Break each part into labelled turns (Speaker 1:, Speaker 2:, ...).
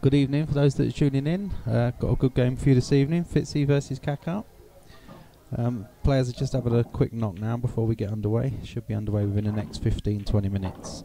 Speaker 1: Good evening for those that are tuning in. Got a good game for you this evening. Fitzy versus Caka. Players are just having a quick knock now before we get underway. Should be underway within the next 15-20 minutes.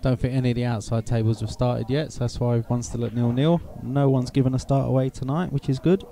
Speaker 1: Don't think any of the outside tables have started yet, so that's why everyone's still at 0-0. No one's given a start away tonight, which is good.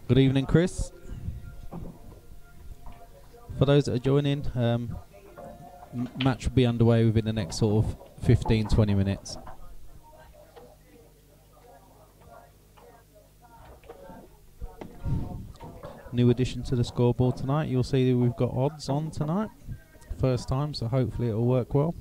Speaker 1: Good evening, Chris. For those that are joining, match will be underway within the next sort of 15-20 minutes. New addition to the scoreboard tonight. You'll see that we've got odds on tonight. First time, so hopefully it'll work well.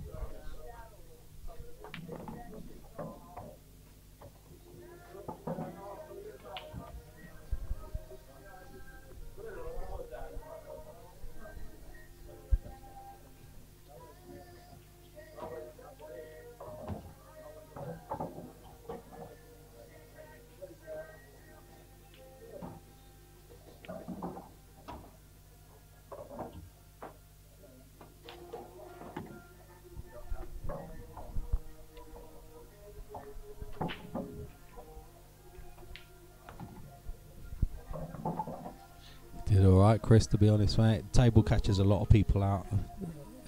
Speaker 1: Did alright, Chris, to be honest, mate. Table catches a lot of people out.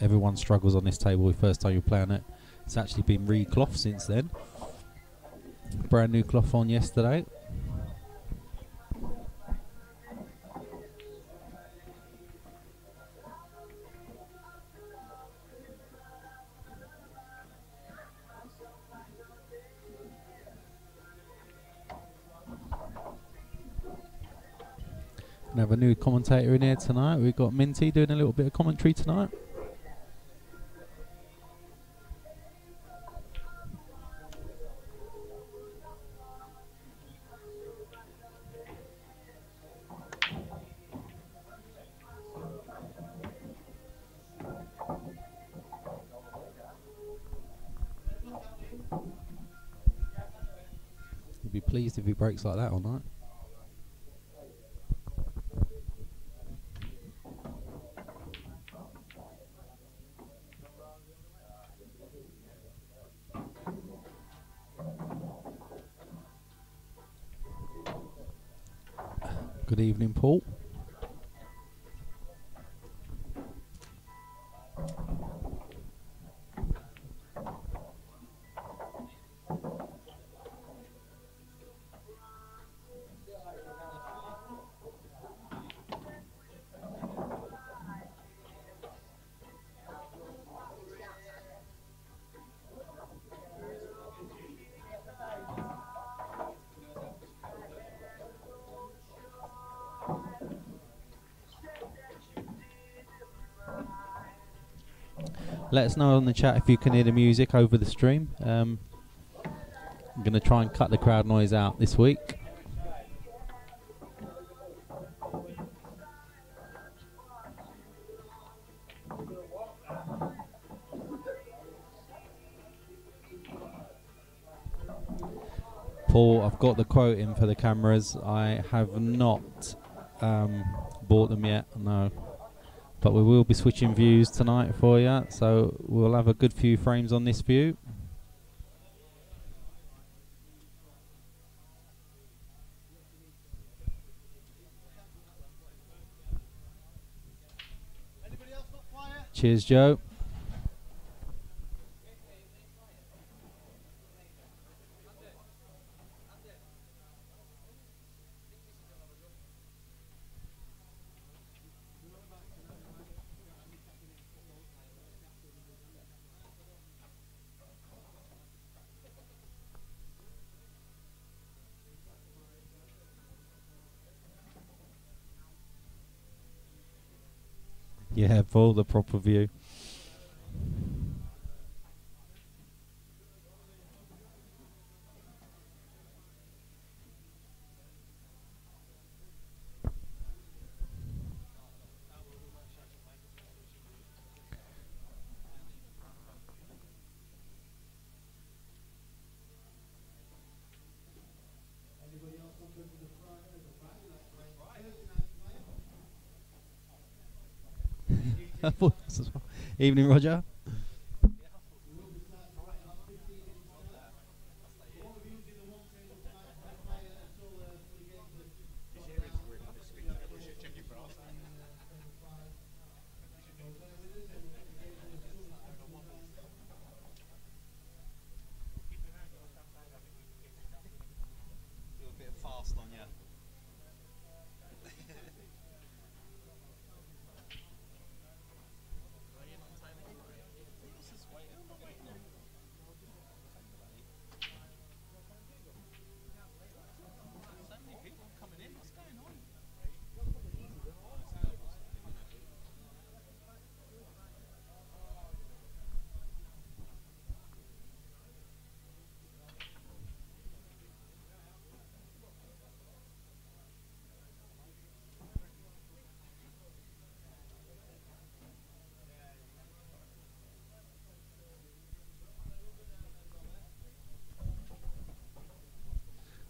Speaker 1: Everyone struggles on this table the first time you're playing it. It's actually been re-cloth since then. Brand new cloth on yesterday. We have a new commentator in here tonight. We've got Minty doing a little bit of commentary tonight. You'd be pleased if he breaks like that all night. Good evening, Paul. Let us know on the chat if you can hear the music over the stream. I'm going to try and cut the crowd noise out this week. Paul, I've got the quote in for the cameras. I have not bought them yet, no. But we will be switching views tonight for you, so we'll have a good few frames on this view. Cheers, Joe. Yeah, Paul, the proper view. Evening, Roger.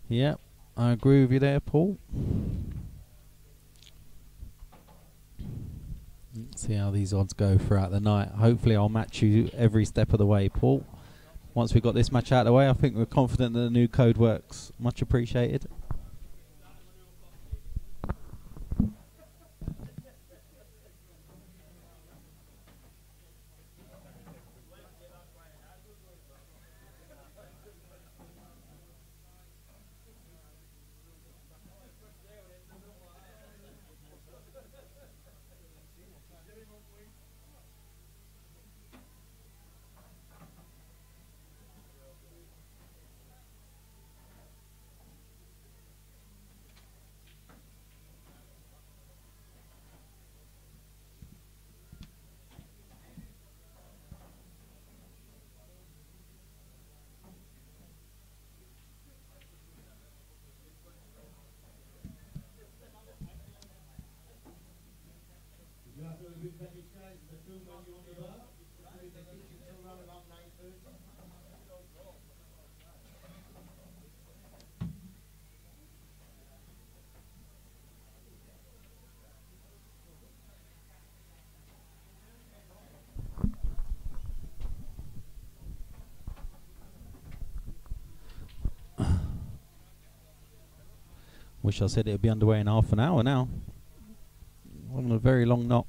Speaker 1: Yep, I agree with you there, Paul. Let's see how these odds go throughout the night. Hopefully I'll match you every step of the way, Paul. Once we've got this match out of the way, I think we're confident that the new code works. Much appreciated. Wish I said it would be underway in half an hour now. On a very long knock.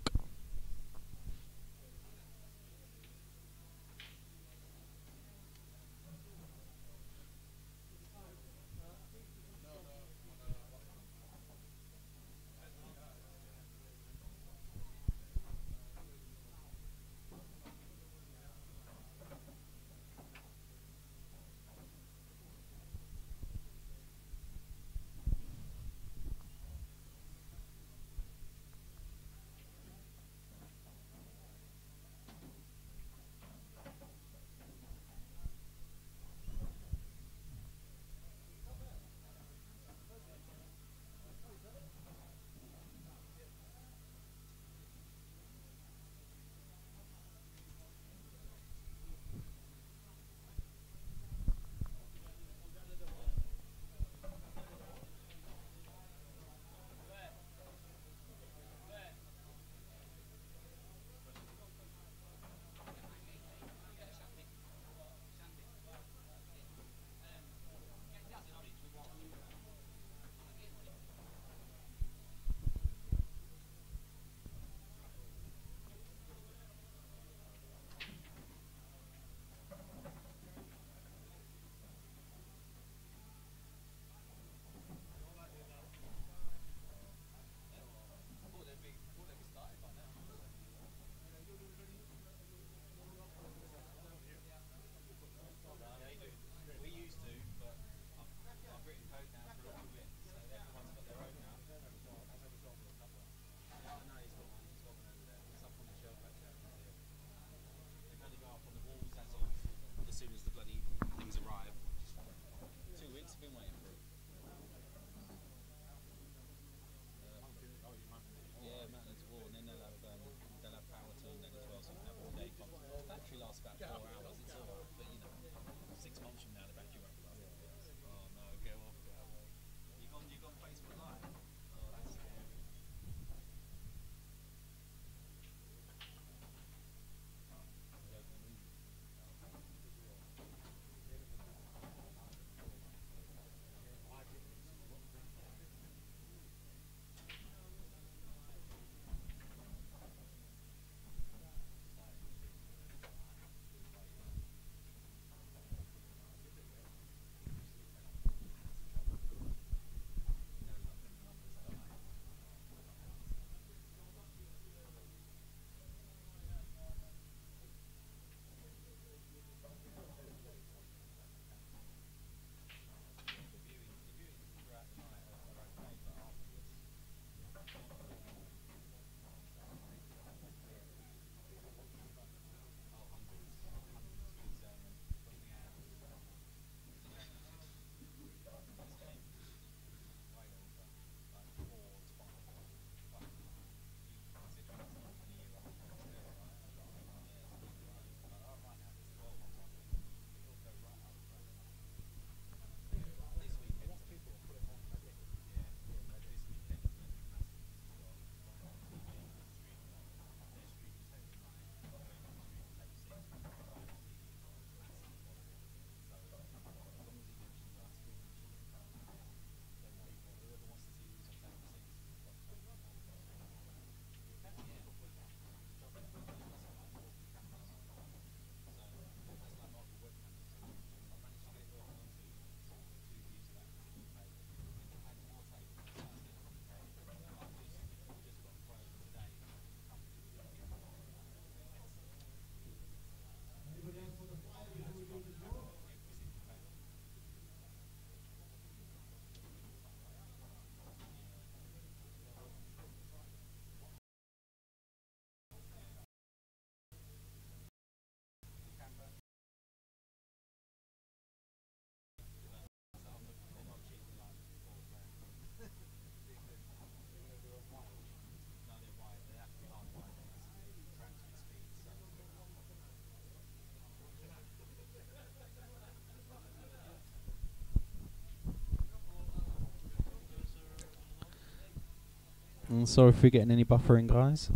Speaker 1: Sorry if we're getting any buffering, guys.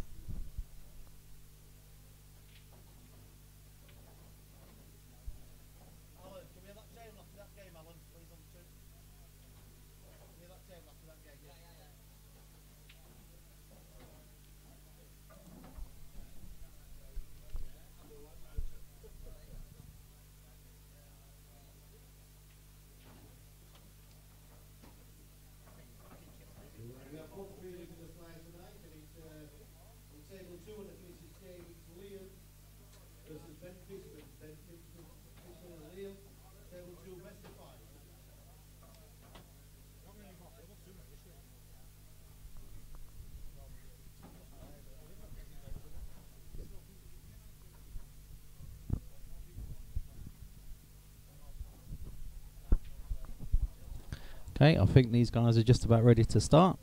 Speaker 1: Okay, I think these guys are just about ready to start.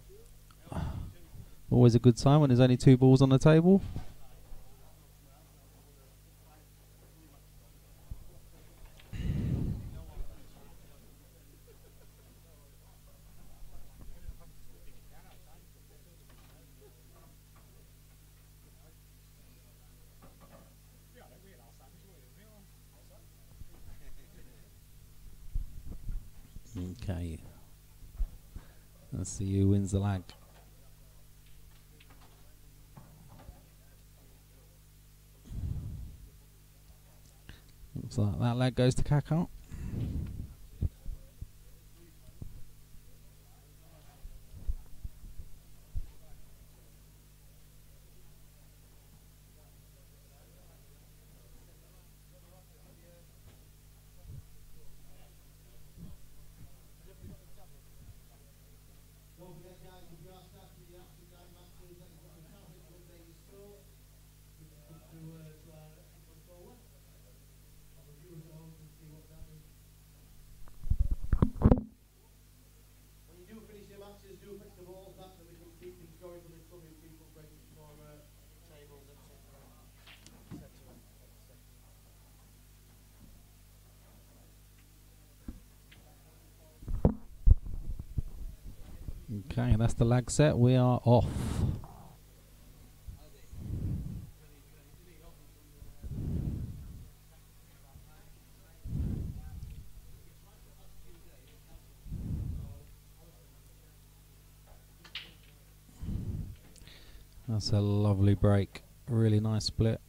Speaker 1: Always a good sign when there's only 2 balls on the table. Okay. Let's see who wins the lag. Looks like that leg goes to Caka. Okay, that's the lag set. We are off. That's a lovely break. Really nice split.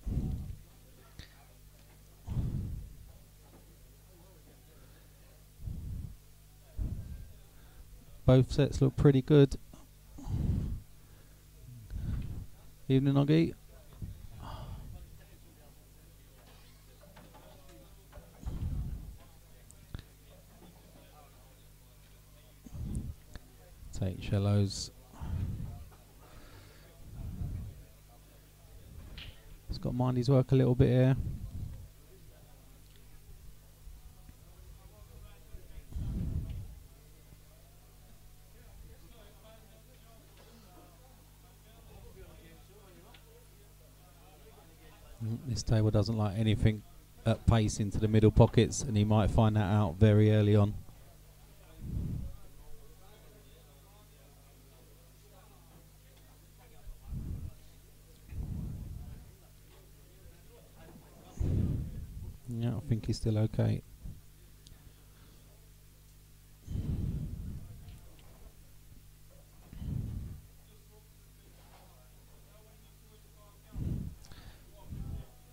Speaker 1: Both sets look pretty good. Evening, Oggy. Take shallows. He's got to mind his work a little bit here. This table doesn't like anything at pace into the middle pockets, and he might find that out very early on. Yeah, I think he's still okay.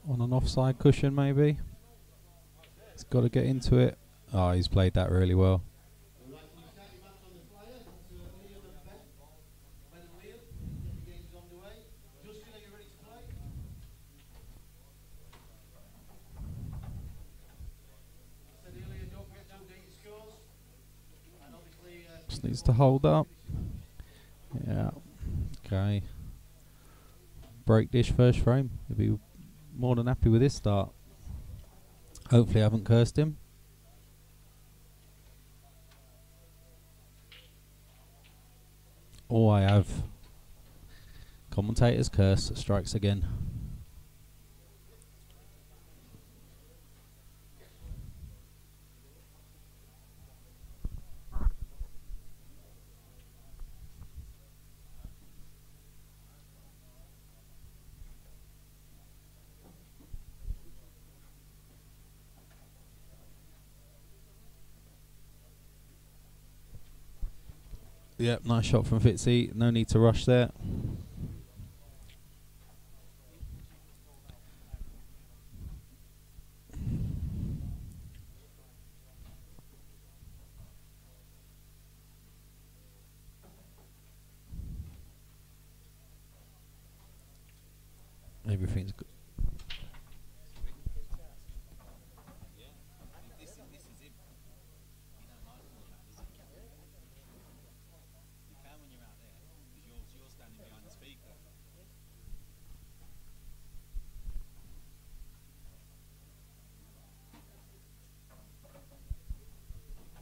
Speaker 1: On an offside cushion, maybe. He's got to get into it. Oh, he's played that really well. Just needs to hold up. Yeah. Okay. Break dish first frame. He'll be more than happy with this start. Hopefully I haven't cursed him. Oh, I have. Commentator's curse strikes again. Yep, nice shot from Fitzy. No need to rush there. Everything's good.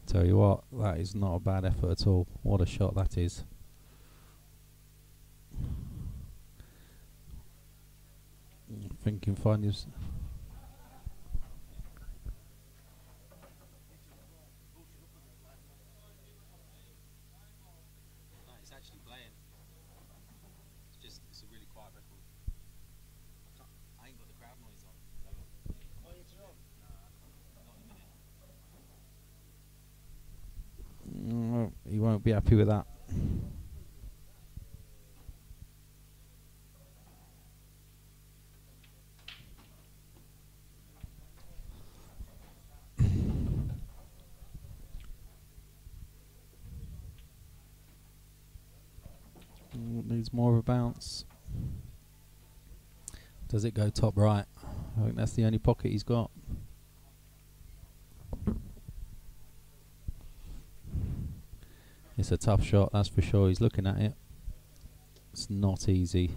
Speaker 1: Tell you what, that is not a bad effort at all. What a shot that is. I think you can find his.
Speaker 2: It's actually playing. It's a really quiet record. I ain't got the crowd noise on. Oh, it's on? Not in a minute.
Speaker 1: You won't be happy with that. Needs more of a bounce. Does it go top right? I think that's the only pocket he's got. It's a tough shot, that's for sure. He's looking at it. It's not easy.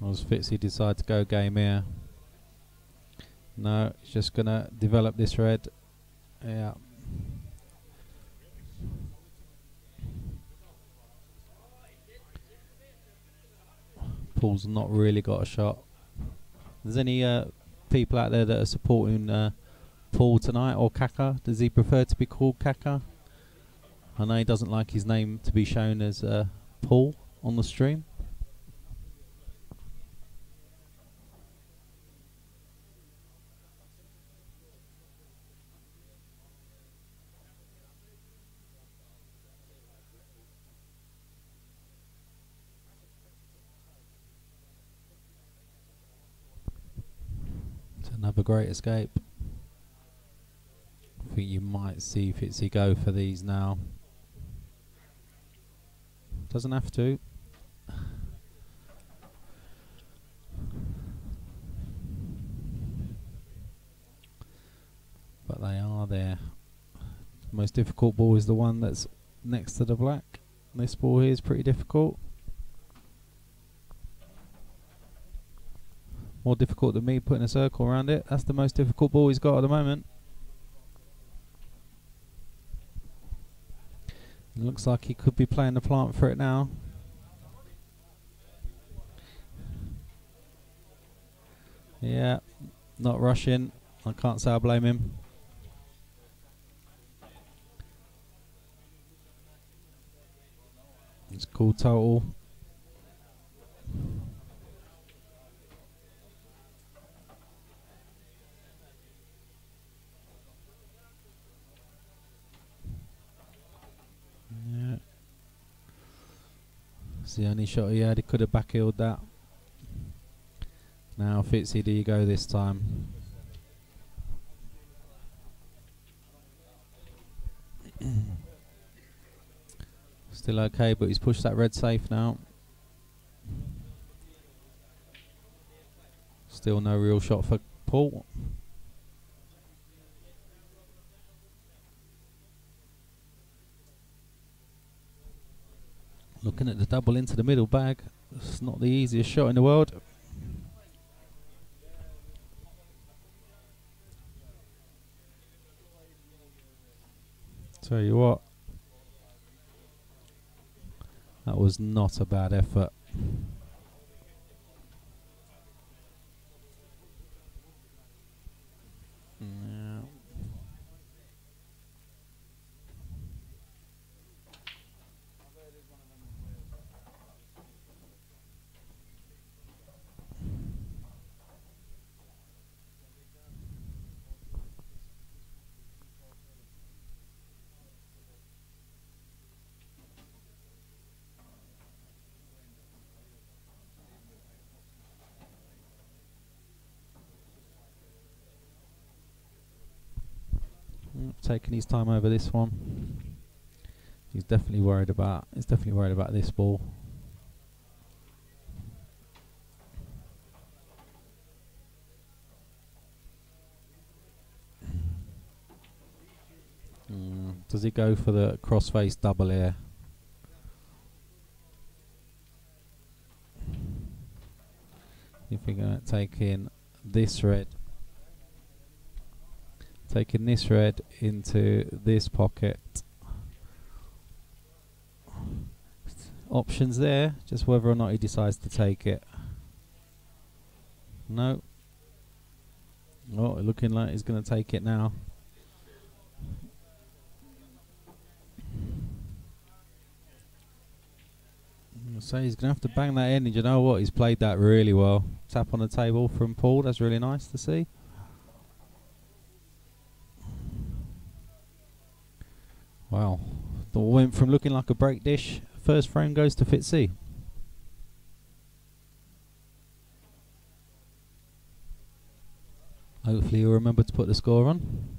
Speaker 1: Does Fitzy decide to go game here? No, he's just going to develop this red. Yeah. Paul's not really got a shot. There's any people out there that are supporting Paul tonight, or Caka? Does he prefer to be called Caka? I know he doesn't like his name to be shown as Paul on the stream. It's another great escape. I think you might see Fitzy go for these now. Doesn't have to. But they are there. The most difficult ball is the one that's next to the black. This ball here is pretty difficult. More difficult than me putting a circle around it. That's the most difficult ball he's got at the moment. It looks like he could be playing the plant for it now. Yeah, not rushing. I can't say I blame him. It's cool total. Yeah. It's the only shot he had. He could have backheeled that. Now Fitzy, do you go this time? Still okay, but he's pushed that red safe now. Still no real shot for Paul. Looking at the double into the middle bag. It's not the easiest shot in the world. Tell you what. That was not a bad effort. Yeah. Taking his time over this one. He's definitely worried about. He's definitely worried about this ball. Does he go for the crossface double here? If we're going to take in this red. Taking this red into this pocket. Options there, just whether or not he decides to take it. No. Oh, looking like he's going to take it now. So he's going to have to bang that in, and you know what? He's played that really well. Tap on the table from Paul, that's really nice to see. Wow. The went from looking like a break dish. First frame goes to Fitzy. Hopefully you'll remember to put the score on.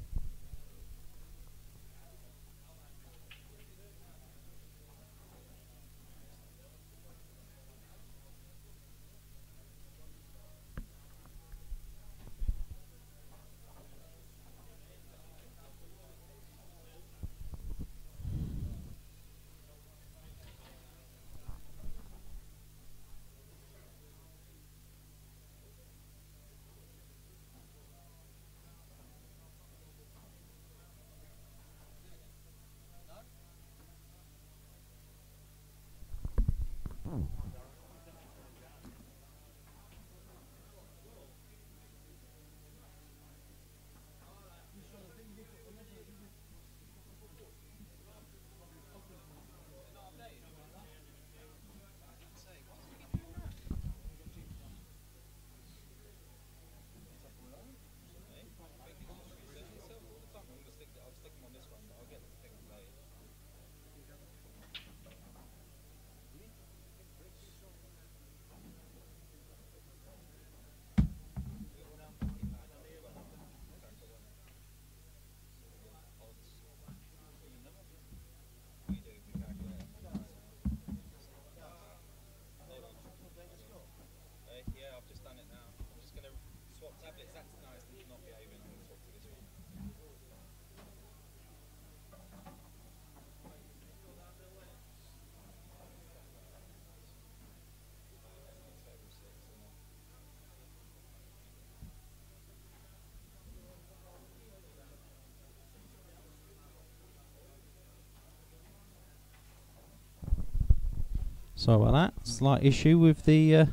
Speaker 1: Sorry about that. Slight issue with the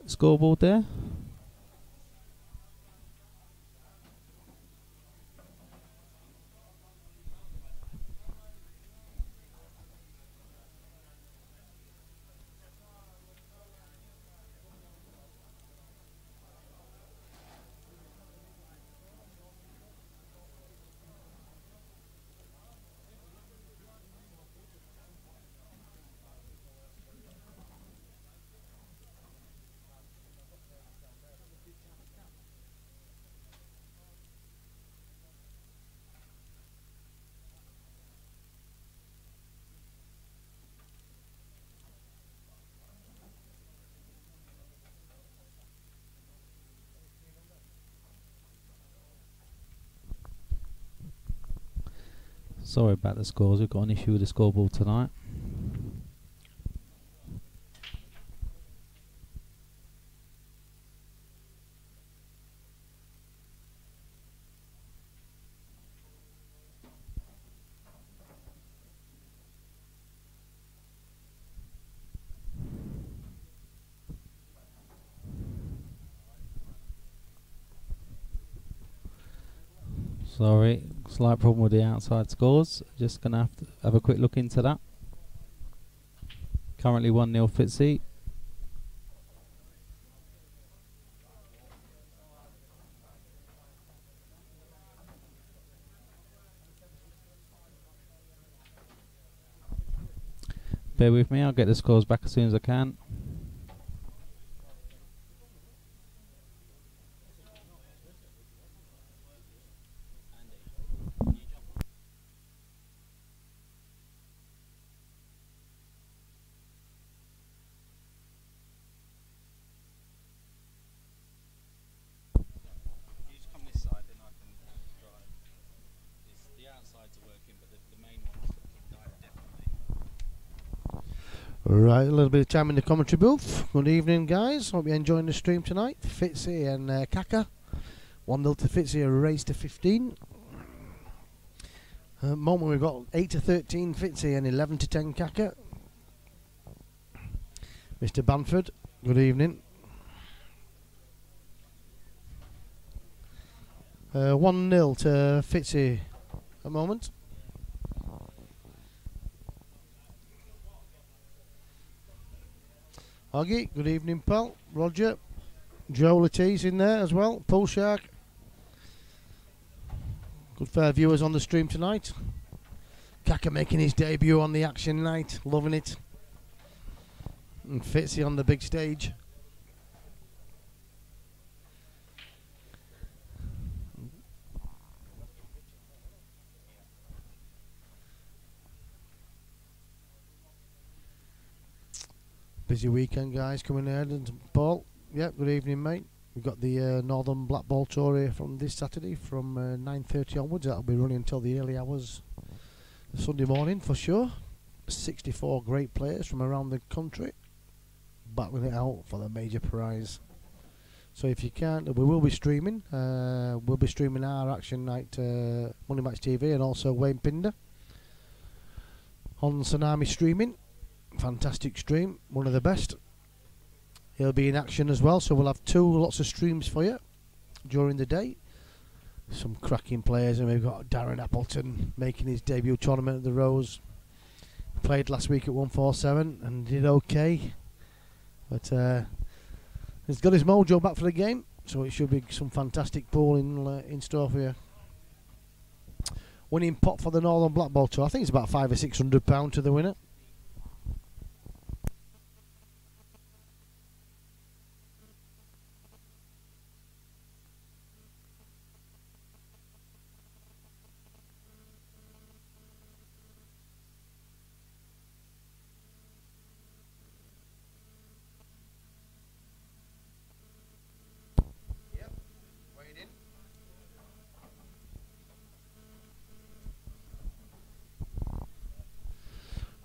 Speaker 1: scoreboard there. Sorry about the scores, we've got an issue with the scoreboard tonight. Sorry, slight problem with the outside scores. Just going to have a quick look into that. Currently 1-0 Fitzy. Bear with me, I'll get the scores back as soon as I can.
Speaker 3: Right, a little bit of time in the commentary booth. Good evening, guys. Hope you're enjoying the stream tonight. Fitzy and Caka. 1-0 to Fitzy, a race to 15. At the moment, we've got 8 to 13 Fitzy and 11 to 10 Caka. Mr. Banford, good evening. 1-0 to Fitzy at the moment. Bugge, good evening, pal. Roger. Joe Latisse in there as well. Pool Shark. Good fair viewers on the stream tonight. Caka making his debut on the action night. Loving it. And Fitzy on the big stage. Busy weekend, guys, coming ahead. And Paul, yeah, good evening, mate. We've got the Northern Blackball Tour here from this Saturday from 9:30 onwards. That'll be running until the early hours Sunday morning for sure. 64 great players from around the country battling it out for the major prize. So if you can't, we will be streaming. We'll be streaming our action night Money Match TV and also Wayne Pinder on Tsunami Streaming. Fantastic stream, one of the best. He'll be in action as well, so we'll have lots of streams for you during the day. Some cracking players, and we've got Darren Appleton making his debut tournament at the Rose. Played last week at 147 and did okay, but he's got his mojo back for the game, so it should be some fantastic pool in store for you. Winning pot for the Northern Blackball Tour, I think it's about £500 or £600 to the winner.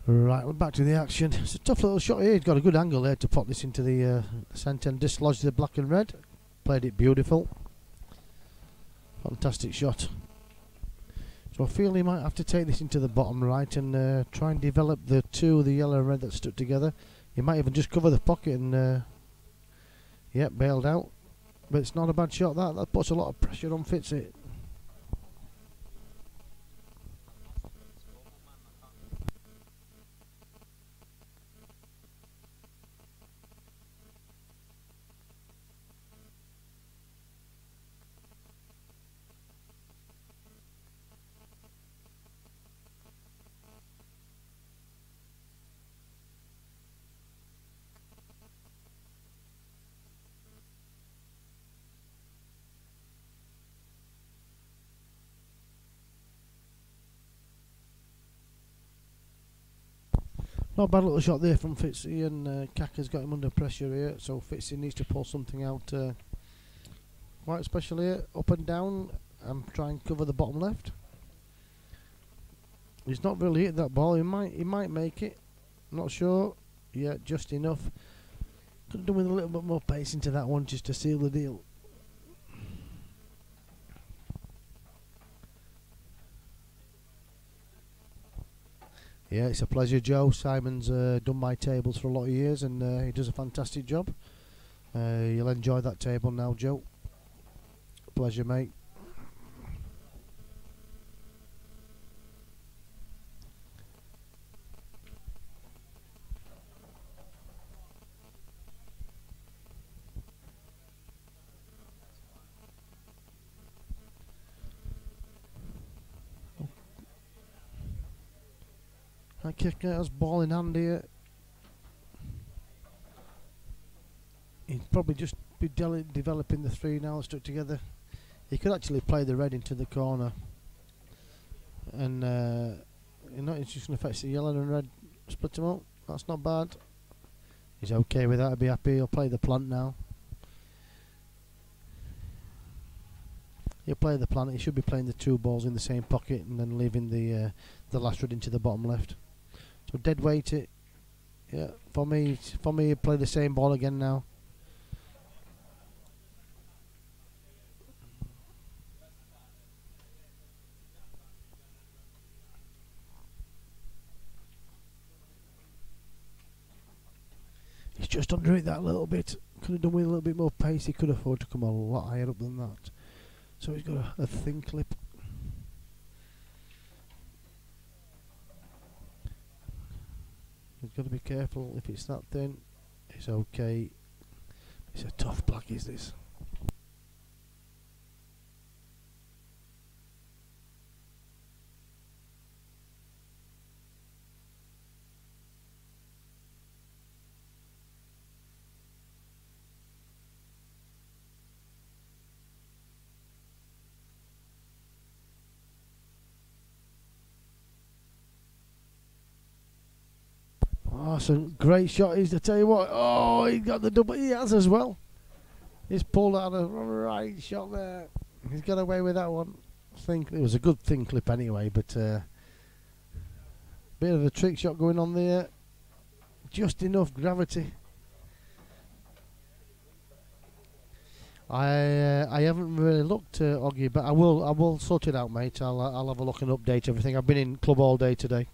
Speaker 3: Right, we're back to the action. It's a tough little shot here. He's got a good angle there to pop this into the centre and dislodge the black and red. Played it beautiful. Fantastic shot. So I feel he might have to take this into the bottom right and try and develop the yellow and red that stuck together. He might even just cover the pocket and bailed out. But it's not a bad shot. That puts a lot of pressure on Fitzy. Not a bad little shot there from Fitzy, and Caka's got him under pressure here, so Fitzy needs to pull something out quite special here, up and down, and try and cover the bottom left. He's not really hit that ball. He might make it, not sure. Yeah, just enough. Could have done with a little bit more pace into that one just to seal the deal. Yeah, it's a pleasure, Joe. Simon's done my tables for a lot of years, and he does a fantastic job. You'll enjoy that table now, Joe. Pleasure, mate. Caka has ball in hand here. He'd probably just be developing the three now stuck together. He could actually play the red into the corner, and you know, it's just going to fetch the yellow and red, split them up. That's not bad. He's okay with that. I'd be happy. He'll play the plant now. He'll play the plant. He should be playing the two balls in the same pocket and then leaving the last red into the bottom left. So dead weight it. Yeah, for me, he'll play the same ball again now. He's just under it that little bit. Could have done with a little bit more pace. He could afford to come a lot higher up than that. So he's got a thin clip. He's got to be careful. If it's that thin, it's okay. It's a tough black, is this? Oh, some great shot. I tell you what. Oh, he got the double. He has as well. He's pulled out a right shot there. He's got away with that one. I think it was a good thin clip anyway, but bit of a trick shot going on there. Just enough gravity. I haven't really looked, Oggy, but I will sort it out, mate. I'll have a look and update everything. I've been in club all day today.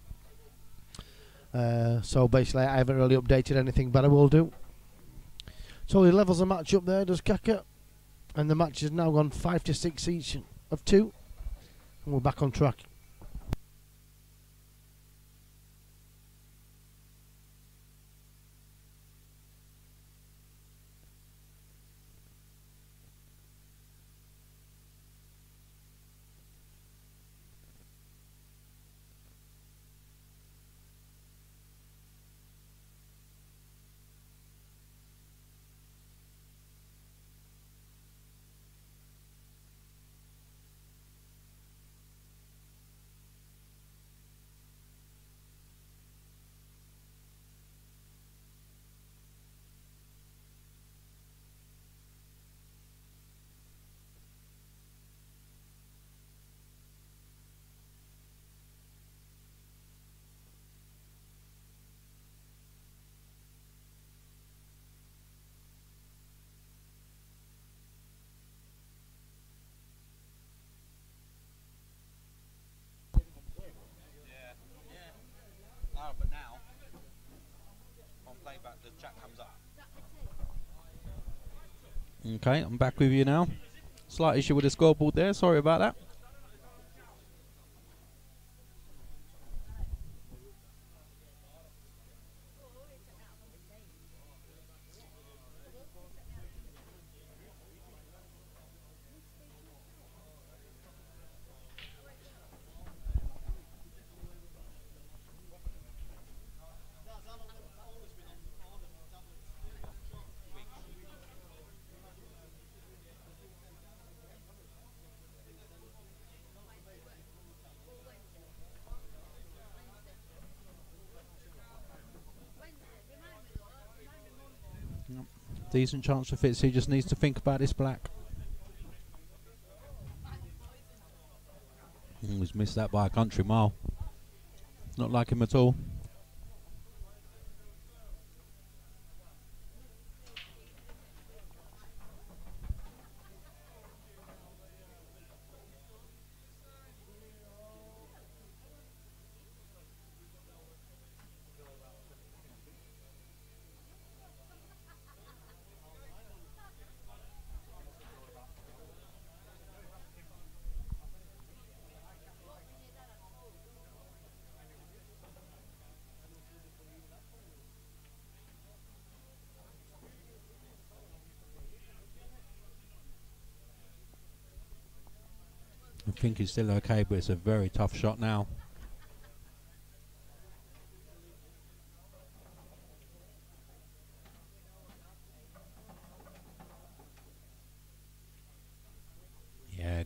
Speaker 3: So basically I haven't really updated anything, but I will do. So he levels the match up there, does Caka, and the match has now gone 5-6 each of 2, and we're back on track.
Speaker 2: But now, on playback, the chat comes up.
Speaker 1: Okay, I'm back with you now. Slight issue with the scoreboard there. Sorry about that. Decent chance for Fitzy, just needs to think about this black. He's missed that by a country mile. Not like him at all. I think he's still okay, but it's a very tough shot now.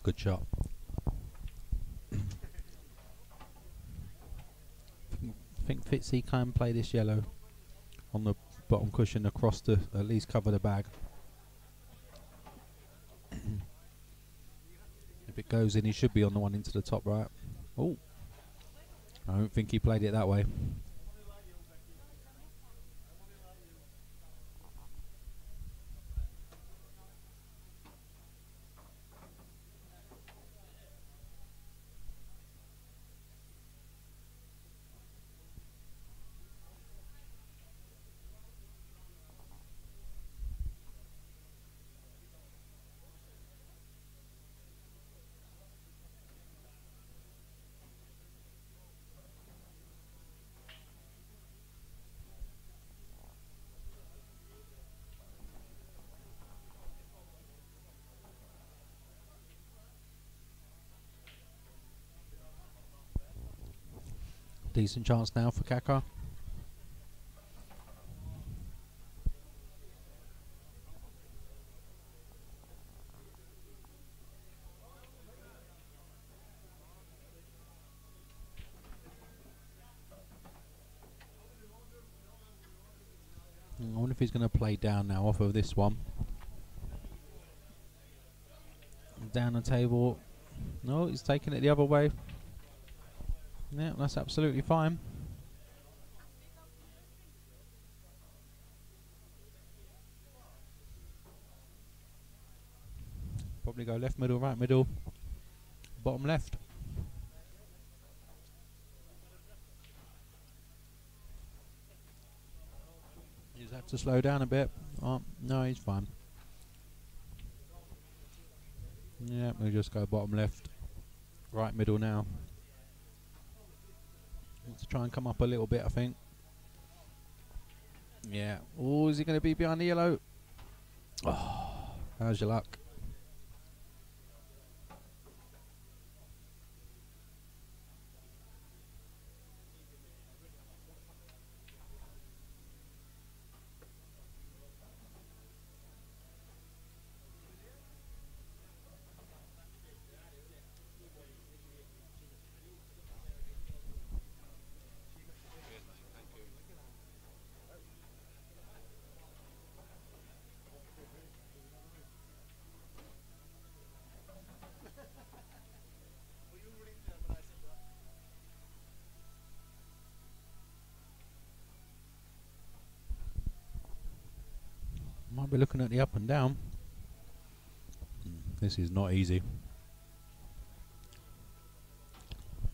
Speaker 1: Good shot. I think Fitzy can play this yellow on the bottom cushion across to at least cover the bag. If it goes in, he should be on the one into the top right. Oh, I don't think he played it that way. Decent chance now for Caka. I wonder if he's going to play down now off of this one. Down the table. No, he's taking it the other way. Yeah, that's absolutely fine. Probably go left middle, right middle, bottom left. You just have to slow down a bit. Oh, no, he's fine. Yeah, we'll just go bottom left, right middle now. Let's try and come up a little bit, I think. Yeah. Oh, is he going to be behind the yellow? Oh, how's your luck? Might be looking at the up and down. This is not easy.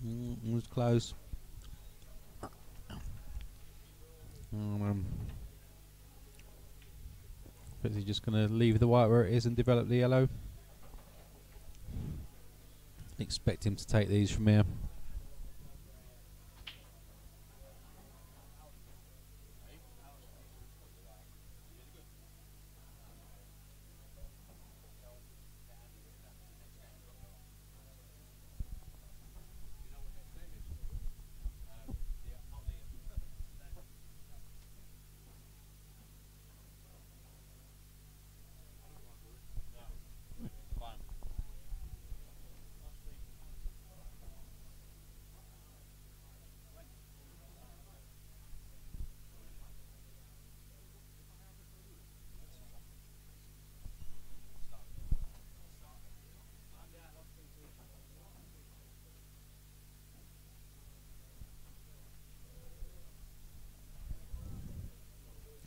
Speaker 1: It was close. Is he just going to leave the white where it is and develop the yellow? Expect him to take these from here.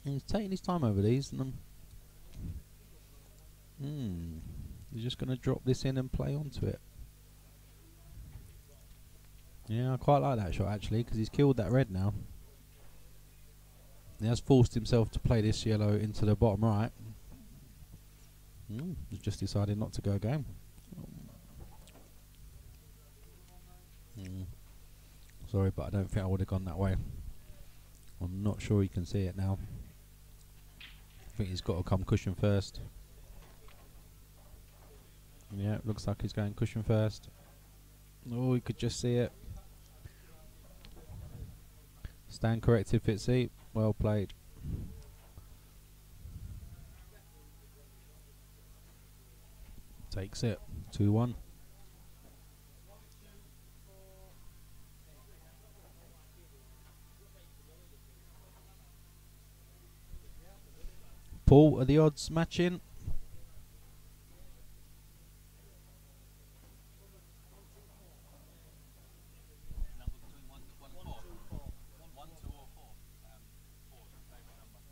Speaker 1: He's taking his time over these, and he's just going to drop this in and play onto it. Yeah, I quite like that shot actually, because he's killed that red now. He has forced himself to play this yellow into the bottom right. He's just decided not to go again. Sorry, but I don't think I would have gone that way. I'm not sure you can see it now. I think he's got to come cushion first. Yeah, looks like he's going cushion first. Oh, you could just see it. Stand corrected, Fitzy. Well played. Takes it. 2-1. Paul, are the odds matching?
Speaker 2: Number between 1 and 4. 1, 2 or 4. 4 is your favourite number.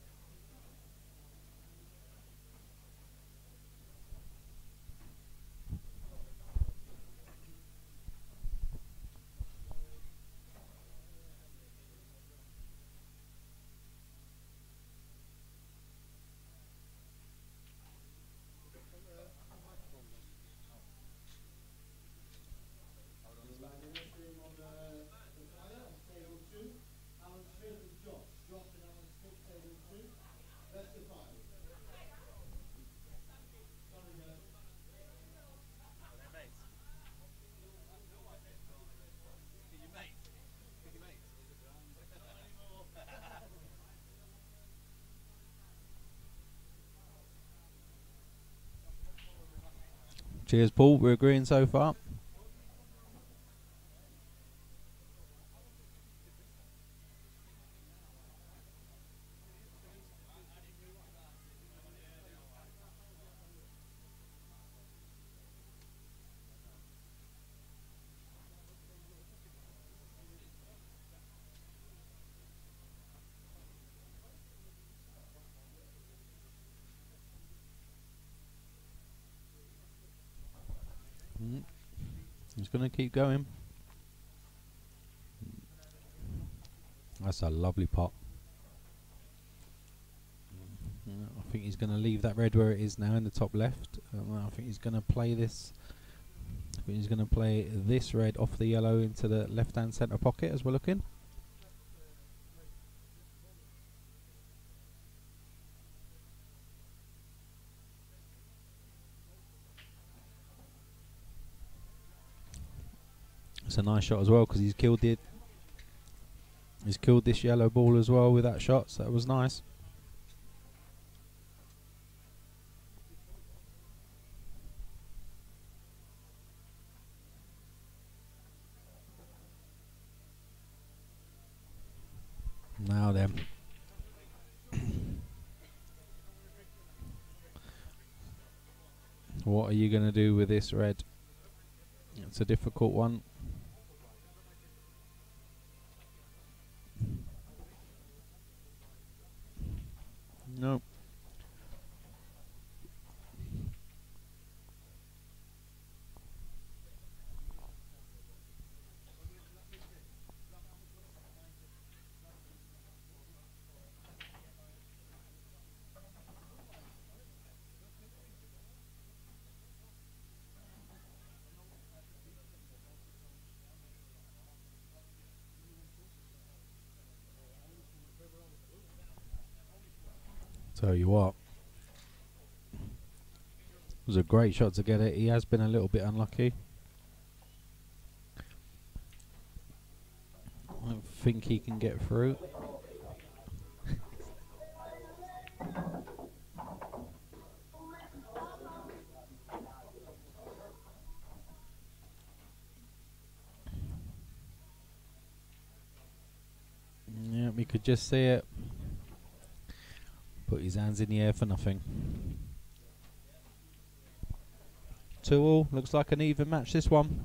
Speaker 1: Cheers, Paul. We're agreeing so far. He's going to keep going. That's a lovely pot. I think he's going to leave that red where it is now in the top left. I think he's going to play this. I think he's going to play this red off the yellow into the left-hand centre pocket as we're looking. It's a nice shot as well because he's killed it. He's killed this yellow ball as well with that shot, so that was nice. Now then. What are you going to do with this red? It's a difficult one. No. Tell you what, it was a great shot to get it. He has been a little bit unlucky. I don't think he can get through. Yeah, we could just see it. Put his hands in the air for nothing. 2-2, looks like an even match this one.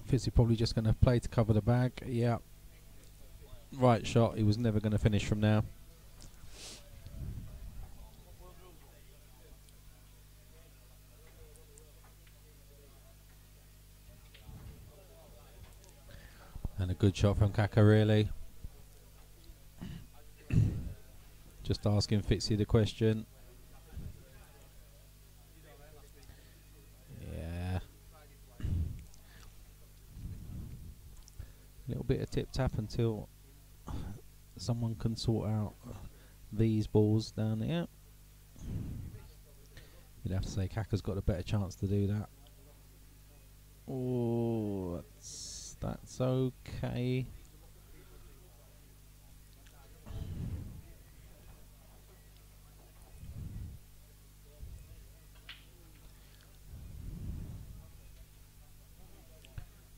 Speaker 1: Fitzy probably just going to play to cover the bag. Yeah. Right shot. He was never going to finish from now. And a good shot from Caka, really. Just asking Fitzy the question. Yeah. A little bit of tip tap until someone can sort out these balls down here. You'd have to say Caka's got a better chance to do that. Oh, that's okay.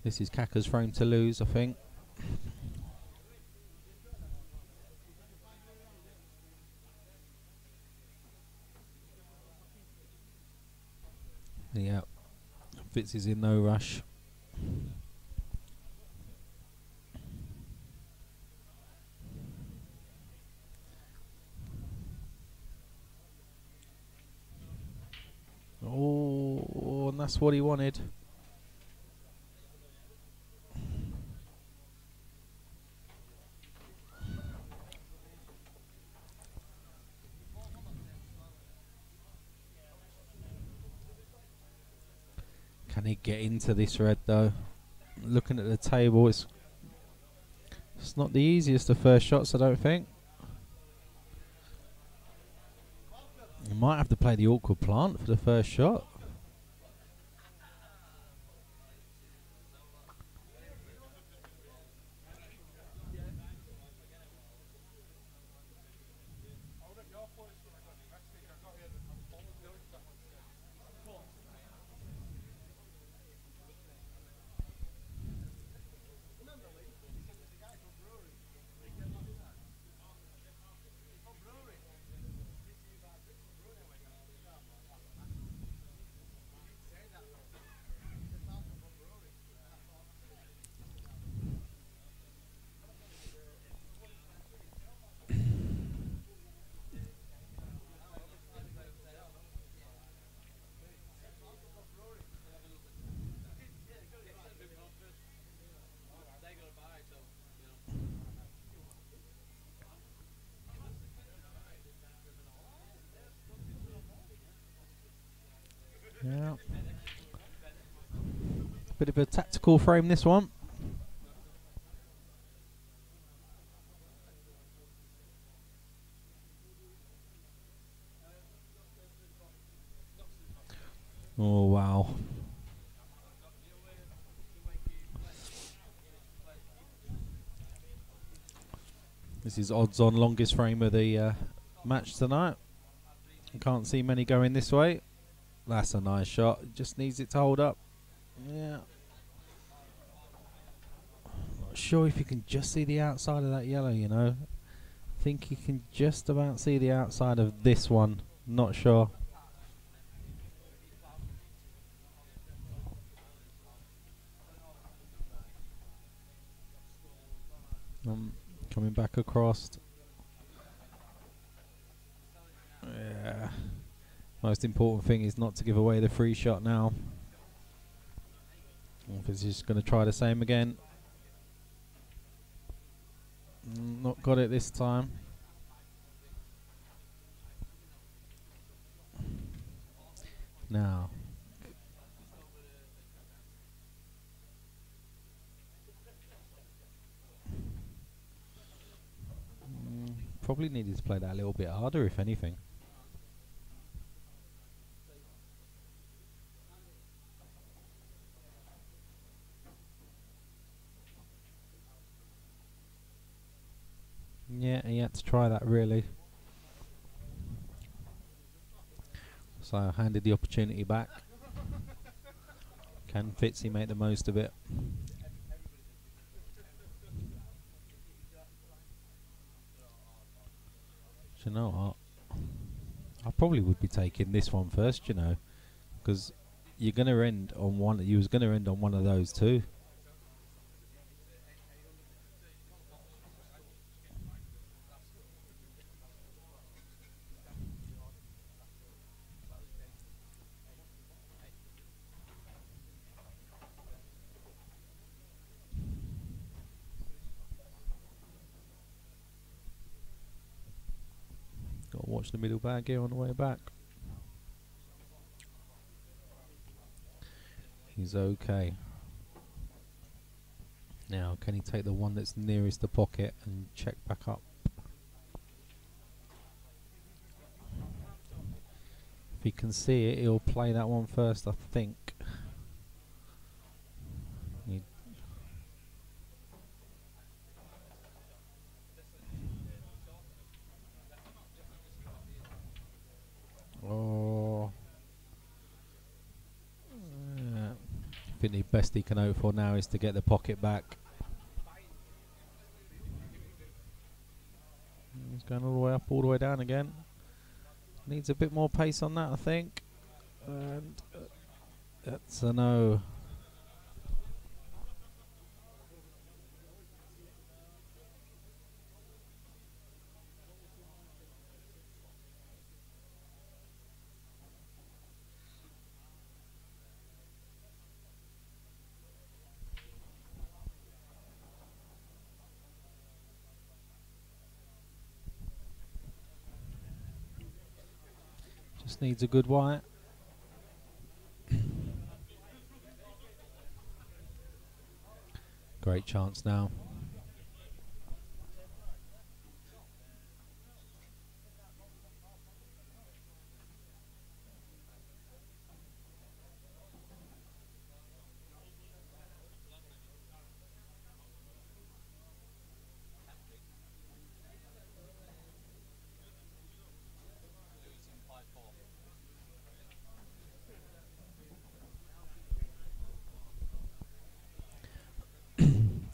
Speaker 1: This is Caka's frame to lose, I think. Yeah, Fitzy's in no rush. Oh, and that's what he wanted. Can he get into this red though? Looking at the table, it's not the easiest of first shots, I don't think. You might have to play the awkward plant for the first shot. Yeah. Bit of a tactical frame, this one. Oh, wow. This is odds on longest frame of the match tonight. Can't see many going this way. That's a nice shot. Just needs it to hold up. Yeah. Not sure if you can just see the outside of that yellow, you know. I think you can just about see the outside of this one. Not sure. Coming back across. Yeah. Most important thing is not to give away the free shot now. If it's just going to try the same again. Not got it this time. Now. Probably needed to play that a little bit harder, if anything. Yeah, he had to try that, really. So I handed the opportunity back. Can Fitzy make the most of it? You know what? I probably would be taking this one first, you know, because you're going to end on one. You was going to end on one of those two. watch the middle bag here on the way back. He's okay. Now, can he take the one that's nearest the pocket and check back up? If he can see it, he'll play that one first, I think. Oh. I think the best he can hope for now is to get the pocket back. He's going all the way up, all the way down again. Needs a bit more pace on that, I think. And that's a no. Just needs a good white. Great chance now.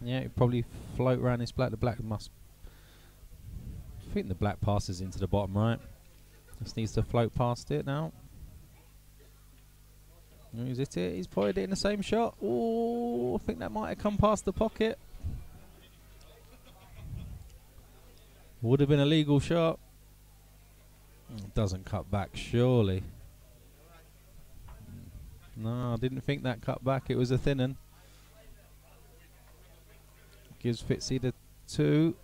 Speaker 1: Yeah, he'd probably float around this black. The black must... I think the black passes into the bottom right. Just needs to float past it now. Is it? He's pointed it in the same shot. Oh, I think that might have come past the pocket. Would have been a legal shot. Doesn't cut back, surely. No, I didn't think that cut back. It was a thin un. Gives Fitzy the 2.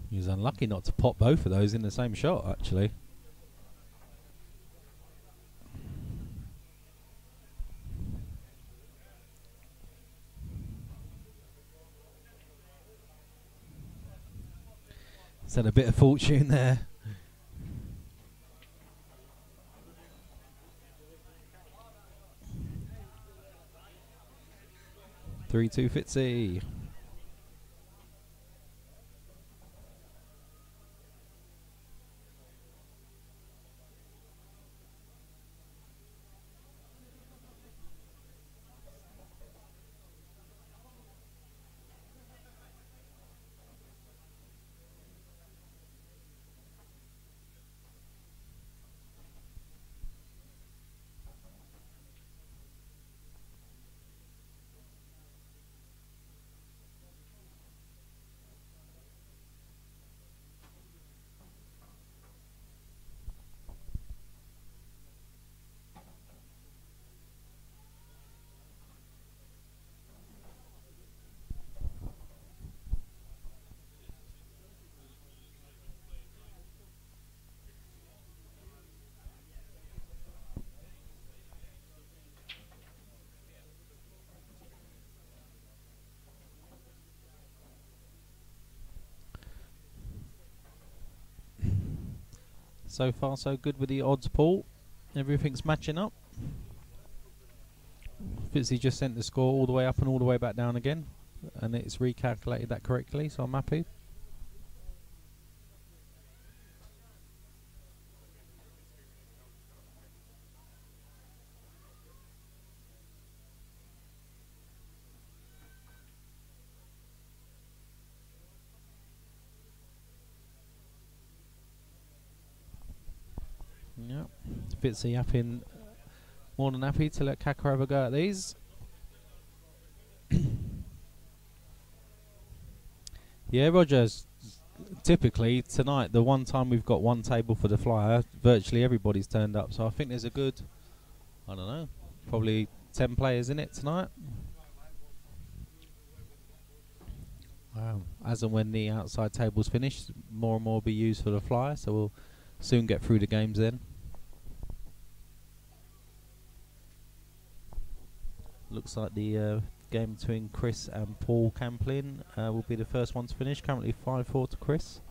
Speaker 1: He was unlucky not to pop both of those in the same shot, actually. He's had a bit of fortune there. 3-2 Fitzy. So far so good with the odds pool. Everything's matching up. Fitzy just sent the score all the way up and all the way back down again, and it's recalculated that correctly, so I'm happy. Yep, Fitzy happy, more than happy to let Caka have a go at these. Yeah, Rogers, typically tonight, the one time we've got one table for the flyer, virtually everybody's turned up, so I think there's a good, I don't know, probably 10 players in it tonight. As and when the outside tables finish, more and more will be used for the flyer, so we'll soon get through the games then. Looks like the game between Chris and Paul Camplin will be the first one to finish. Currently 5-4 to Chris.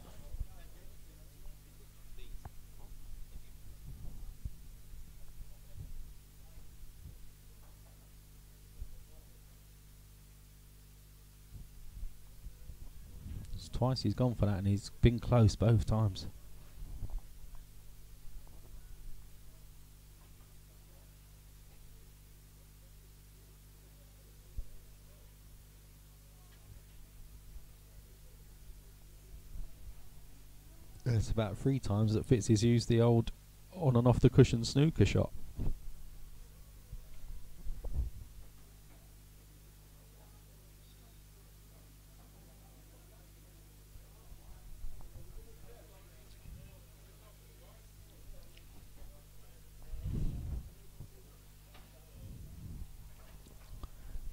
Speaker 1: It's twice he's gone for that, and he's been close both times. It's about 3 times that Fitzy's used the old on and off the cushion snooker shot.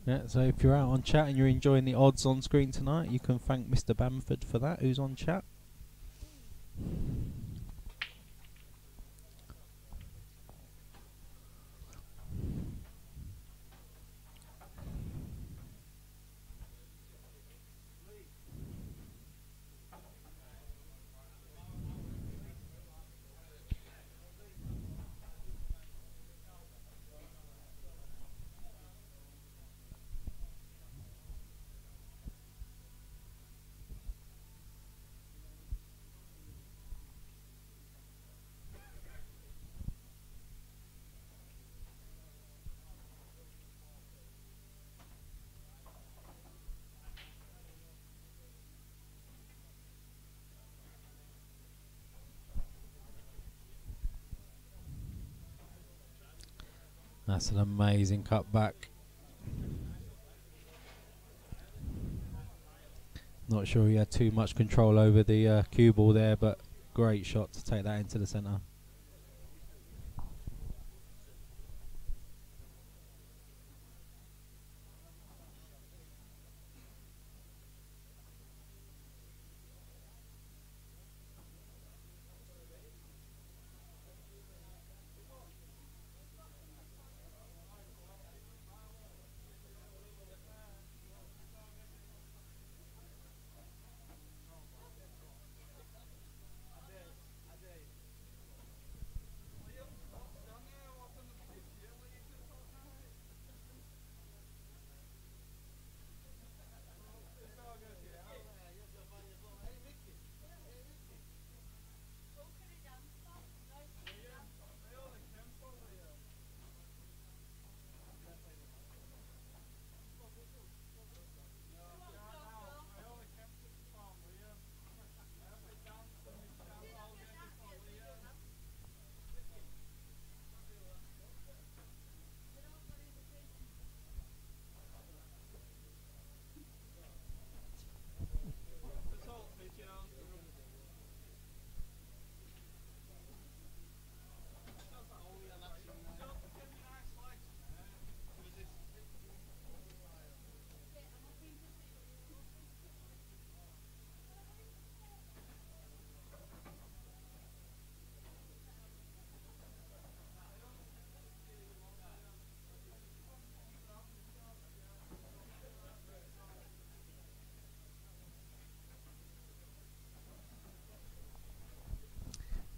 Speaker 1: Yeah, so if you're out on chat and you're enjoying the odds on screen tonight, you can thank Mr. Bamford for that, who's on chat. That's an amazing cutback. Not sure he had too much control over the cue ball there, but great shot to take that into the centre.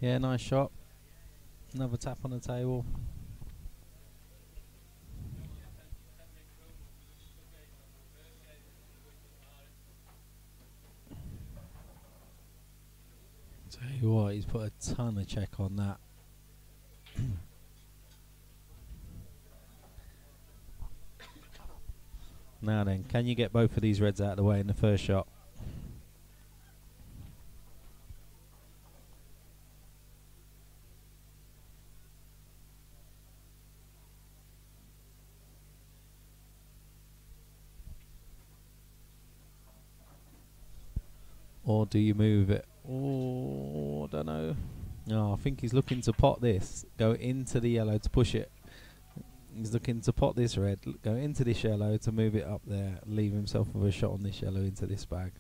Speaker 1: Yeah, nice shot. Another tap on the table. Tell you what, he's put a ton of check on that. Now then, can you get both of these reds out of the way in the first shot? Or do you move it? Oh, I don't know. No, I think he's looking to pot this, go into the yellow to push it. He's looking to pot this red, go into this yellow to move it up there, leave himself with a shot on this yellow into this bag.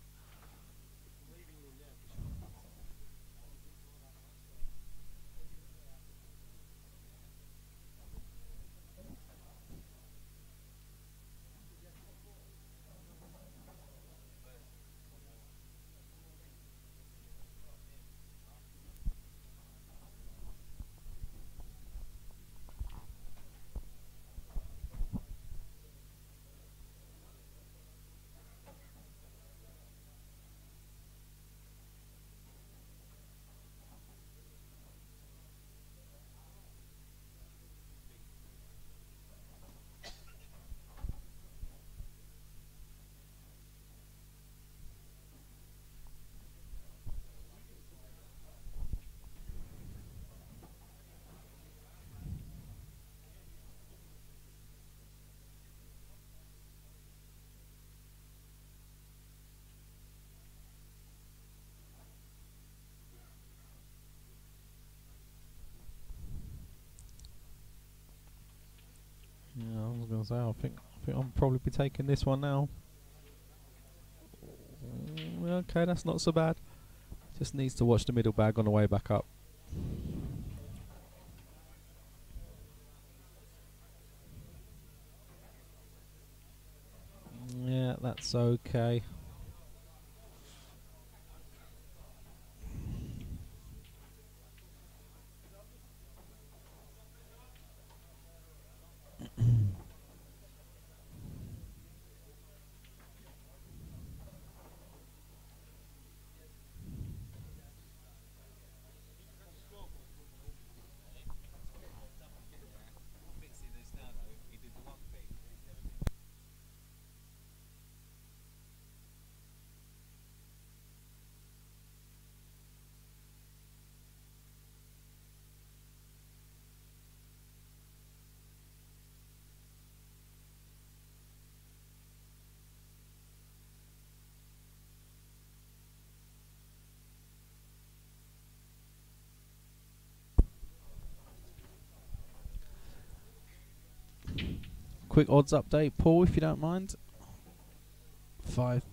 Speaker 1: Yeah, I was going to say, I think I'll probably be taking this one now. Okay, that's not so bad. Just needs to watch the middle bag on the way back up. Yeah, that's okay.
Speaker 2: Fitzy this now though. He did the one thing that he's never been.
Speaker 1: Quick odds update, Paul, if you don't mind. 5.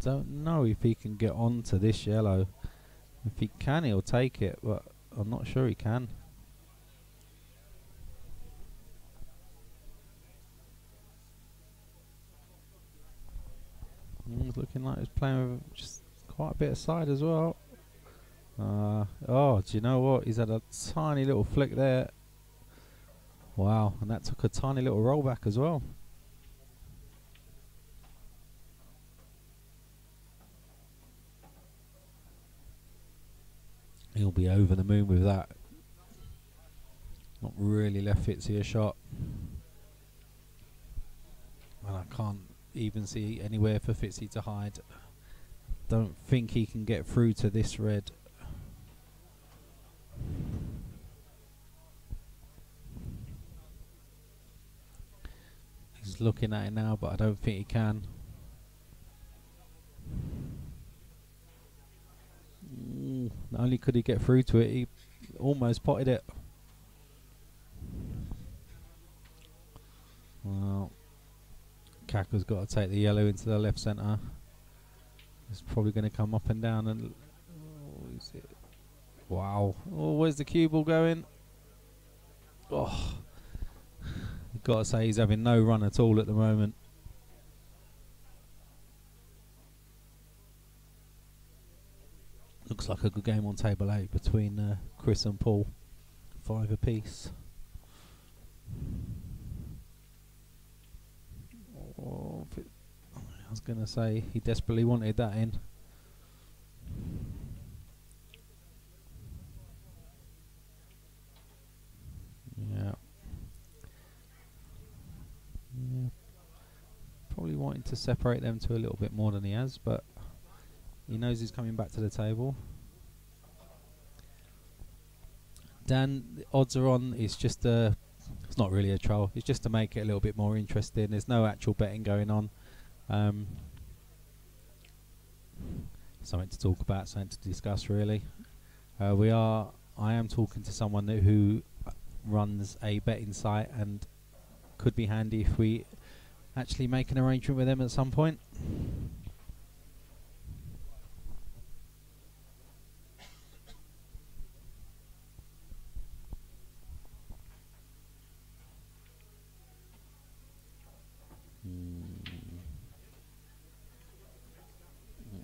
Speaker 1: Don't know if he can get onto this yellow. If he can, he'll take it, but I'm not sure he can. It's looking like he's playing with just quite a bit of side as well. Oh, do you know what? He's had a tiny little flick there. Wow, and that took a tiny little roll back as well. He'll be over the moon with that. Not really left Fitzy a shot. And I can't even see anywhere for Fitzy to hide. Don't think he can get through to this red. He's looking at it now, but I don't think he can. Not only could he get through to it, he almost potted it. Well, Caka's got to take the yellow into the left centre. It's probably going to come up and down. And is it? Wow! Oh, where's the cue ball going? Oh, you've got to say he's having no run at all at the moment. Looks like a good game on table 8 between Chris and Paul. 5 apiece. Oh, I was going to say he desperately wanted that in. Yeah. Probably wanting to separate them two a little bit more than he has, but he knows he's coming back to the table. Dan, the odds are on. It's just it's not really a troll. It's just to make it a little bit more interesting. There's no actual betting going on. Something to talk about, something to discuss, really. I am talking to someone who runs a betting site, and could be handy if we actually make an arrangement with them at some point.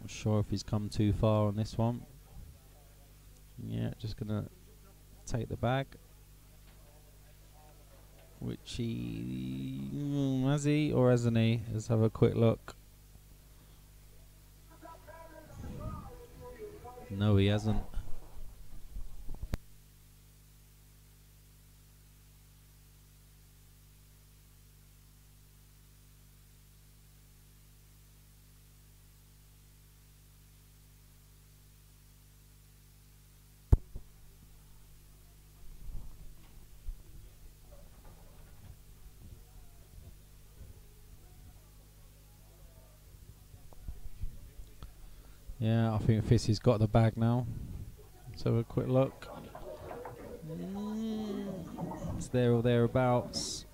Speaker 1: Not sure if he's come too far on this one. Yeah, just gonna take the bag. Which he has he or hasn't he? Let's have a quick look. No, he hasn't. Yeah, I think Fitzy's got the bag now. Let's have a quick look. It's there or thereabouts.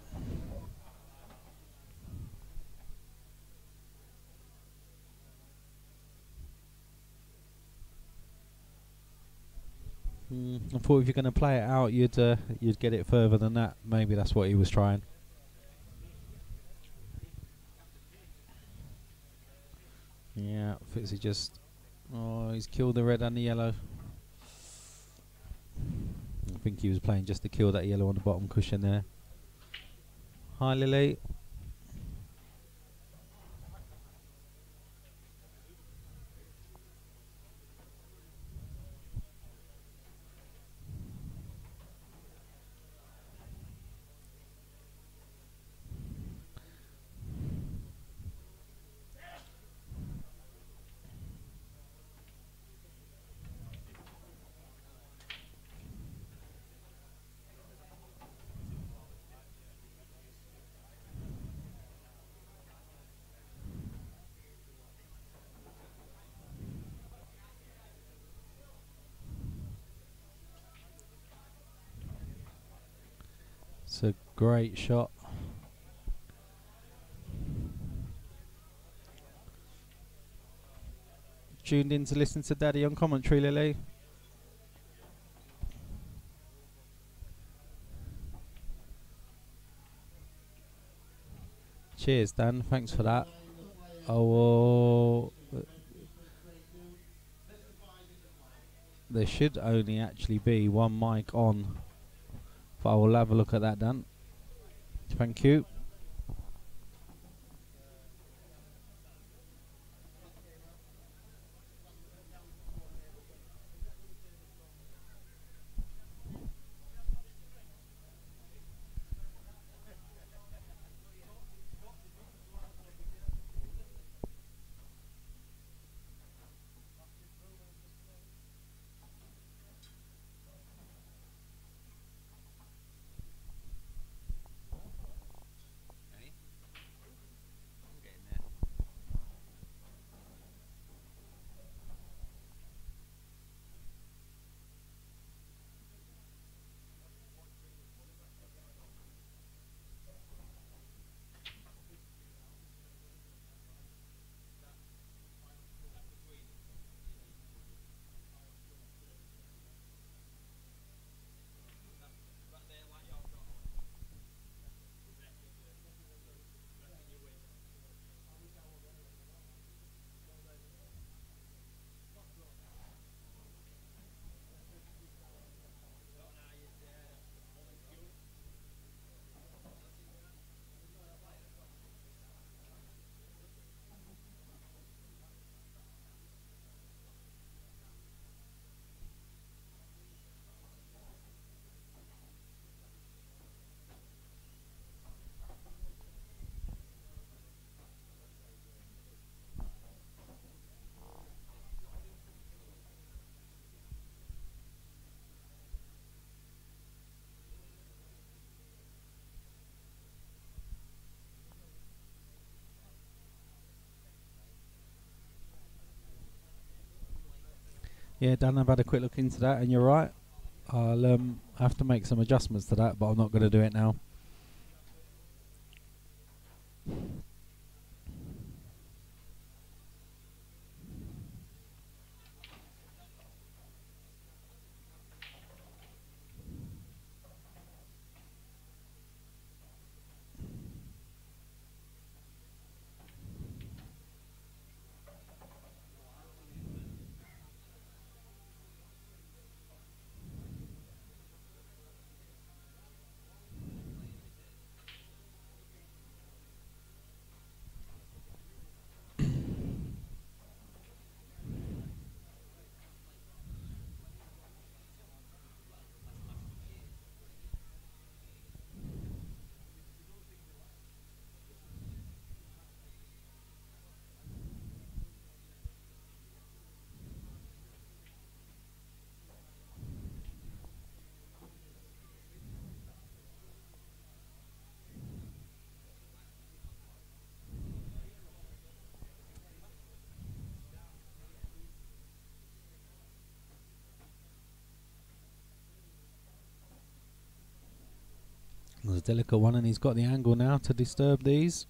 Speaker 1: I thought if you're going to play it out, you'd get it further than that. Maybe that's what he was trying. Yeah, Fitzy just... Oh, he's killed the red and the yellow. I think he was playing just to kill that yellow on the bottom cushion there. Hi, Lily. It's a great shot. Tuned in to listen to Daddy on commentary, Lily. Cheers, Dan. Thanks for that. Oh, there should only actually be one mic on. But I will have a look at that, Dan. Thank you. Yeah, Dan, I've had a quick look into that, and you're right. I'll have to make some adjustments to that, but I'm not going to do it now. There's a delicate one, and he's got the angle now to disturb these.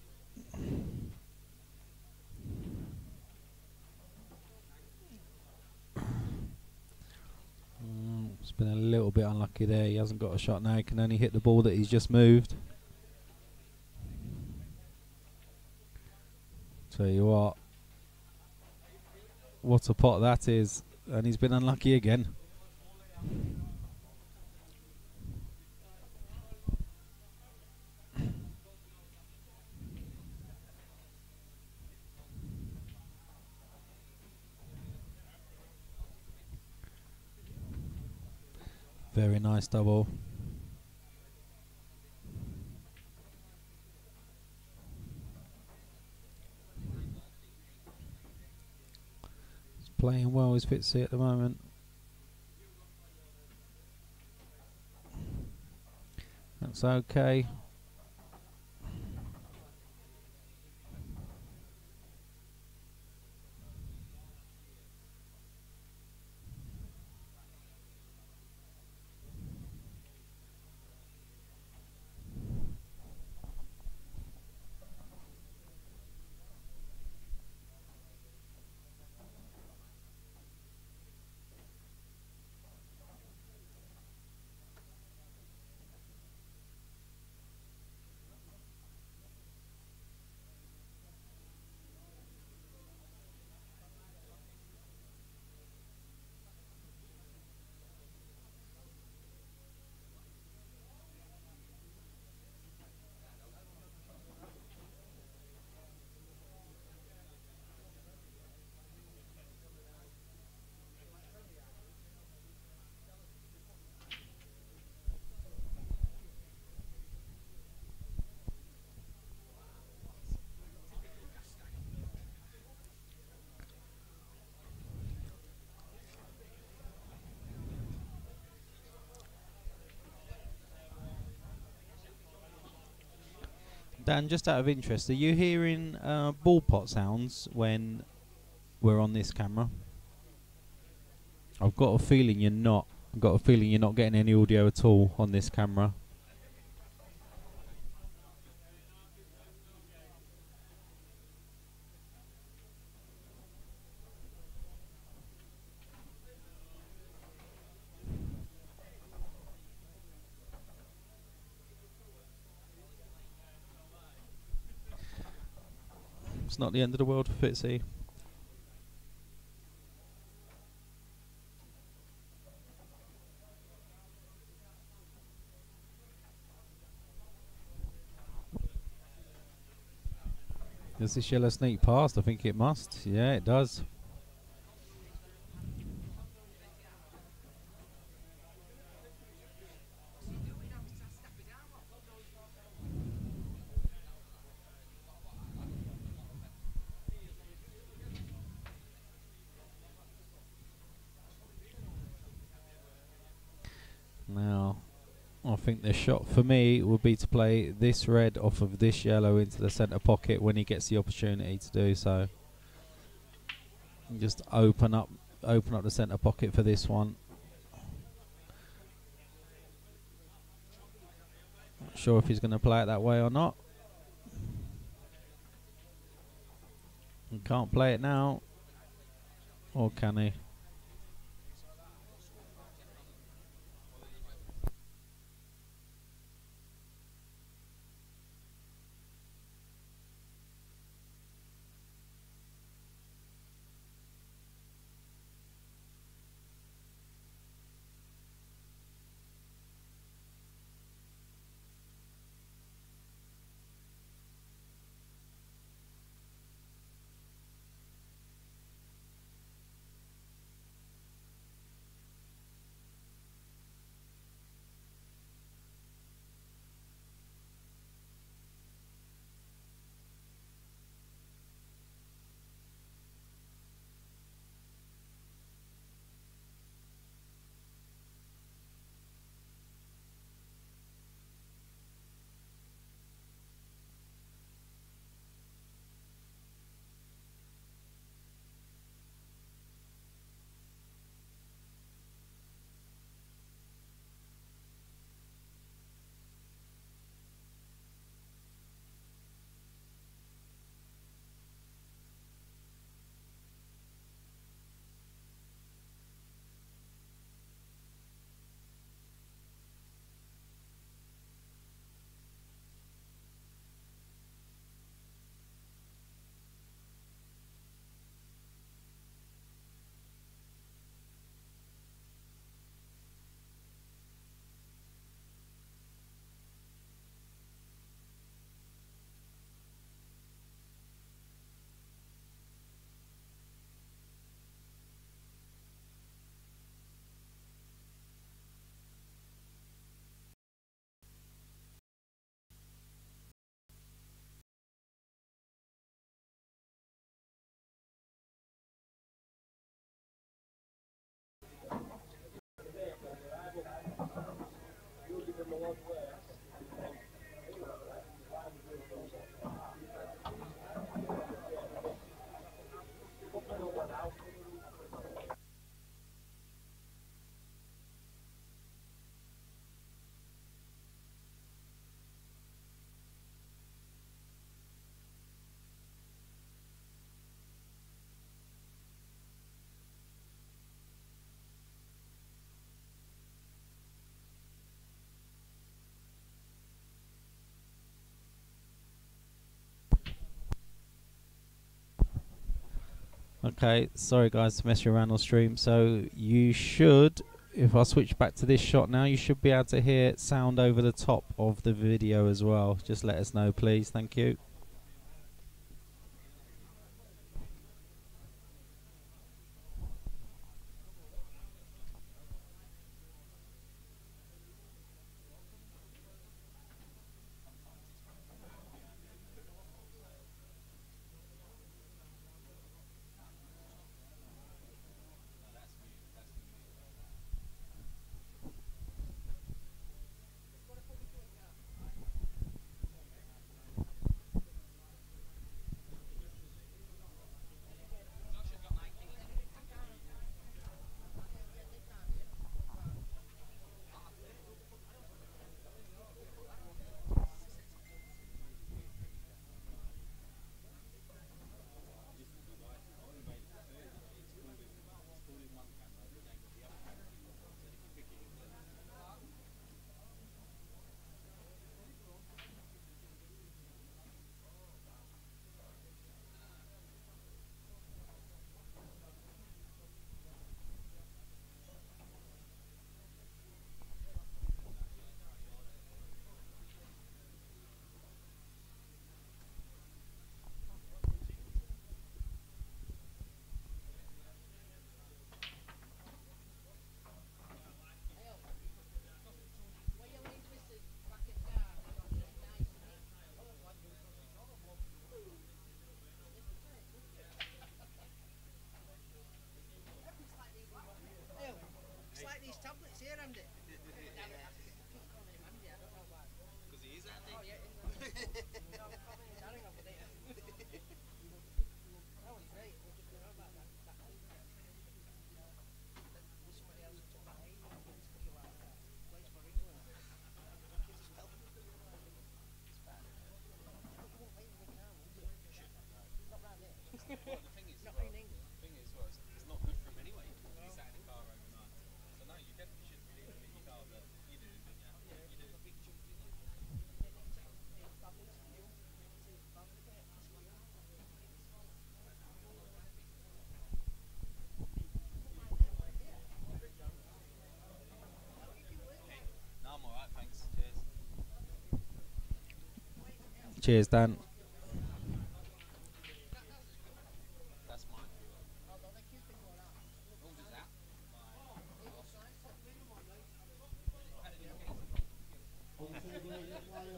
Speaker 1: It's been a little bit unlucky there. He hasn't got a shot now. He can only hit the ball that he's just moved. Tell you what a pot that is. And he's been unlucky again. Very nice double. He's playing well as Fitzy at the moment. That's okay. Dan, just out of interest, are you hearing ball pot sounds when we're on this camera? I've got a feeling you're not. I've got a feeling you're not getting any audio at all on this camera. It's not the end of the world for Fitzy. Does this yellow sneak past? I think it must. Yeah, it does. Now, I think the shot for me would be to play this red off of this yellow into the centre pocket when he gets the opportunity to do so. And just open up open up the centre pocket for this one. Not sure if he's going to play it that way or not. He can't play it now. Or can he? Okay, sorry guys to mess you around on stream. So you should, if I switch back to this shot now, you should be able to hear sound over the top of the video as well. Just let us know, please. Thank you. Cheers, Dan.
Speaker 2: That's mine. Oh, does that?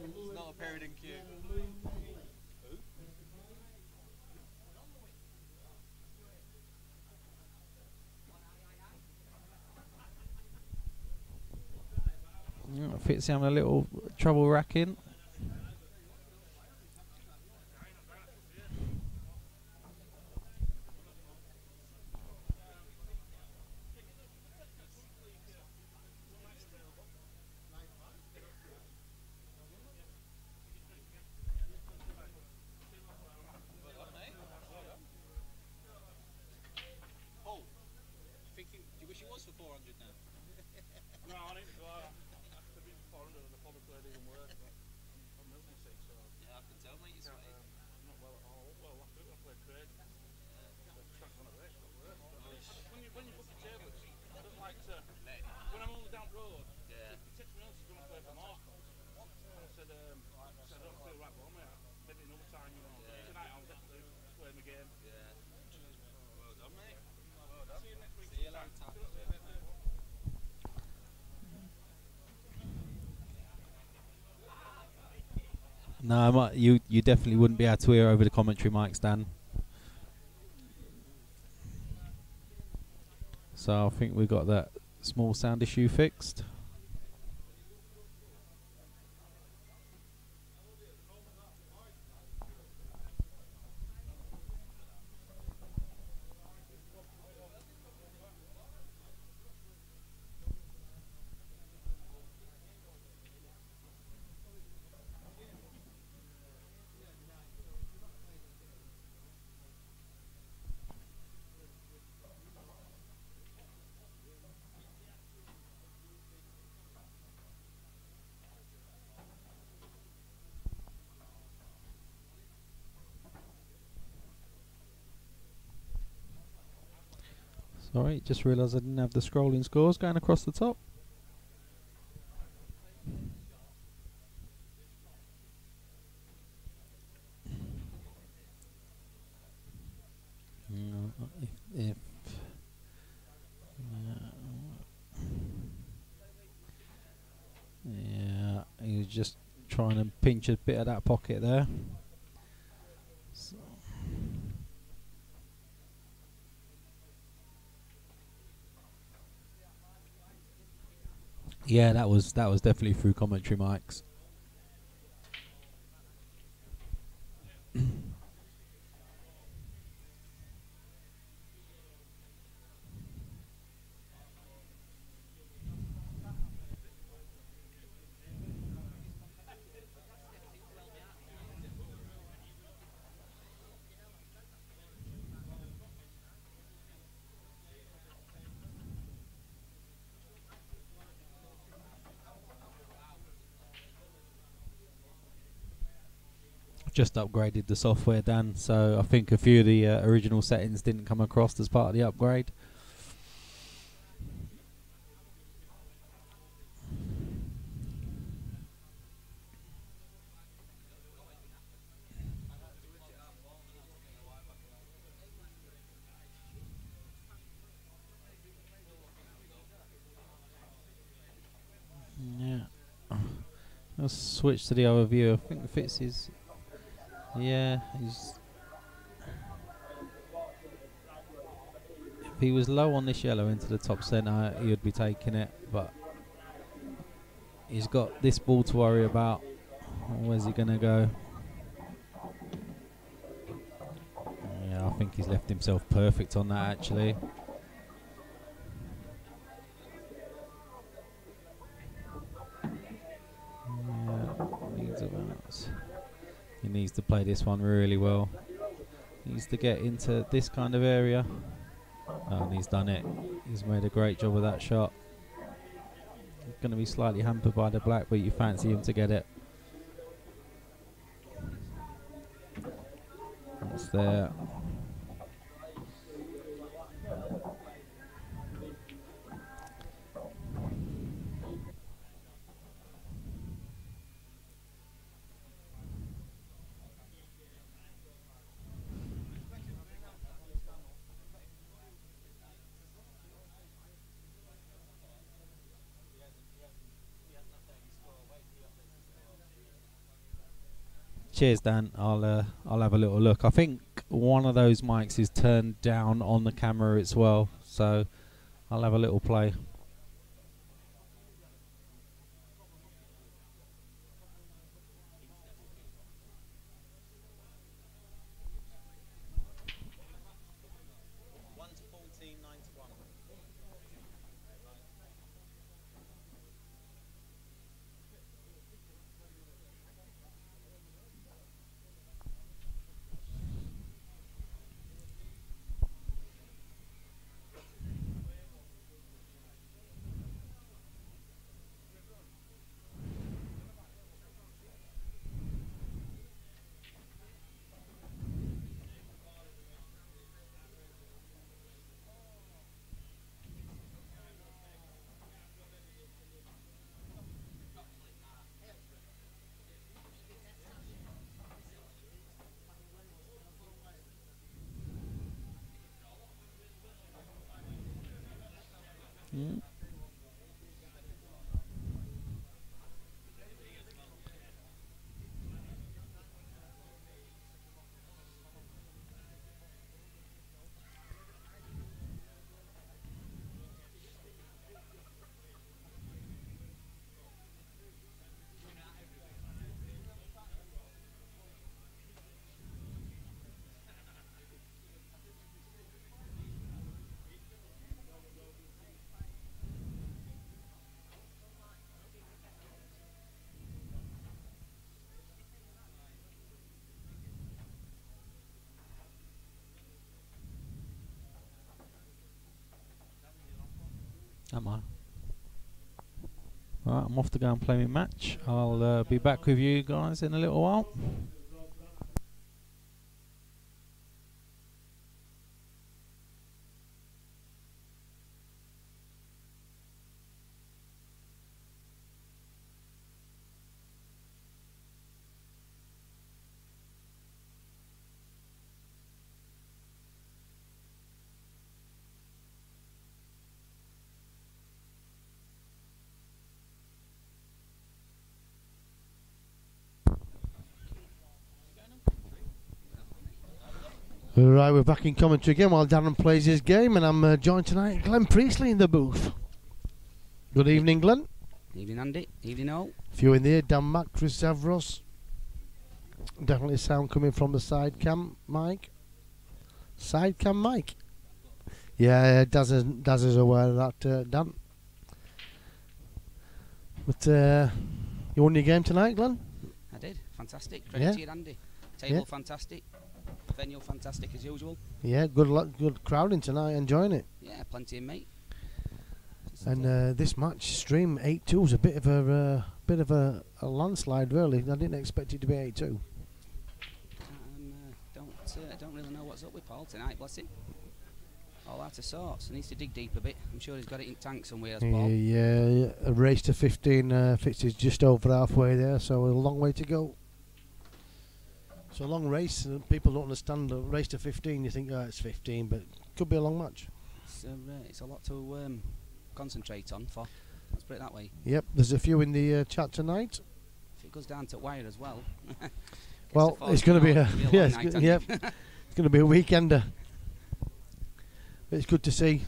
Speaker 2: It's not appearing in queue.
Speaker 1: Fitzy having a little trouble racking.
Speaker 2: Oh, do you wish it was for 400 now?
Speaker 4: No, I need to go out. After being 400, I'd probably played even worse. But I'm moving sick, so
Speaker 2: Yeah, I can tell, mate. You're sweaty.
Speaker 4: I'm not well at all. Well, last week I played great. The track on a race got worse. When you book the table, I don't like to. When I'm only down the road,
Speaker 2: Yeah.
Speaker 4: it takes me on to go and play for Marcos. And I said, I don't feel right, well, mate. Maybe another time, you know.
Speaker 2: Yeah.
Speaker 4: Tonight I'll definitely play my game.
Speaker 2: Yeah. Well done, mate. Well done.
Speaker 4: See you next week.
Speaker 2: See you later.
Speaker 1: No, you definitely wouldn't be able to hear over the commentary mics, Dan. So I think we got that small sound issue fixed. Sorry, just realised I didn't have the scrolling scores going across the top. If yeah, he was just trying to pinch a bit of that pocket there. So yeah, that was definitely through commentary mics. Just upgraded the software, Dan, so I think a few of the original settings didn't come across as part of the upgrade. Yeah, I'll switch to the other view. I think Fitzy's. Yeah, he's. If he was low on this yellow into the top centre, he would be taking it, but he's got this ball to worry about. Where's he going to go? Yeah, I think he's left himself perfect on that, actually. He needs to play this one really well. He needs to get into this kind of area. Oh, and he's done it. He's made a great job of that shot. He's going to be slightly hampered by the black, but you fancy him to get it. That's there. Cheers, Dan. I'll have a little look. I think one of those mics is turned down on the camera as well, so I'll have a little play. Mm. Am I? Right, I'm off to go and play my match. I'll be back with you guys in a little while.
Speaker 3: Right, we're back in commentary again while Darren plays his game, and I'm joined tonight Glenn Priestley in the booth. Good evening, Glenn.
Speaker 5: Evening, Andy. Evening, all.
Speaker 3: Few in there, Dan Mack, Chris Zavros. Definitely sound coming from the side cam mic. Side cam mic. Yeah, Daz is aware of that, Dan. But you won your game tonight, Glenn?
Speaker 5: I did. Fantastic. Credit to you, Andy. Table fantastic. Venue fantastic as usual.
Speaker 3: Yeah, good crowding tonight, enjoying it.
Speaker 5: Yeah, plenty of mate.
Speaker 3: And this match stream 8-2 was a bit of a landslide, really. I didn't expect it to be 8-2.
Speaker 5: Don't really know what's up with Paul tonight. Bless him. All out of sorts. He needs to dig deep a bit. I'm sure he's got it in tank somewhere. As Paul.
Speaker 3: Yeah, a race to 15. Fitzy's just over halfway there, so a long way to go. It's a long race, and people don't understand the race to 15. You think, it's 15, but it could be a long match.
Speaker 5: It's a lot to concentrate on for. Let's put it that way.
Speaker 3: Yep, there's a few in the chat tonight.
Speaker 5: If it goes down to wire as well.
Speaker 3: Well, it's going to be it's going to be a weekender. But it's good to see.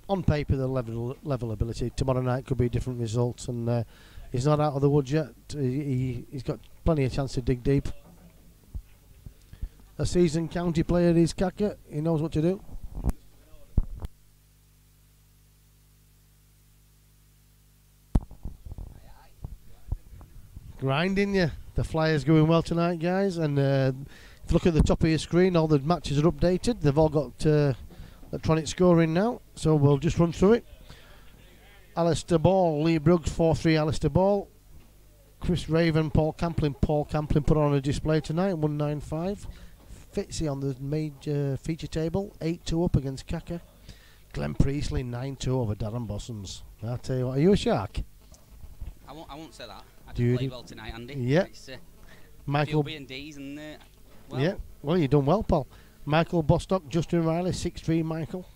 Speaker 3: On paper, the level ability. Tomorrow night could be a different result, and he's not out of the woods yet. He's got plenty of chance to dig deep. A seasoned county player is Caka. He knows what to do. Grinding you. The Flyers going well tonight, guys. And if you look at the top of your screen, all the matches are updated. They've all got electronic scoring now. So we'll just run through it. Alister Ball, Lee Bruggs, 4-3 Alister Ball. Chris Raven, Paul Camplin. Paul Camplin put on a display tonight, 195. Fitzy on the major feature table, 8-2 up against Caka. Glenn Priestley, 9-2 over Darren Bossons. I'll tell you what, are you a shark?
Speaker 5: I won't say that. I did play well tonight, Andy.
Speaker 3: Yeah. Michael
Speaker 5: B and D's and
Speaker 3: yeah. Well, you've done well, Paul. Michael Bostock, Justin Riley, 6-3 Michael.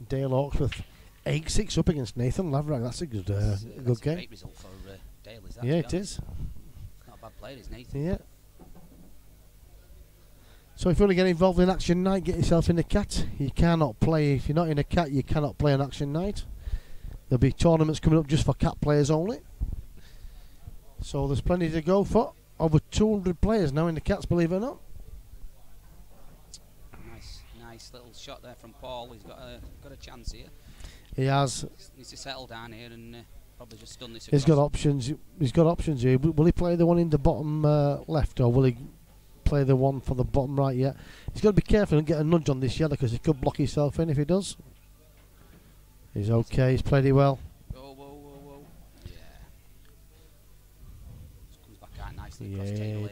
Speaker 3: Dale Hawksworth, 8-6 up against Nathan Laverack. That's a good
Speaker 5: that's
Speaker 3: game.
Speaker 5: A great result for Dale, is that?
Speaker 3: Yeah, it is.
Speaker 5: Not a bad player, is Nathan?
Speaker 3: Yeah. So if you want to get involved in action night, get yourself in a cat. You cannot play, if you're not in a cat, you cannot play an action night. There'll be tournaments coming up just for cat players only. So there's plenty to go for. Over 200 players now in the cats, believe it or not.
Speaker 5: Nice little shot there from Paul. He's got a chance here.
Speaker 3: He has.
Speaker 5: Needs to settle down here and probably just stun this.
Speaker 3: He's got options. He's got options here. Will he play the one in the bottom left, or will he play the one for the bottom right? Yeah, he's got to be careful and get a nudge on this yellow because he could block himself in if he does. He's okay. He's played it well.
Speaker 5: Whoa. Yeah. Just comes back out nicely.
Speaker 3: Yeah,
Speaker 5: across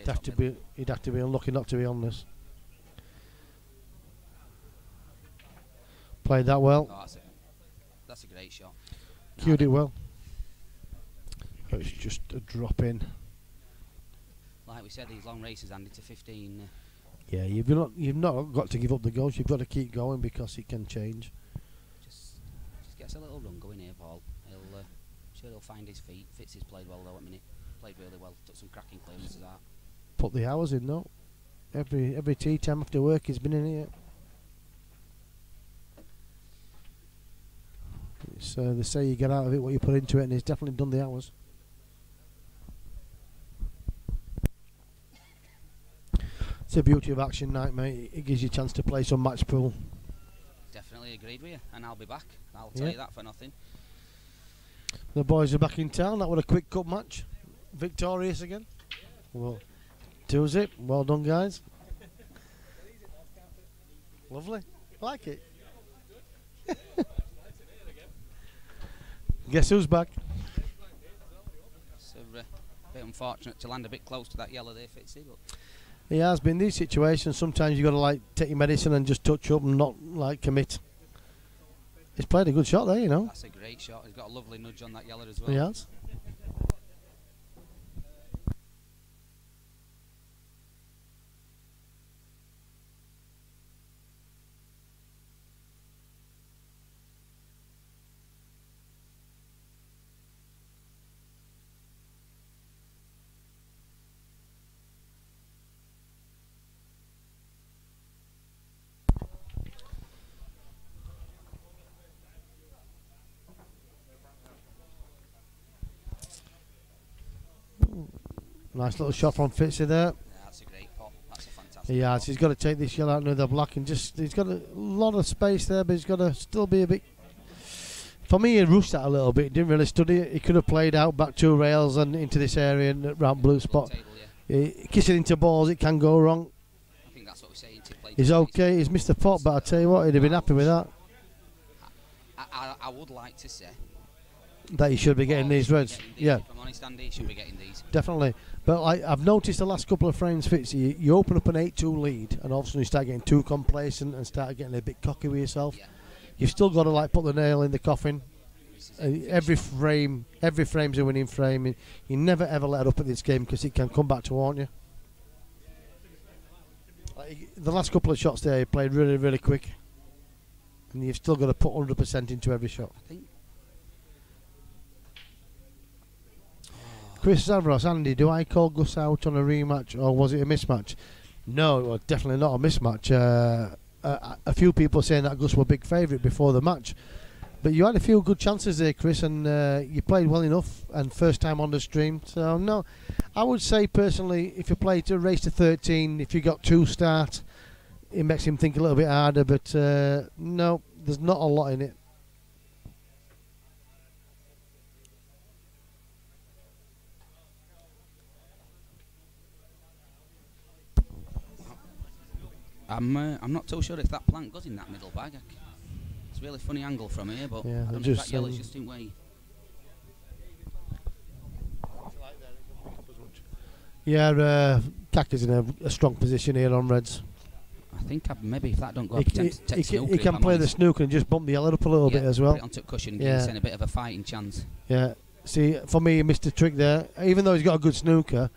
Speaker 3: he'd have to be unlucky not to be on this. Played that well.
Speaker 5: Oh, that's a great shot.
Speaker 3: Cued it well. It's just a drop in.
Speaker 5: Like we said, these long races handed to 15.
Speaker 3: Yeah, you've not got to give up the goals. You've got to keep going because it can change.
Speaker 5: Just gets a little run going here, Paul. I'm sure he'll find his feet. Fitzy's played well though at minute. Played really well. Took some cracking clearances out.
Speaker 3: Put the hours in though. Every tea time after work he's been in here. They say you get out of it what you put into it, and he's definitely done the hours. It's the beauty of action night, mate. It gives you a chance to play some match pool.
Speaker 5: Definitely agreed with you, and I'll be back. I'll tell you that for nothing.
Speaker 3: The boys are back in town. That was a quick cup match. Victorious again. Well, 2-0. Well done, guys. Lovely. Like it. Guess who's back?
Speaker 5: It's a bit unfortunate to land a bit close to that yellow there, Fitzy, but
Speaker 3: He has been. These situations, sometimes you've got to like take your medicine and just touch up and not like commit. He's played a good shot there, you know.
Speaker 5: that's a great shot. He's got a lovely nudge on that yellow as well.
Speaker 3: He has. Nice little shot from Fitzy there.
Speaker 5: Yeah, that's a great pop. That's a fantastic
Speaker 3: He has.
Speaker 5: pop.
Speaker 3: He's got to take this yellow out into the black and just. He's got a lot of space there, but he's got to still be a bit. For me, he rushed that a little bit. He didn't really study it. He could have played out back 2 rails and into this area and round blue spot.
Speaker 5: Table, yeah.
Speaker 3: Kissing into balls, it can go wrong.
Speaker 5: I think that's what we're saying. To play
Speaker 3: He's okay. He's missed the pot, but I tell you what, he'd have been happy with that.
Speaker 5: I would like to say
Speaker 3: That he should be getting these reds. Yeah,
Speaker 5: If I'm honest, Andy, he should be getting these.
Speaker 3: definitely. But I've noticed the last couple of frames, Fitzy, you open up an 8-2 lead, and all of a sudden you start getting too complacent and start getting a bit cocky with yourself.
Speaker 5: Yeah.
Speaker 3: You've still got to like put the nail in the coffin.
Speaker 5: This is it.
Speaker 3: Every frame's a winning frame. You never ever let up at this game because it can come back to haunt you. Like, the last couple of shots there, he played really, really quick, and you've still got to put 100% into every shot.
Speaker 5: I think.
Speaker 3: Chris Zavros, Andy, do I call Gus out on a rematch or was it a mismatch? No, it was definitely not a mismatch. A few people saying that Gus were a big favourite before the match. But you had a few good chances there, Chris, and you played well enough and first time on the stream. So, no, I would say personally, if you play to race to 13, if you got 2 start, it makes him think a little bit harder. But no, there's not a lot in it.
Speaker 5: I'm not too sure if that plant goes in that middle bag. It's a really funny angle from here, but
Speaker 3: Yeah,
Speaker 5: I don't know if
Speaker 3: just,
Speaker 5: that yellow's just in way.
Speaker 3: Yeah, Caka's in a strong position here on reds.
Speaker 5: I think maybe if that don't go,
Speaker 3: He can play the snooker and just bump the yellow up a little bit as well.
Speaker 5: Put it onto cushion and
Speaker 3: Yeah.
Speaker 5: give him a bit of a fighting chance.
Speaker 3: Yeah. See, for me, he missed a trick there. Even though he's got a good snooker,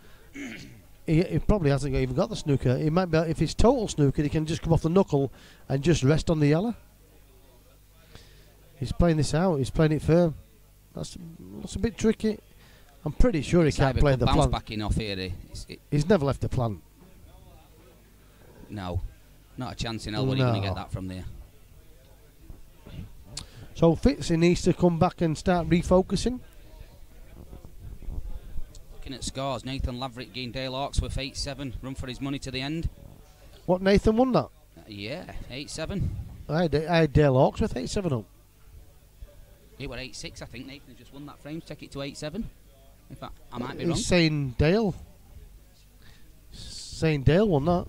Speaker 3: he probably hasn't even got the snooker. He might be, if it's total snooker, he can just come off the knuckle and just rest on the yellow. He's playing this out. He's playing it firm. That's a bit tricky. I'm pretty sure he can't play the
Speaker 5: bounce
Speaker 3: plant.
Speaker 5: back in off here.
Speaker 3: He's never left the plant.
Speaker 5: No, not a chance in hell. Where are you going to
Speaker 3: No.
Speaker 5: get that from there?
Speaker 3: So Fitzy needs to come back and start refocusing.
Speaker 5: Looking at scores, Nathan Laverick gained Dale Hawksworth 8-7. Run for his money to the end.
Speaker 3: What, Nathan won that?
Speaker 5: Yeah, 8-7.
Speaker 3: I had Dale Hawksworth 8-7 up.
Speaker 5: It were 8-6, I think. Nathan just won that frame. Take it to 8-7. In fact, I might be wrong.
Speaker 3: He's saying Dale. Saying Dale won that.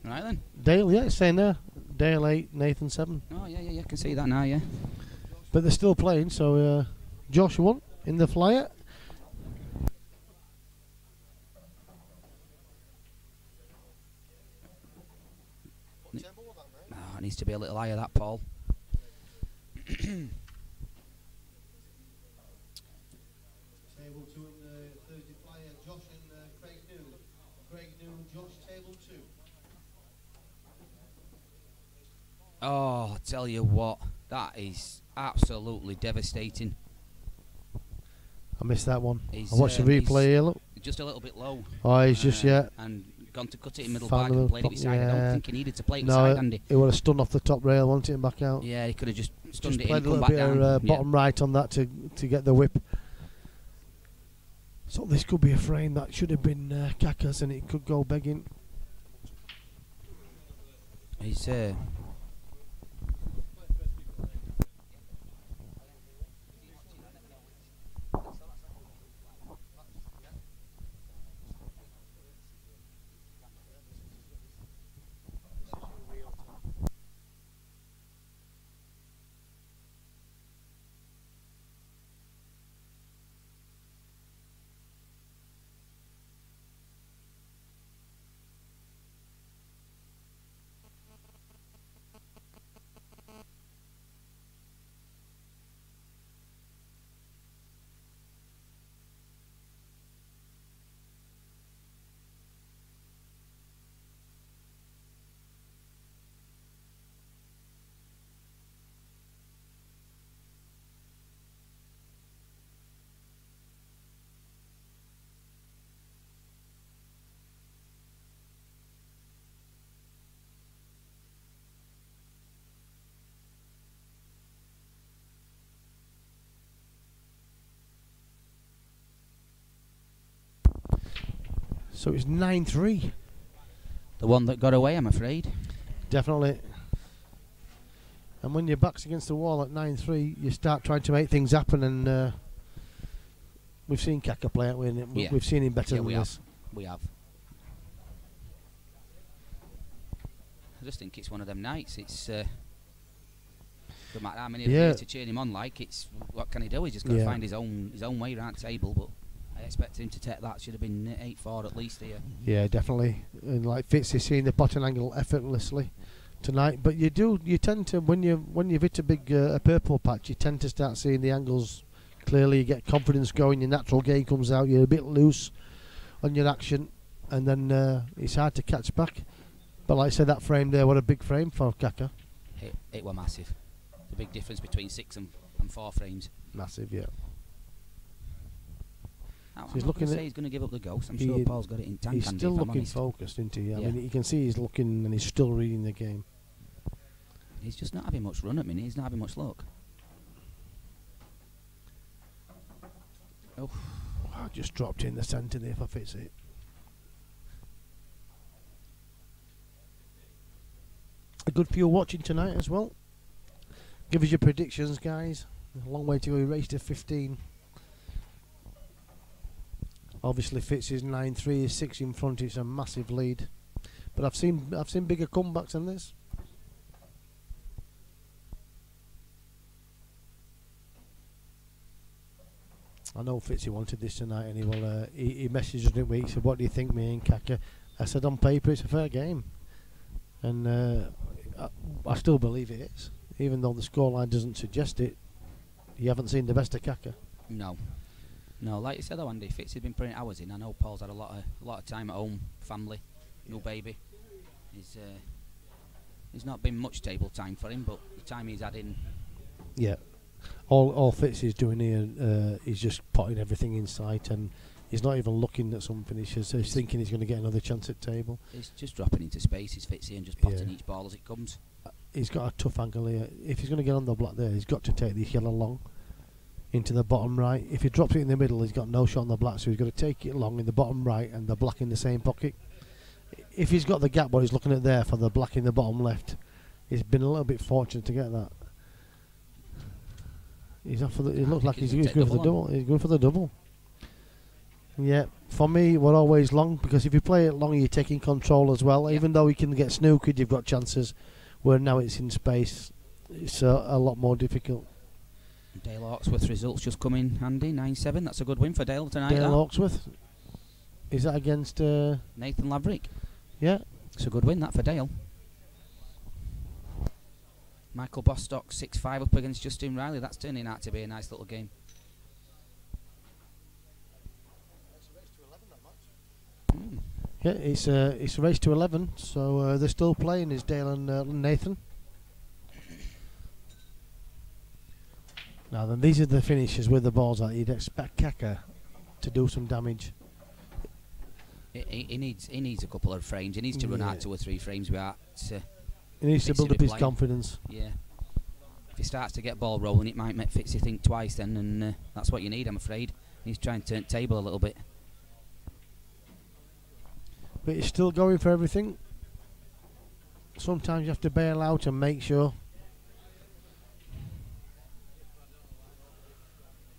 Speaker 5: Right then.
Speaker 3: Dale, yeah, it's saying there. Dale 8, Nathan 7.
Speaker 5: Oh yeah, I can see that now. Yeah.
Speaker 3: But they're still playing, so Josh won in the flyer.
Speaker 5: Oh, it needs to be a little higher, that, Paul.
Speaker 3: Table 2 in the Thursday flyer, Josh and Craig New. Craig New, Josh, table 2.
Speaker 5: Oh, I tell you what, that is absolutely devastating.
Speaker 3: I missed that one.
Speaker 5: He's,
Speaker 3: I watched the replay here, look.
Speaker 5: Just a little bit low.
Speaker 3: Oh, he's just, yeah.
Speaker 5: And gone to cut it in middle
Speaker 3: Found
Speaker 5: back
Speaker 3: a
Speaker 5: and played it
Speaker 3: little
Speaker 5: beside. I
Speaker 3: yeah.
Speaker 5: don't think he needed to play it
Speaker 3: No,
Speaker 5: beside Andy.
Speaker 3: it would have stunned off the top rail, wasn't it, and back out.
Speaker 5: Yeah, he could have just stunned
Speaker 3: Just
Speaker 5: it in
Speaker 3: played
Speaker 5: and
Speaker 3: a
Speaker 5: come
Speaker 3: little
Speaker 5: back
Speaker 3: bit
Speaker 5: down.
Speaker 3: of bottom right on that to get the whip. So this could be a frame that should have been Caka's, and it could go begging.
Speaker 5: He's
Speaker 3: So it's 9-3.
Speaker 5: the one that got away, I'm afraid.
Speaker 3: Definitely. And when your back's against the wall at 9-3, you start trying to make things happen. And we've seen Caka play, haven't we?
Speaker 5: Yeah.
Speaker 3: We've seen him better than
Speaker 5: we
Speaker 3: this.
Speaker 5: have. We have. I just think it's one of them nights. It's no matter how many of
Speaker 3: Yeah.
Speaker 5: you to cheer him on, like it's what can he do? He's just got to
Speaker 3: Yeah.
Speaker 5: find his own way around the table. But I expect him to take that. Should have been 8-4 at least here.
Speaker 3: Yeah, definitely. And like Fitzy seeing the bottom angle effortlessly tonight. But you tend to when you've hit a big a purple patch, you tend to start seeing the angles clearly. You get confidence going. Your natural game comes out. You're a bit loose on your action, and then it's hard to catch back. But like I said, that frame there, what a big frame for Caka.
Speaker 5: It were massive. The big difference between 6 and 4 frames.
Speaker 3: Massive, yeah.
Speaker 5: I'm
Speaker 3: he's
Speaker 5: not
Speaker 3: looking
Speaker 5: gonna
Speaker 3: at-
Speaker 5: say he's going to give up the ghost. I'm
Speaker 3: He-
Speaker 5: sure Paul's got it in tank.
Speaker 3: He's
Speaker 5: Andy,
Speaker 3: still
Speaker 5: if I'm
Speaker 3: looking
Speaker 5: honest.
Speaker 3: focused, isn't he? I
Speaker 5: Yeah.
Speaker 3: mean, you can see he's looking and he's still reading the game.
Speaker 5: He's just not having much run at me. He's not having much luck. Oh,
Speaker 3: I just dropped in the centre there for Fitzy. A good few watching tonight as well. Give us your predictions, guys. A long way to go. We raced to 15. Obviously, Fitzy's 9-3, is 6 in front. It's a massive lead. But I've seen bigger comebacks than this. I know Fitzy wanted this tonight, and he messaged us, didn't we? He said, "What do you think, me and Caka?" I said, "On paper, it's a fair game," and I still believe it is, even though the scoreline doesn't suggest it. You haven't seen the best of Caka.
Speaker 5: no. No, like you said though, Andy, Fitz has been putting hours in. I know Paul's had a lot of time at home, family, new baby. He's not been much table time for him, but the time he's had in.
Speaker 3: Yeah, all Fitz is doing here is just putting everything in sight, and He's not even looking at some finishes. So he's thinking he's going to get another chance at table.
Speaker 5: He's just dropping into space, he's Fitzy, and just potting each ball as it comes.
Speaker 3: He's got a tough angle here. If he's going to get on the black there, he's got to take this yellow long into the bottom right. If he drops it in the middle, he's got no shot on the black, so he's got to take it long in the bottom right and the black in the same pocket. If he's got the gap what he's looking at there for the black in the bottom left, he's been a little bit fortunate to get that. He's off for the. It looks like he's going for the double. He's going for the double. Yeah, for me, we're always long, because if you play it long, you're taking control as well.
Speaker 5: Yep.
Speaker 3: Even though you can get snookered, you've got chances. Where now it's in space, it's a lot more difficult.
Speaker 5: Dale Hawksworth results just come in handy. 9-7. That's a good win for Dale tonight.
Speaker 3: Dale
Speaker 5: that.
Speaker 3: Hawksworth. Is that against?
Speaker 5: Nathan Laverick.
Speaker 3: Yeah.
Speaker 5: It's a good win that for Dale. Michael Bostock 6-5 up against Justin Riley. That's turning out to be a nice little game.
Speaker 3: Yeah, it's a race to 11, so they're still playing. Is Dale and Nathan. Now then, these are the finishes with the balls that you'd expect Caka to do some damage.
Speaker 5: He needs a couple of frames. He needs to run out 2 or 3 frames without.
Speaker 3: He needs to
Speaker 5: Fitzy
Speaker 3: build up his
Speaker 5: replying.
Speaker 3: confidence.
Speaker 5: Yeah. If he starts to get ball rolling, it might make Fitzy think twice then, and that's what you need, I'm afraid. He's trying to turn table a little bit.
Speaker 3: But he's still going for everything. Sometimes you have to bail out and make sure.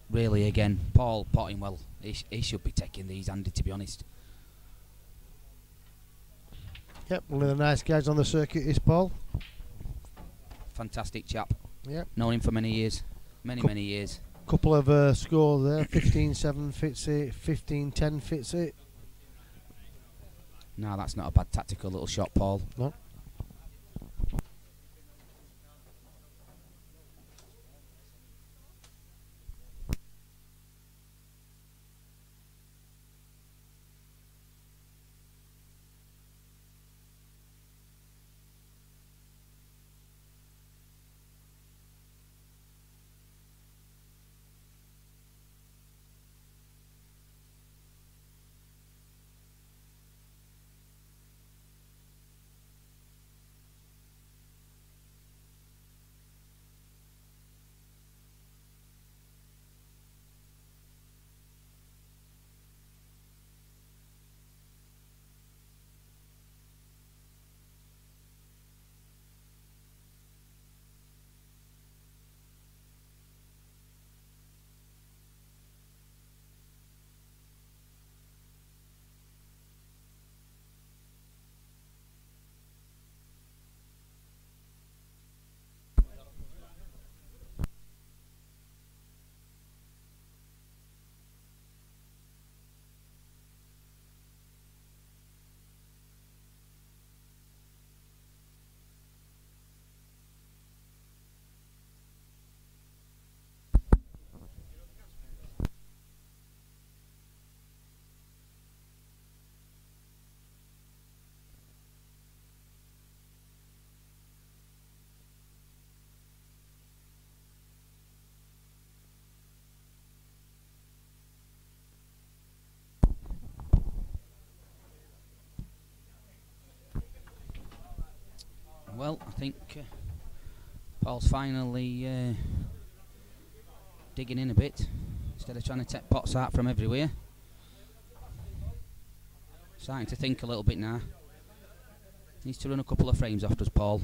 Speaker 5: Really, again, Paul potting well. He should be taking these, Andy, to be honest.
Speaker 3: Yep, one of the nice guys on the circuit is Paul.
Speaker 5: Fantastic chap.
Speaker 3: Yep.
Speaker 5: Known him for many years. Many years.
Speaker 3: Couple of scores there. 15-7 Fitzy, 15-10 Fitzy.
Speaker 5: No, that's not a bad tactical little shot, Paul.
Speaker 3: No.
Speaker 5: Well, I think Paul's finally digging in a bit instead of trying to take pots out from everywhere. Starting to think a little bit now. Needs to run a couple of frames after us, Paul.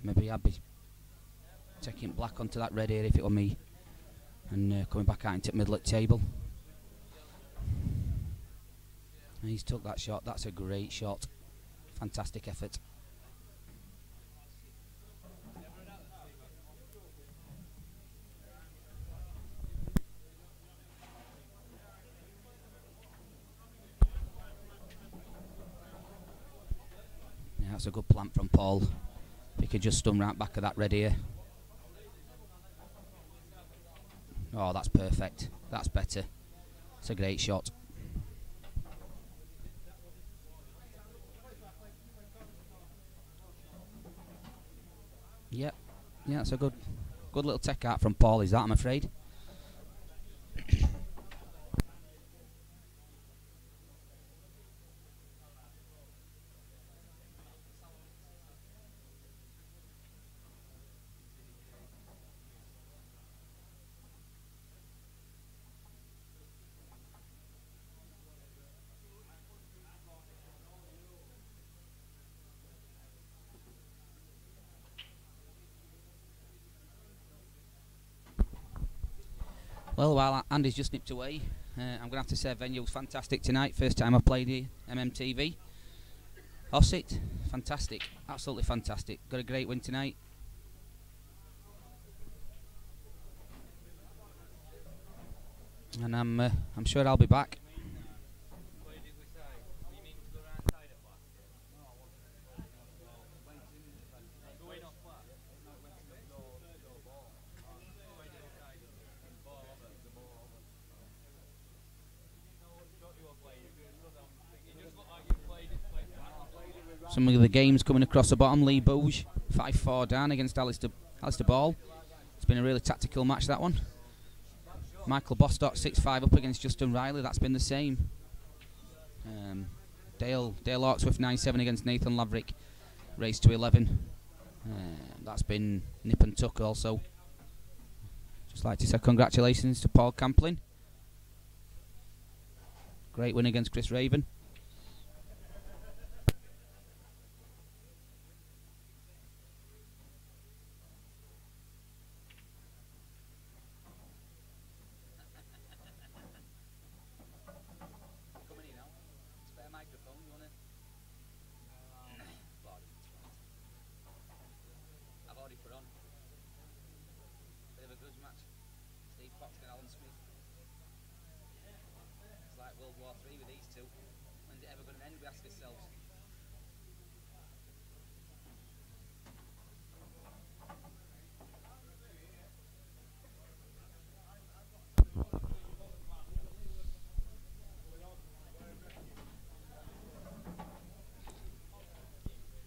Speaker 5: Maybe I'd be taking black onto that red here if it were me, and coming back out into the middle at table. And he's took that shot. That's a great shot. Fantastic effort. Yeah, that's a good plant from Paul. He could just stun right back of that red here. Oh, that's perfect. That's better. It's a great shot. Yep. Yeah, that's a good little tech out from Paul, is that, I'm afraid. Well, while Andy's just nipped away, I'm going to have to say venue's fantastic tonight. First time I've played here, MMTV. Osset, fantastic, absolutely fantastic. Got a great win tonight. And I'm sure I'll be back. Some of the games coming across the bottom. Lee Bugge 5-4 down against Alister Ball. It's been a really tactical match, that one. Michael Bostock 6-5 up against Justin Riley. That's been the same. Dale Hawksworth 9-7 against Nathan Laverack. Race to 11. That's been nip and tuck also. Just like to say congratulations to Paul Camplin. Great win against Chris Raven.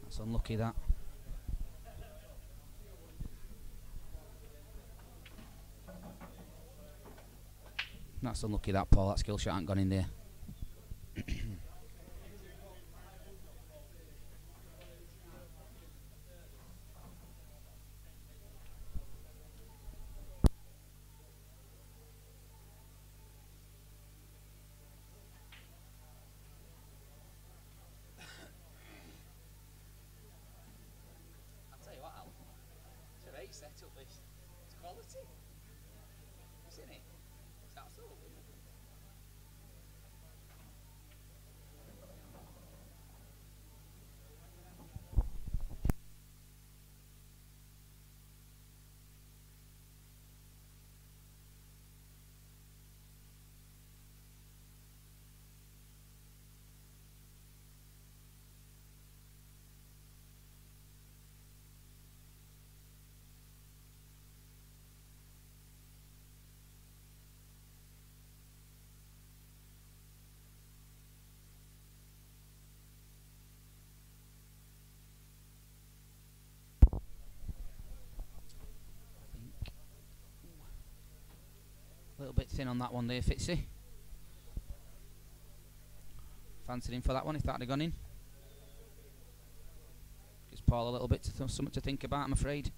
Speaker 5: That's unlucky, that. That's unlucky, that, Paul. That skill shot ain't gone in there.
Speaker 2: Setup this. It's quality. Isn't it? It's absolutely.
Speaker 5: A little bit thin on that one there, Fitzy. Fancied him for that one if that had gone in. Gives Paul a little bit something to think about, I'm afraid.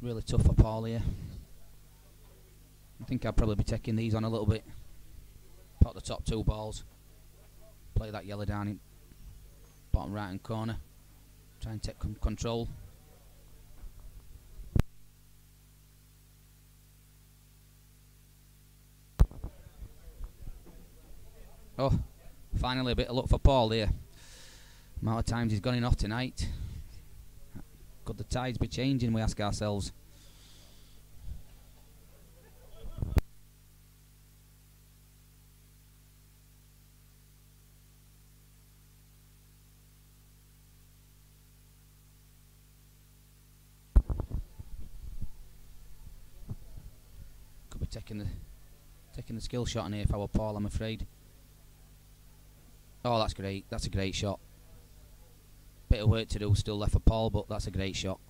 Speaker 5: Really tough for Paul here. I think I'll probably be taking these on a little bit. Pot the top two balls. Play that yellow down in bottom right hand corner. Try and take control. Oh, finally a bit of luck for Paul here. Amount of times he's gone in off tonight. Could the tides be changing, we ask ourselves. Could be taking Taking the skill shot on here if I were Paul, I'm afraid. Oh, that's great. That's a great shot. Bit of work to do still left for Paul, but that's a great shot.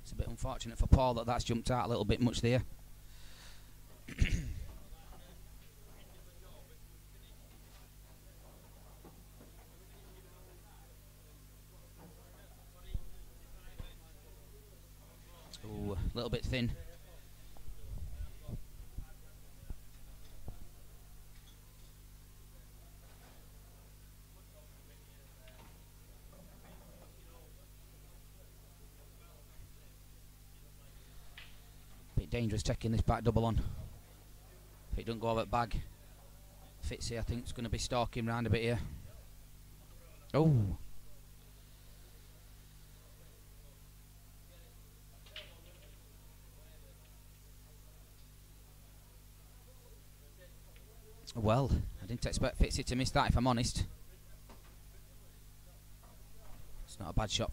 Speaker 5: It's a bit unfortunate for Paul that that's jumped out a little bit much there. Ooh, a little bit thin. Dangerous taking this back double on. If it doesn't go over at bag, Fitzy I think is going to be stalking round a bit here. Oh. Well, I didn't expect Fitzy to miss that if I'm honest. It's not a bad shot.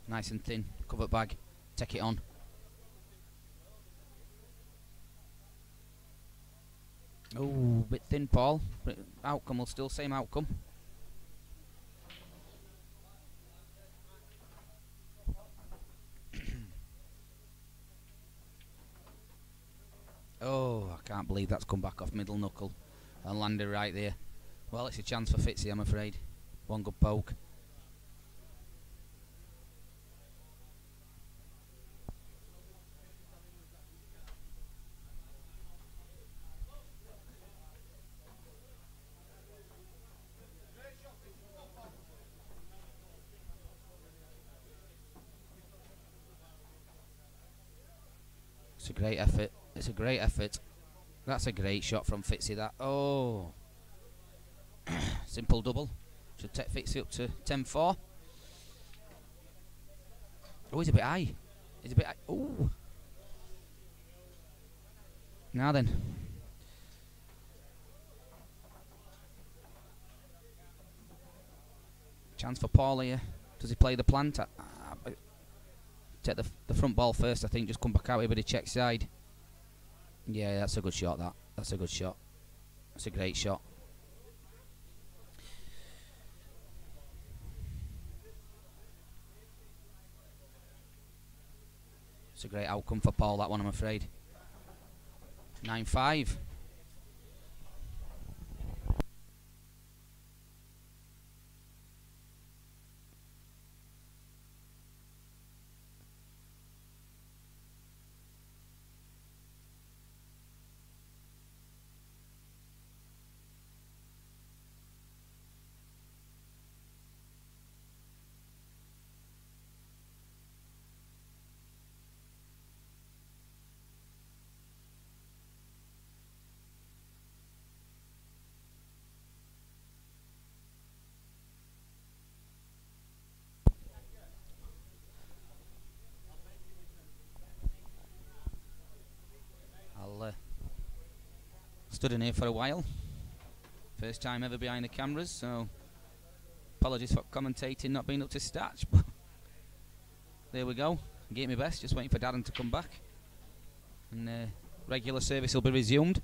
Speaker 5: Nice and thin, covered bag, take it on. Oh, bit thin, Paul. But outcome will still same outcome. Oh, I can't believe that's come back off middle knuckle and landed right there. Well, it's a chance for Fitzy, I'm afraid. One good poke. It's a great effort. It's a great effort. That's a great shot from Fitzy, that. Oh. Simple double. Should take Fitzy up to 10-4. Oh, he's a bit high. He's a bit high. Oh. Now then. Chance for Paul here. Does he play the plant? Take the front ball first, I think. Just come back out here, but he checks side. Yeah, that's a good shot, that. That's a good shot. That's a great shot. It's a great outcome for Paul, that one, I'm afraid. 9-5. Stood in here for a while. First time ever behind the cameras, so apologies for commentating not being up to scratch, but there we go. Gave my best, just waiting for Darren to come back. And regular service will be resumed.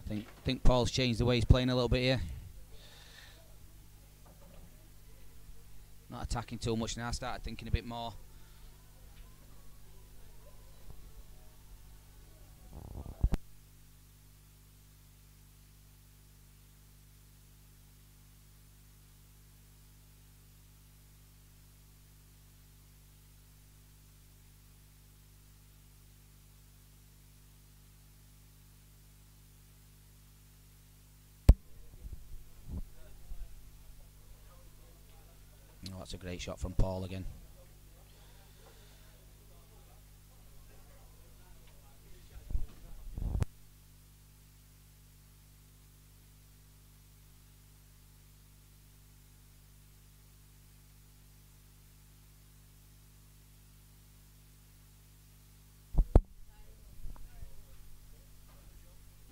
Speaker 5: I think Paul's changed the way he's playing a little bit here. Not attacking too much now, started thinking a bit more. Oh, that's a great shot from Paul again.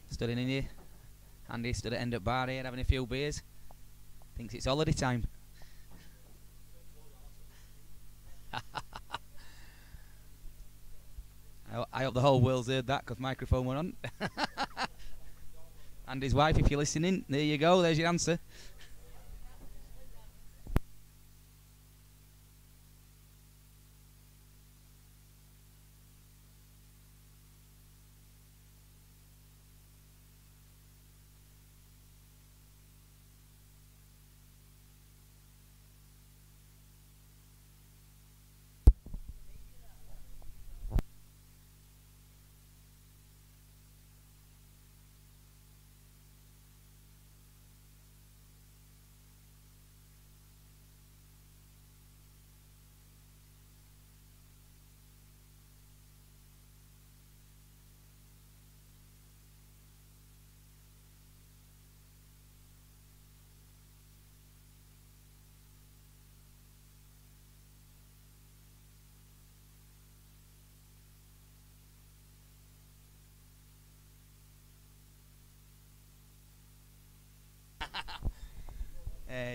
Speaker 5: Stood in here. Andy stood at end of bar here having a few beers. Thinks it's holiday time. I hope the whole world's heard that because microphone went on. And his wife, if you're listening, there you go, there's your answer.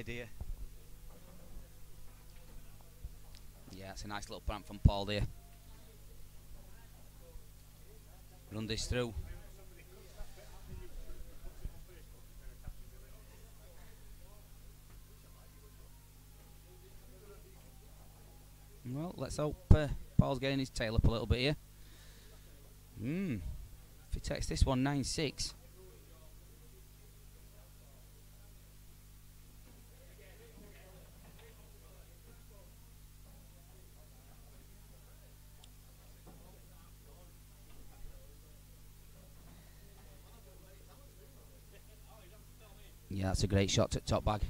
Speaker 5: Dear. Yeah, it's a nice little prank from Paul there. Run this through. Well, let's hope Paul's getting his tail up a little bit here. If he takes this one 9-6. Yeah, that's a great shot to top bag.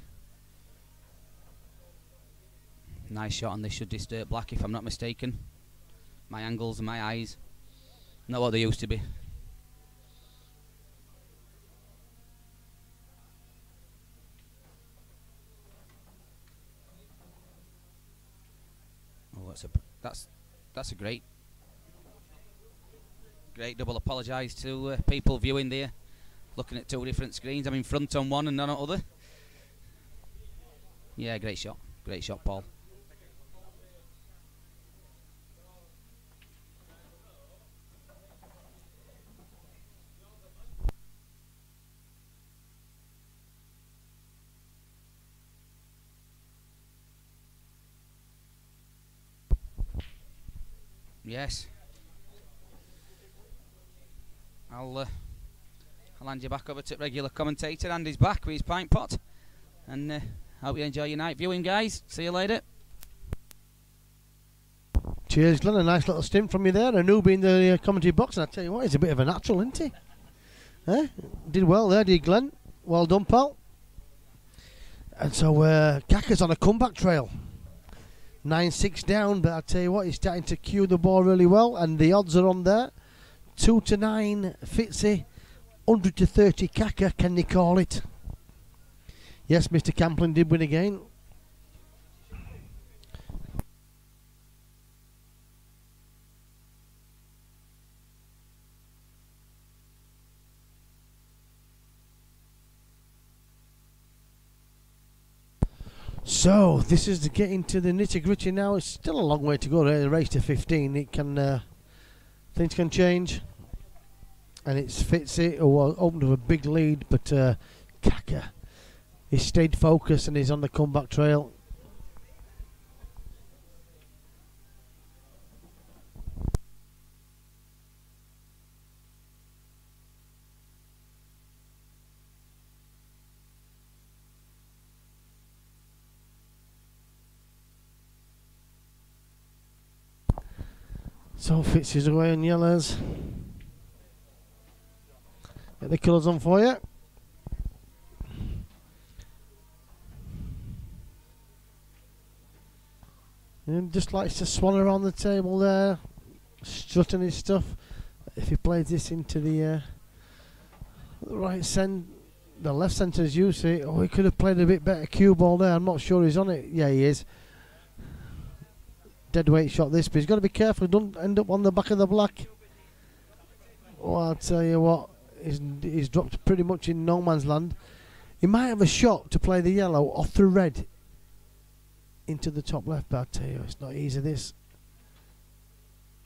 Speaker 5: Nice shot, and this should disturb black if I'm not mistaken. My angles and my eyes, not what they used to be. Oh, that's a great double. Apologise to people viewing there, looking at two different screens. I'm in front on one and none on other. Yeah, great shot, Paul. Yes. I'll hand you back over to regular commentator. Andy's back with his pint pot. And hope you enjoy your night viewing, guys. See you later.
Speaker 3: Cheers, Glenn. A nice little stint from you there. A newbie in the commentary box. And I tell you what, he's a bit of a natural, isn't he? Did well there, did Glenn. Well done, pal. And so Caka's on a comeback trail. 9-6 down, but I tell you what, he's starting to cue the ball really well, and the odds are on there. 2-9 Fitzy, 100-30 Caka. Can you call it? Yes, Mr. Camplin did win again. So this is getting to the nitty gritty now. It's still a long way to go. The race to 15. It can things can change, and it's Fitzy who opened with a big lead, but Caka, he stayed focused and he's on the comeback trail. So Fitzy's away on yellows. Get the colours on for you. And just likes to swan around the table there, strutting his stuff. If he plays this into the right centre, the left centre as you see, he could have played a bit better cue ball there. I'm not sure he's on it. Yeah, he is. Dead weight shot this, but he's got to be careful. Don't end up on the back of the black. Oh, I'll tell you what, he's dropped pretty much in no man's land. He might have a shot to play the yellow off the red into the top left, but I'll tell you, it's not easy this.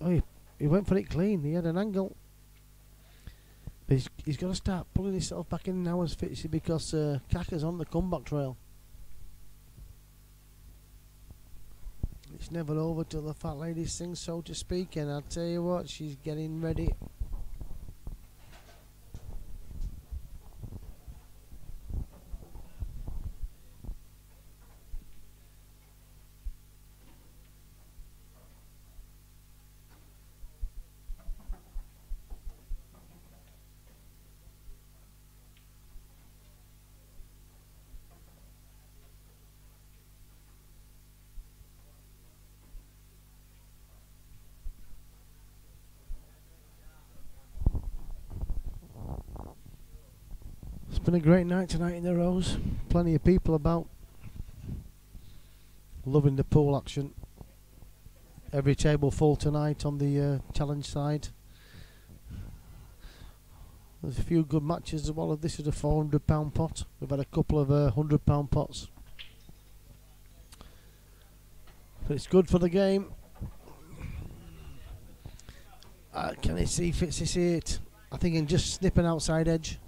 Speaker 3: Oh, he went for it clean. He had an angle. But he's got to start pulling himself back in now as Fitzy, because Caka's on the comeback trail. It's never over till the fat lady sings, so to speak, and I'll tell you what, she's getting ready. It's been a great night tonight in the Rose. Plenty of people about. Loving the pool action. Every table full tonight on the challenge side. There's a few good matches as well. This is a £400 pot. We've had a couple of £100 pots. But it's good for the game. Can you see Fitzy see it? I think I'm just snipping outside edge.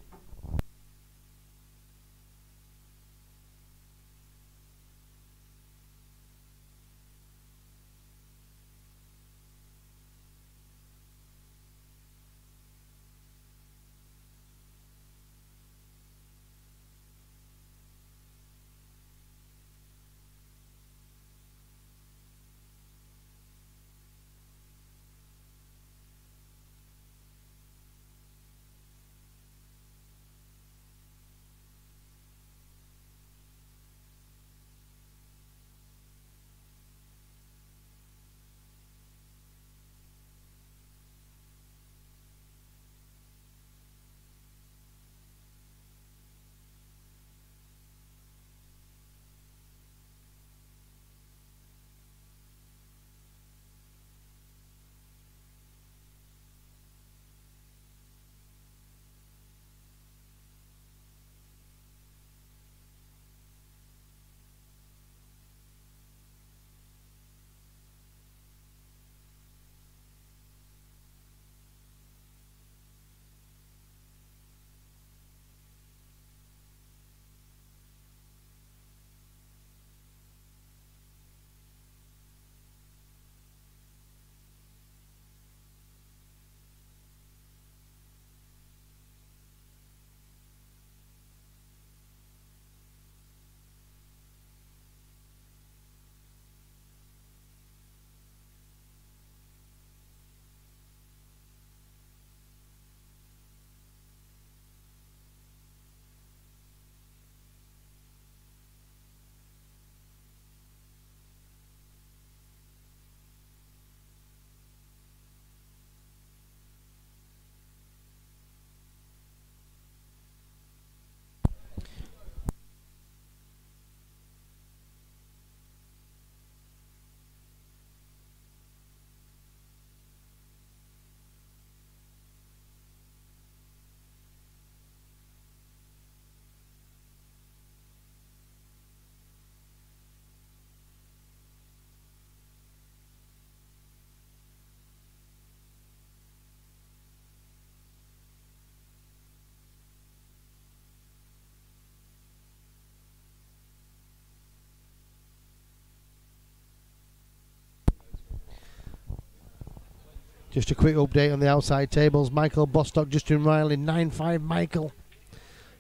Speaker 3: Just a quick update on the outside tables. Michael Bostock, Justin Riley, 9-5 Michael.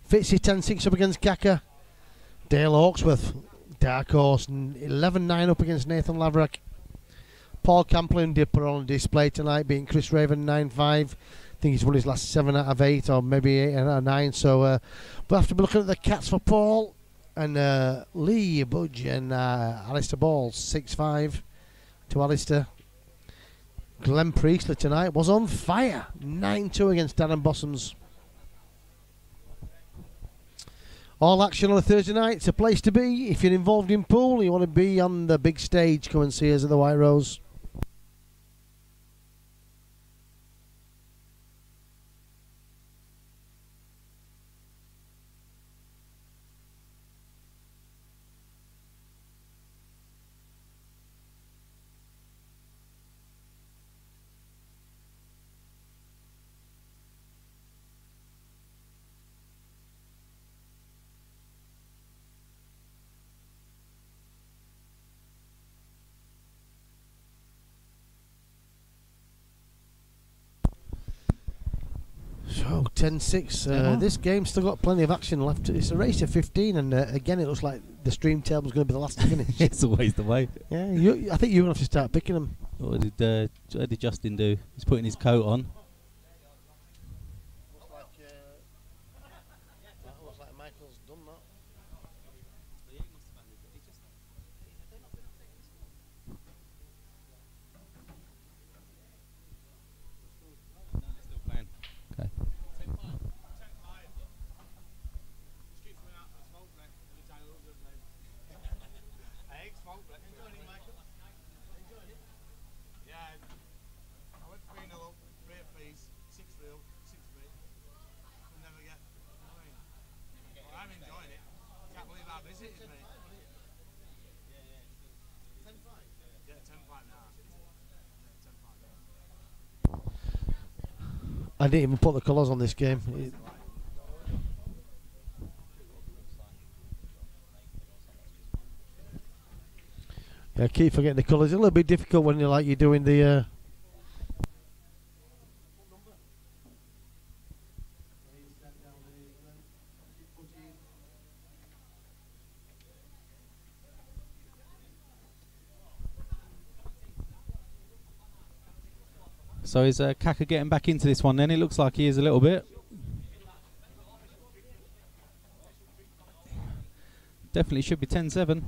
Speaker 3: Fitzy 10-6 up against Caka. Dale Hawksworth, dark horse, 11-9 up against Nathan Laverack. Paul Camplin did put on display tonight, beating Chris Raven 9-5. I think he's won his last 7 out of 8, or maybe 8 out of 9. So we'll have to be looking at the cats for Paul. And Lee, Bugge, and Alister Ball, 6-5 to Alister. Glenn Priestley tonight was on fire, 9-2 against Darren Bossons. All action on a Thursday night. It's a place to be. If you're involved in pool, you want to be on the big stage, come and see us at the White Rose. So 10-6. This game's still got plenty of action left. It's a race of 15, and again, it looks like the stream table's going to be the last to finish.
Speaker 1: It's always the way.
Speaker 3: Yeah, I think you're going to have to start picking them.
Speaker 1: What did Justin do? He's putting his coat on.
Speaker 3: Looks like Michael's done that.
Speaker 2: Still playing.
Speaker 1: Okay.
Speaker 3: I didn't even put the colours on this game. I keep forgetting the colours. It's a little bit difficult when you're doing the.
Speaker 1: So is Caka getting back into this one then? It looks like he is a little bit. Definitely should be 10-7.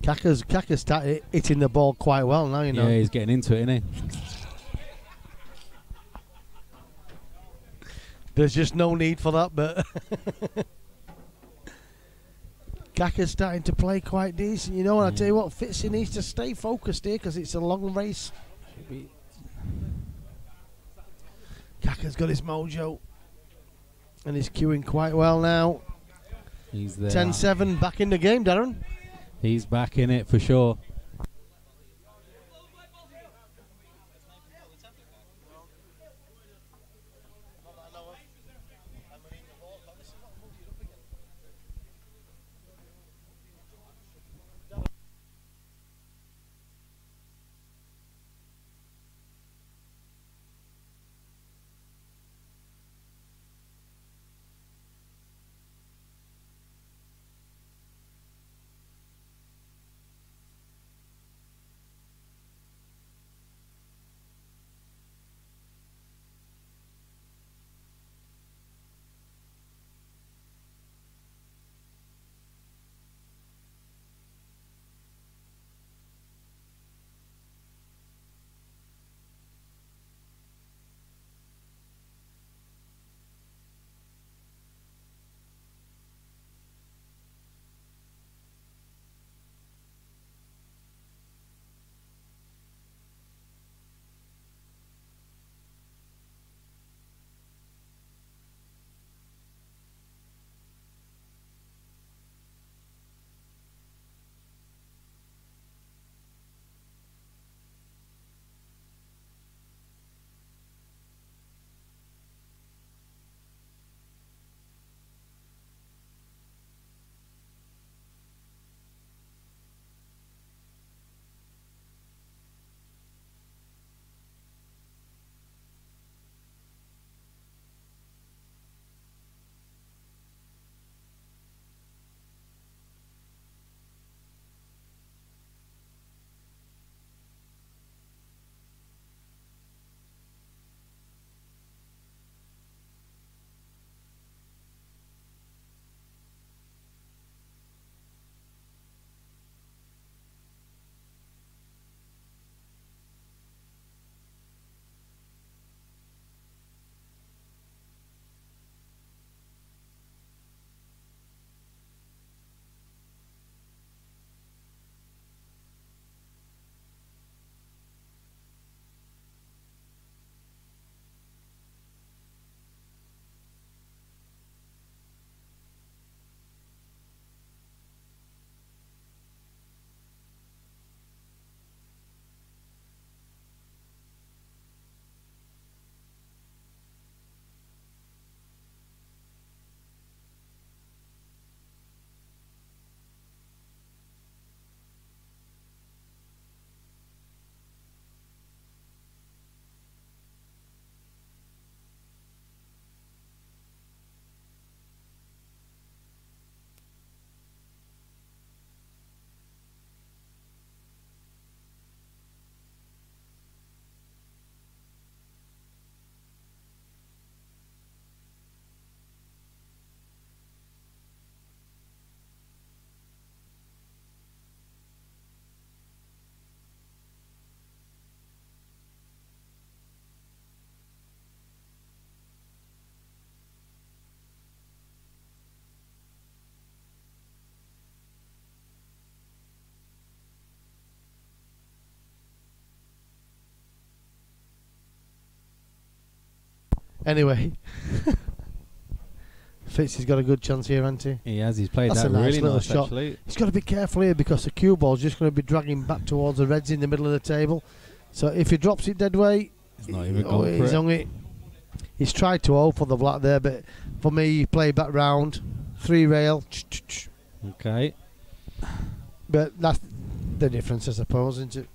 Speaker 3: Caka's started hitting the ball quite well now, you know.
Speaker 1: Yeah, he's getting into it, isn't he?
Speaker 3: There's just no need for that, but Caka's starting to play quite decent. You know, and I tell you what, Fitzy needs to stay focused here because it's a long race. Caka's got his mojo, and he's queuing quite well now.
Speaker 1: He's there.
Speaker 3: 10-7, back in the game, Darren.
Speaker 1: He's back in it for sure.
Speaker 3: Anyway, Fitzy's got a good chance here, hasn't he?
Speaker 1: He has. He's played
Speaker 3: That's
Speaker 1: that
Speaker 3: a nice
Speaker 1: really
Speaker 3: little
Speaker 1: nice,
Speaker 3: shot.
Speaker 1: actually.
Speaker 3: He's got to be careful here because the cue ball's just going to be dragging back towards the reds in the middle of the table. So if he drops it dead weight,
Speaker 1: He's not even gone for
Speaker 3: he's
Speaker 1: it.
Speaker 3: on it. He's tried to hold for the black there, but for me, he played back round, 3 rail.
Speaker 1: Okay.
Speaker 3: But that's the difference, I suppose, isn't it?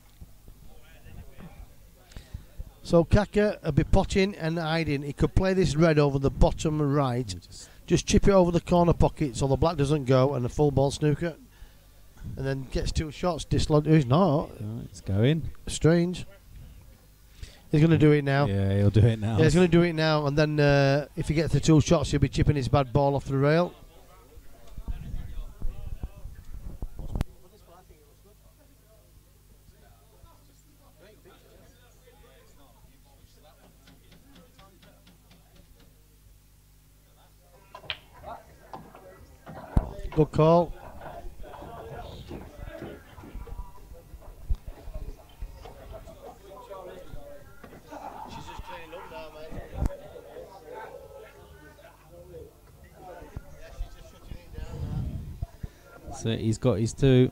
Speaker 3: So Caka will be potting and hiding. He could play this red over the bottom right. Just chip it over the corner pocket so the black doesn't go, and a full ball snooker. And then gets 2 shots. Dislodged. He's not.
Speaker 1: Right, it's going.
Speaker 3: Strange. He's going to do it now.
Speaker 1: Yeah, he'll do it now.
Speaker 3: Yeah, he's going to do it now. And then if he gets the 2 shots, he'll be chipping his bad ball off the rail. Good call. She's just cleaning up now, mate. Yeah, she's just shutting it down now.
Speaker 1: So he's got his 2.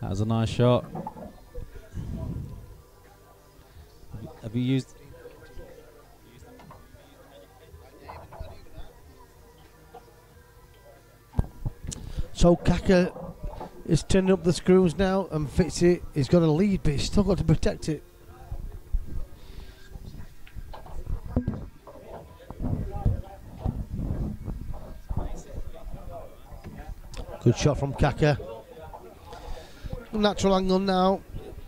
Speaker 1: That was a nice shot. Have you used?
Speaker 3: So Caka is turning up the screws now, and Fitzy he's got a lead, but he's still got to protect it. Good shot from Caka. Natural angle now.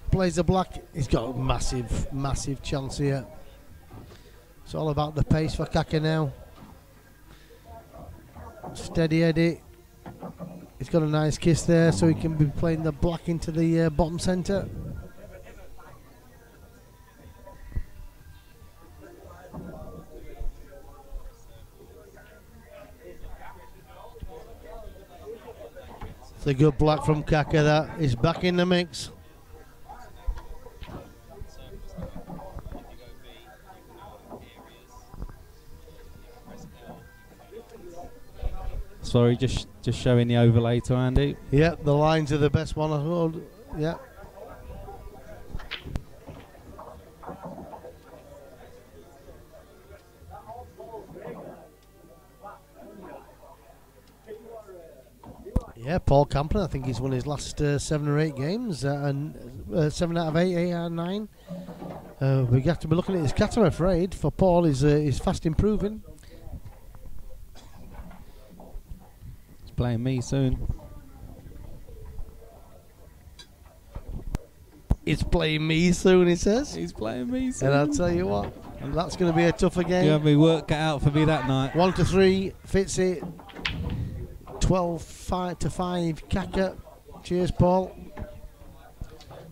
Speaker 3: Plays the black. He's got a massive chance here. It's all about the pace for Caka now. Steady Eddie. He's got a nice kiss there, so he can be playing the black into the bottom centre. It's a good black from Caka. That is back in the mix.
Speaker 1: Sorry, just showing the overlay to Andy.
Speaker 3: Yep, the lines are the best one I've heard. Yep. Yeah, Paul Camplin, I think he's won his last 7 or 8 games, and 7 out of 8, 8 out of 9. We have to be looking at his cat, I'm afraid. For Paul, he's fast improving.
Speaker 1: He's playing me soon.
Speaker 3: He's playing me soon, he says.
Speaker 1: He's playing me soon.
Speaker 3: And I'll tell you what, that's going to be a tougher game.
Speaker 1: You have me work cut out for me that night.
Speaker 3: 1 to 3, Fitzy. 12 to 5, Caka. Cheers, Paul.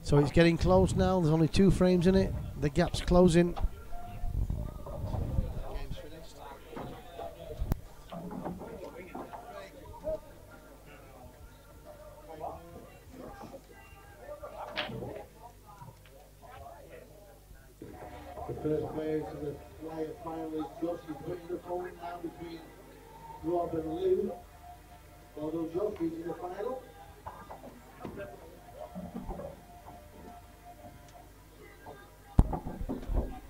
Speaker 3: So it's getting close now. There's only 2 frames in it. The gap's closing. Game's finished.
Speaker 6: The first player to the player final is Josh. He's winning the phone now between Rob and Lou. Although Josh is in the final.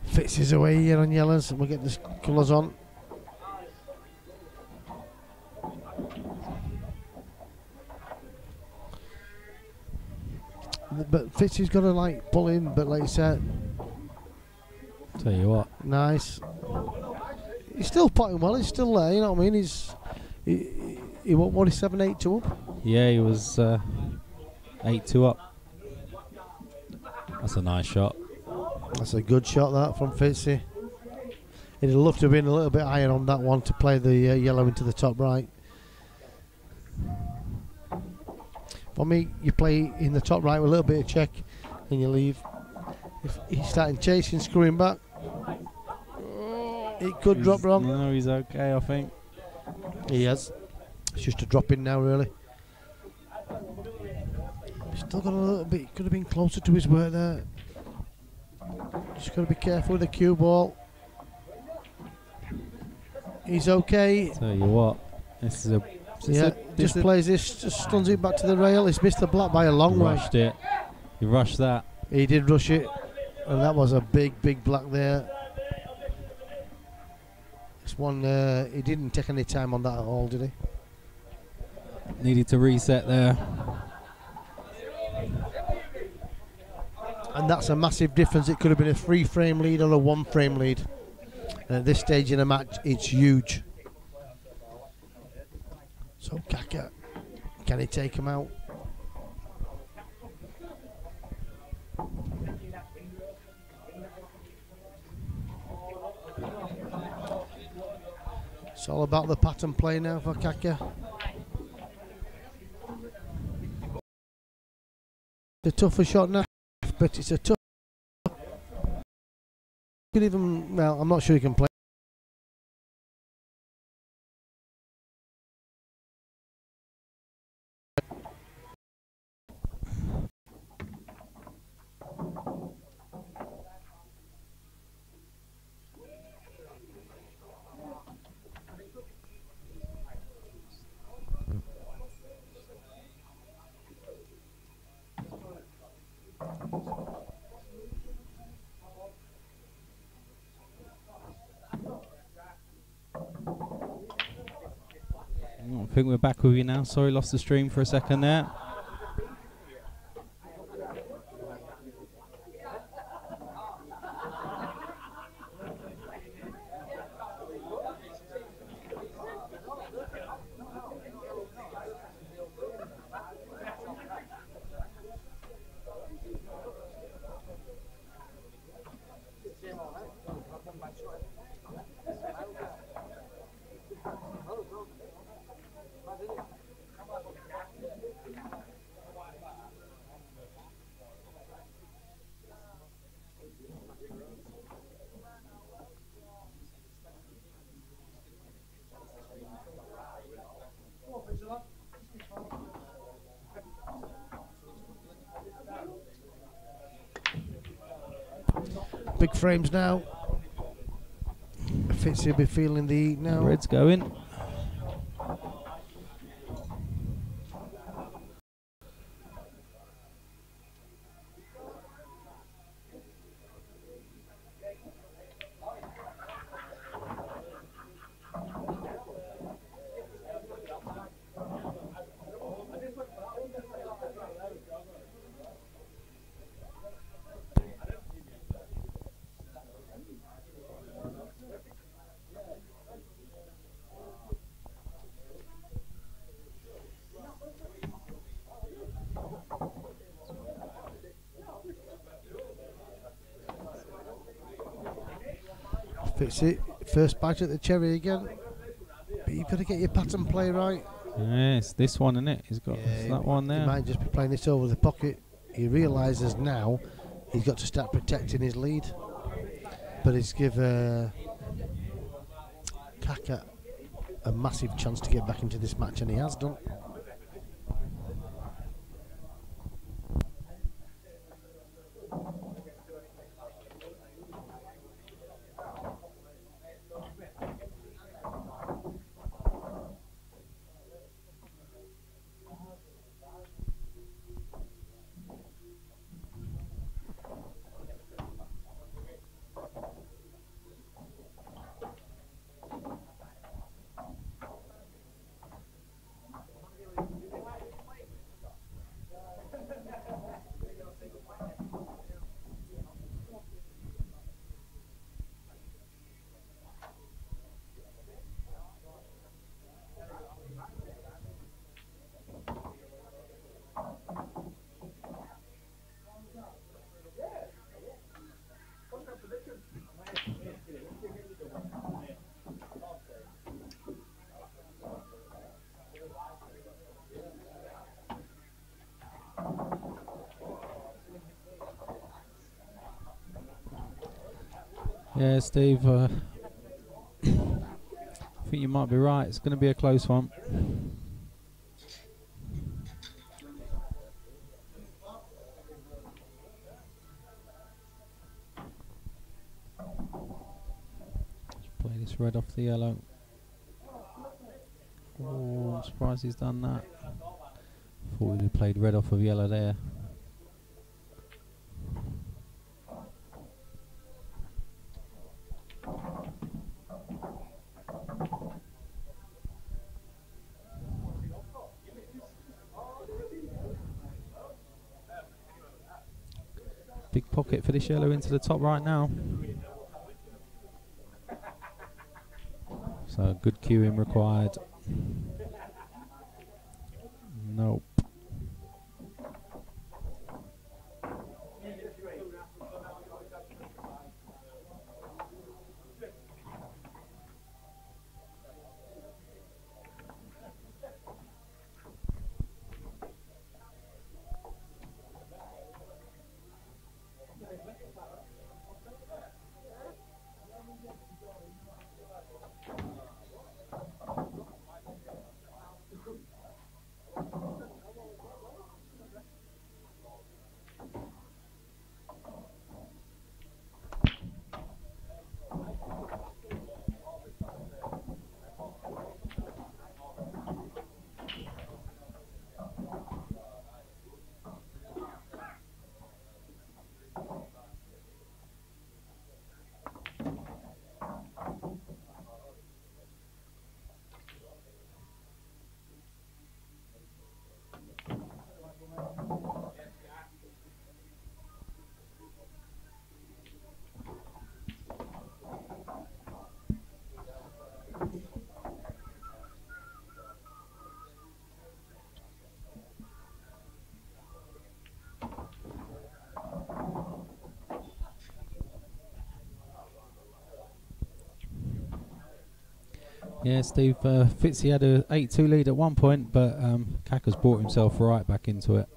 Speaker 3: Fitzy's away here on yellows. We'll get the colours on. But Fitzy's got to like pull in, but like you said,
Speaker 1: Tell you what.
Speaker 3: nice. He's still potting well. He's still there. You know what I mean? He what is 7-8 up?
Speaker 1: Yeah, he was 8-2 up. That's a nice shot.
Speaker 3: That's a good shot that from Fitzy. He'd have loved to have been a little bit higher on that one to play the yellow into the top right. For me, you play in the top right with a little bit of check and you leave. If he's starting chasing, screwing back, it could drop wrong.
Speaker 1: No, he's okay, I think.
Speaker 3: He has. It's just a drop in now, really. Still got a little bit, could have been closer to his work there. Just got to be careful with the cue ball. He's okay.
Speaker 1: Tell you what, this is a.
Speaker 3: Just plays this, just stuns it back to the rail. He's missed the black by a long way.
Speaker 1: Rushed it. He rushed that.
Speaker 3: He did rush it, and that was a big black there. This one, he didn't take any time on that at all, did he?
Speaker 1: Needed to reset there.
Speaker 3: And that's a massive difference. It could have been a 3-frame lead or a 1-frame lead. And at this stage in the match, it's huge. So Caka, can he take him out? It's all about the pattern play now for Caka. The tougher shot now, but it's a tough. Could even, well, I'm not sure he can play.
Speaker 1: I think we're back with you now. Sorry, lost the stream for a second there. Big frames now. Fitzy will be feeling the heat now. Red's going.
Speaker 3: Fitzy, first badge at the cherry again. But you've got to get your pattern play right.
Speaker 1: Yes, this one, isn't it? He's got that one there.
Speaker 3: He might just be playing this over the pocket. He realises now he's got to start protecting his lead. But it's give Caka a massive chance to get back into this match, and he has done.
Speaker 1: Yeah, Steve, I think you might be right. It's going to be a close one. Let's play this red off the yellow. Oh, I'm surprised he's done that. Thought we'd have played red off of yellow there. Big pocket for this yellow into the top right now. So good queuing required. Nope. Yeah, Steve, Fitzy had a 8-2 lead at one point, but Caka's brought himself right back into it.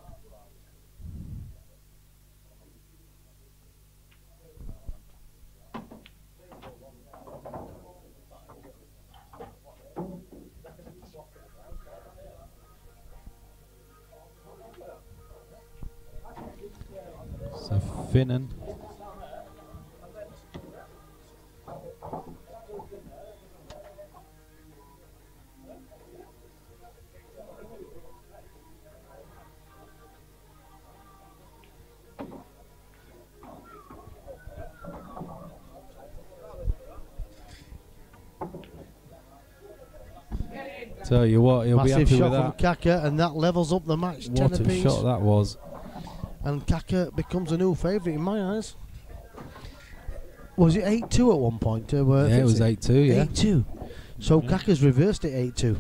Speaker 1: So Finnan. Tell you what, he'll be happy
Speaker 3: Massive
Speaker 1: with
Speaker 3: shot from
Speaker 1: that.
Speaker 3: Caka, and that levels up the match. 10
Speaker 1: What a
Speaker 3: apiece.
Speaker 1: shot that was.
Speaker 3: And Caka becomes a new favourite in my eyes. Was it 8-2 at one point?
Speaker 1: Yeah, it was 8-2, yeah.
Speaker 3: 8-2. So Kaka's reversed it 8-2.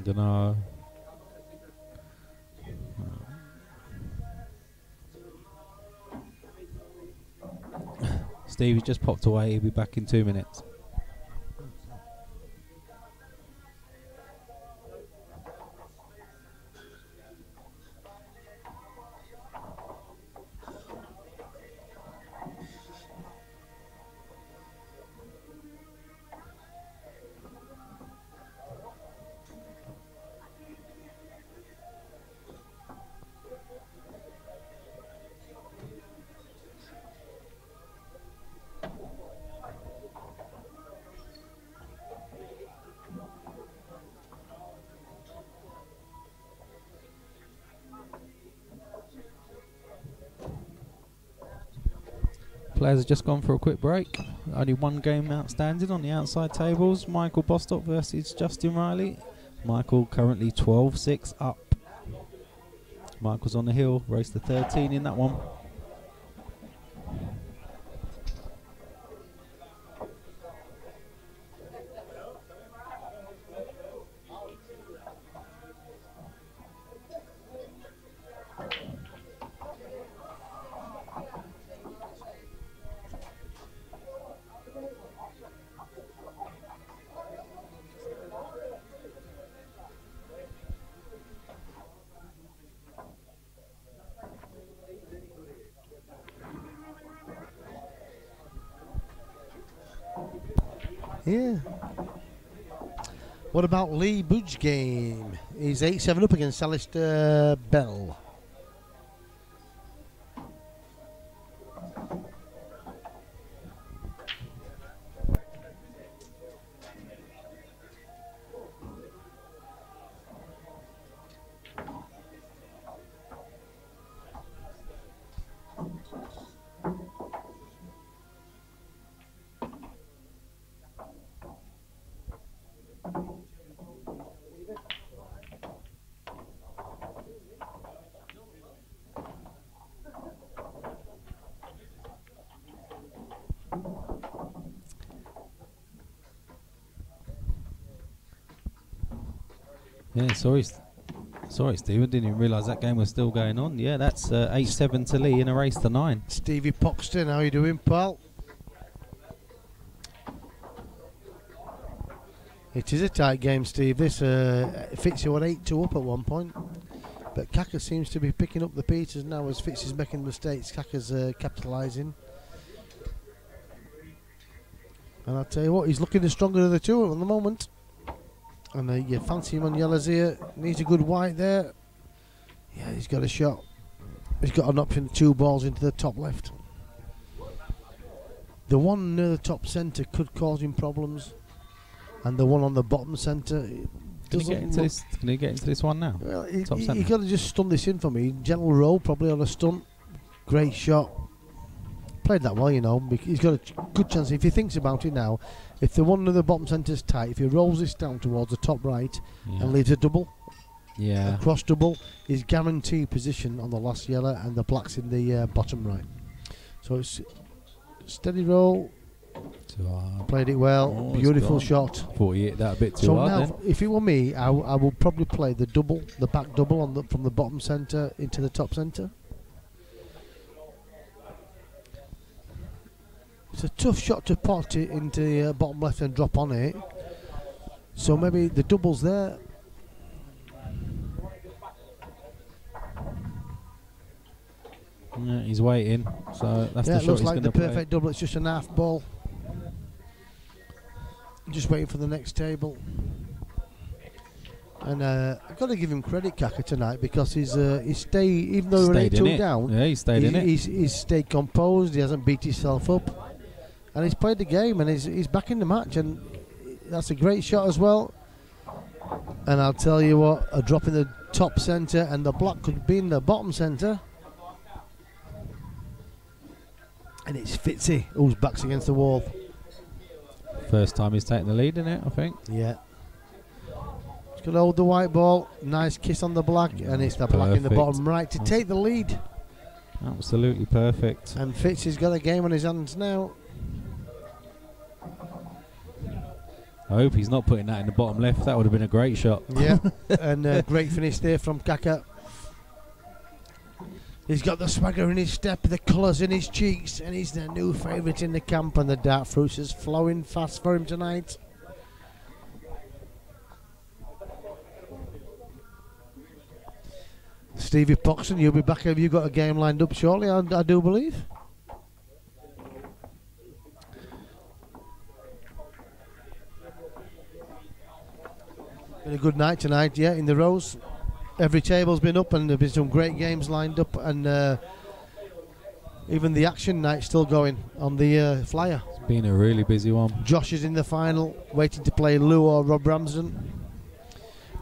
Speaker 1: Dunno. Steve, he just popped away. He'll be back in 2 minutes. Players have just gone for a quick break. Only one game outstanding on the outside tables. Michael Bostock versus Justin Riley. Michael currently 12-6 up. Michael's on the hill, race to 13 in that one.
Speaker 3: Yeah. What about Lee Bugge? He's 8-7 up against Alister Bell.
Speaker 1: Yeah, sorry, Steve. I didn't even realise that game was still going on. Yeah, that's 8-7 to Lee in a race to 9.
Speaker 3: Stevie Poxton, how you doing, pal? It is a tight game, Steve. This Fitzy were 8-2 up at one point, but Caka seems to be picking up the pieces now as Fitzy's making mistakes. Caka's capitalising, and I'll tell you what, he's looking the stronger of the two at the moment. And you fancy him on yellows here. Needs a good white there. Yeah, he's got a shot. He's got an option, 2 balls into the top left. The one near the top centre could cause him problems, and the one on the bottom centre.
Speaker 1: Can he get into this one now?
Speaker 3: Well, you got to just stun this in for me. Gentle roll, probably on a stunt. Great shot. Played that well, you know. He's got a good chance. If he thinks about it now, if the one in the bottom centre is tight, if he rolls this down towards the top right and leaves a double, a cross double, he's guaranteed position on the last yellow, and the black's in the bottom right. So it's steady roll. Played it well. Beautiful shot.
Speaker 1: 48, that a bit too hard.
Speaker 3: So now,
Speaker 1: then.
Speaker 3: if it were me, I would probably play the double, the back double on from the bottom centre into the top centre. It's a tough shot to pot it into the bottom left and drop on it. So maybe the double's there.
Speaker 1: Yeah, he's waiting. So that's the
Speaker 3: Yeah,
Speaker 1: shot
Speaker 3: it looks
Speaker 1: he's
Speaker 3: like
Speaker 1: going
Speaker 3: the
Speaker 1: to play.
Speaker 3: perfect double. It's just an half ball. Just waiting for the next table. And I've got to give him credit, Caka, tonight, because he's stayed, even though we're 8-2 down.
Speaker 1: Yeah, he stayed in it.
Speaker 3: He's stayed composed. He hasn't beat himself up, and he's played the game, and he's back in the match, and that's a great shot as well. And I'll tell you what, a drop in the top centre, and the block could be in the bottom centre. And it's Fitzy whose back's against the wall.
Speaker 1: First time he's taken the lead in it, I think.
Speaker 3: Yeah. He's going to hold the white ball. Nice kiss on the black, and it's the black in the bottom right to take the lead.
Speaker 1: Absolutely perfect.
Speaker 3: And Fitzy's got a game on his hands now.
Speaker 1: I hope he's not putting that in the bottom left. That would have been a great shot.
Speaker 3: Yeah, and great finish there from Caka. He's got the swagger in his step, the colours in his cheeks, and he's the new favourite in the camp, and the dark fruits is flowing fast for him tonight. Stevie Poxton, you'll be back. Have you got a game lined up shortly? I do believe. Been a good night tonight, yeah, in the rows. Every table's been up, and there's been some great games lined up, and even the action night's still going on the flyer.
Speaker 1: It's been a really busy one.
Speaker 3: Josh is in the final, waiting to play Lou or Rob Ramsden.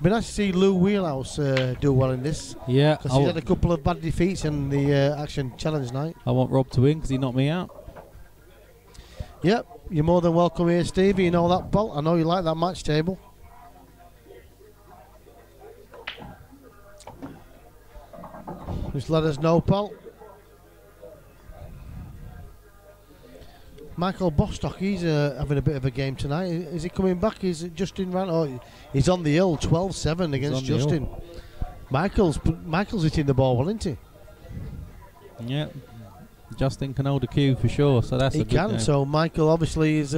Speaker 3: Been nice to see Lou Wheelhouse do well in this.
Speaker 1: Yeah,
Speaker 3: because he's had a couple of bad defeats in the action challenge night.
Speaker 1: I want Rob to win because he knocked me out.
Speaker 3: Yep, you're more than welcome here, Stevie. You know that, Paul. I know you like that match table. Just let us know, Paul. Michael Bostock, he's having a bit of a game tonight. Is he coming back? Is it Justin Rand? Oh, he's on the hill, 12-7 against Justin. Michael's hitting the ball well, isn't he?
Speaker 1: Yeah, Justin can hold a cue for sure. So that's
Speaker 3: he
Speaker 1: a good
Speaker 3: can.
Speaker 1: game.
Speaker 3: So Michael obviously is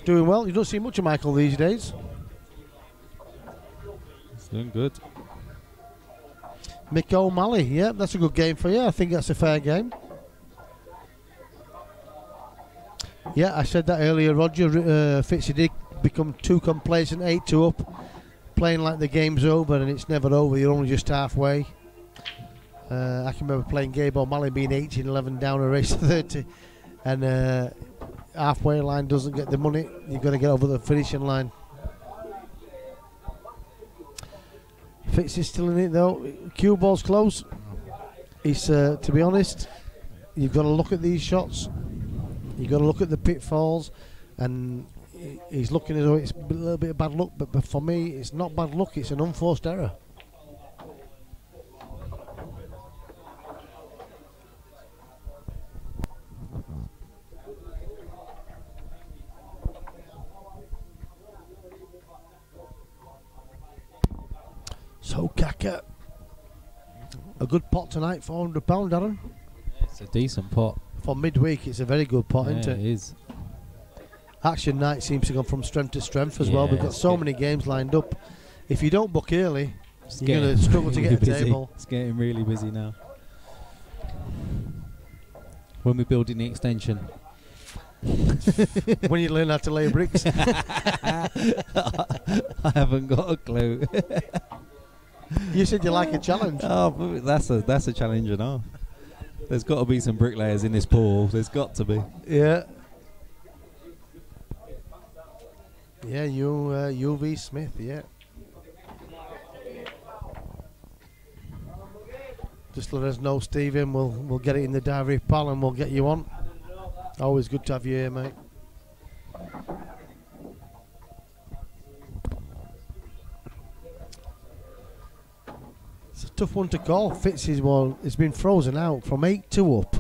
Speaker 3: doing well. You don't see much of Michael these days.
Speaker 1: He's doing good.
Speaker 3: Mick O'Malley, yeah, that's a good game for you. I think that's a fair game. Yeah, I said that earlier, Roger. Fitzy did become too complacent, 8-2 up, playing like the game's over, and it's never over. You're only just halfway. I can remember playing Gabe O'Malley being 18-11 down a race to 30, and halfway line doesn't get the money. You've got to get over the finishing line. Fitzy's still in it though. Cue ball's close. He's to be honest, you've got to look at these shots. You've got to look at the pitfalls, and he's looking as though it's a little bit of bad luck, but for me it's not bad luck, it's an unforced error. So Caka, a good pot tonight, £400, Darren.
Speaker 1: It's a decent pot.
Speaker 3: For midweek, it's a very good pot,
Speaker 1: Yeah,
Speaker 3: isn't it?
Speaker 1: it is.
Speaker 3: Action night seems to go from strength to strength as well.
Speaker 1: Yeah,
Speaker 3: We've got
Speaker 1: it's
Speaker 3: so
Speaker 1: good.
Speaker 3: many games lined up. If you don't book early,
Speaker 1: It's
Speaker 3: you're going to
Speaker 1: getting
Speaker 3: struggle to get a
Speaker 1: really busy.
Speaker 3: table.
Speaker 1: It's getting really busy now. When we're building the extension.
Speaker 3: When you learn how to lay bricks.
Speaker 1: I haven't got a clue.
Speaker 3: You said you like a challenge.
Speaker 1: Oh, but that's a challenge and a half. There's got to be some bricklayers in this pool. There's got to be.
Speaker 3: Yeah. Yeah, UV Smith, yeah. Just let us know, Stephen. We'll get it in the diary, pal, and we'll get you on. Always good to have you here, mate. It's a tough one to call. Fitzy's one, it's been frozen out from 8-2 up.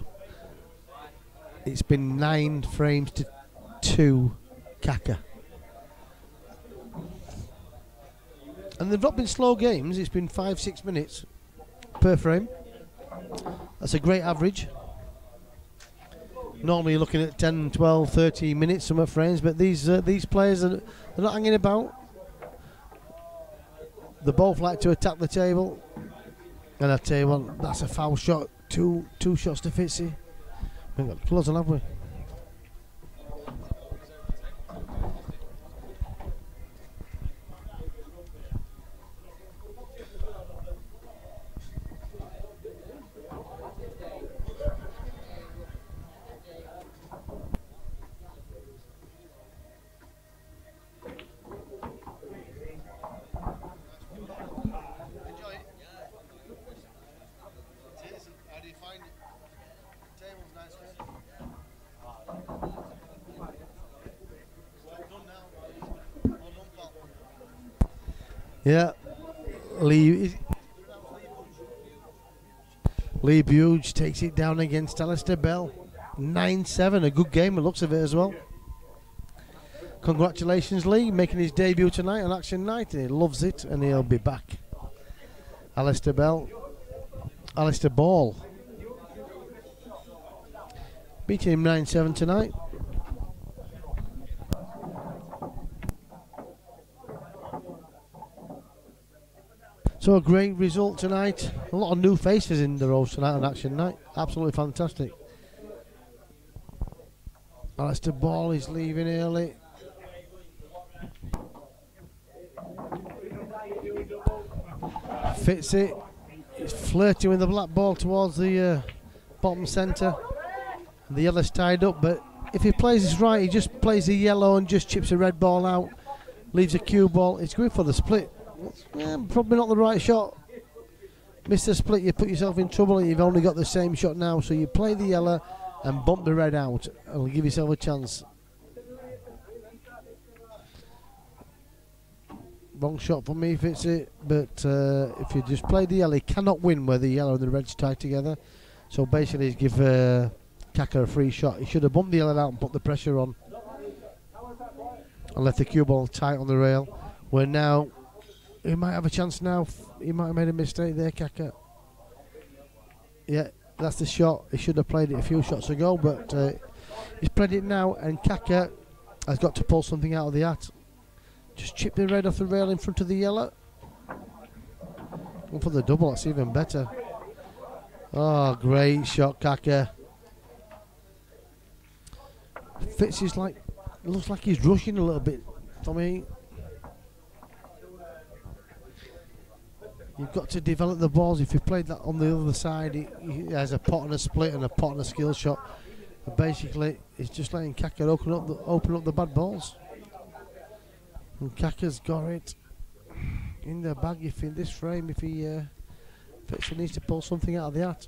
Speaker 3: It's been 9 frames to 2 Caka. And they've not been slow games. It's been 5-6 minutes per frame. That's a great average. Normally you're looking at 10, 12, 13 minutes some frames, but these players they're not hanging about. They both like to attack the table. And I tell you what, that's a foul shot. Two shots to Fitzy. We've got close on, have we? Yeah, Lee Bugge takes it down against Alister Bell. 9-7, a good game, it looks of it as well. Congratulations, Lee, making his debut tonight on Action Night, and he loves it, and he'll be back. Alister Bell, Alister Ball, beating him 9-7 tonight. So a great result tonight. A lot of new faces in the rows tonight on Action Night. Absolutely fantastic. Alister Ball is leaving early. Fitzy is flirting with the black ball towards the bottom centre. The yellow's tied up, but if he plays this right, he just plays the yellow and just chips a red ball out. Leaves a cue ball. It's going for the split. Yeah, probably not the right shot. Miss the split, you put yourself in trouble, and you've only got the same shot now. So you play the yellow and bump the red out, and give yourself a chance. Wrong shot for me, Fitzy. But if you just play the yellow, you cannot win where the yellow and the red's tied together. So basically, give Caka a free shot. He should have bumped the yellow out and put the pressure on, and left the cue ball tight on the rail. Where now he might have a chance now. He might have made a mistake there, Caka. Yeah, that's the shot. He should have played it a few shots ago, but he's played it now, and Caka has got to pull something out of the hat. Just chip the red off the rail in front of the yellow. Go for the double, that's even better. Oh, great shot, Caka. Fitz is like, looks like he's rushing a little bit for me. You've got to develop the balls. If you played that on the other side, he has a pot and a split and a pot and a skill shot. But basically, it's just letting Caka open up the bad balls. And Caka's got it in the bag. If in this frame, if he Fitzy needs to pull something out of the hat.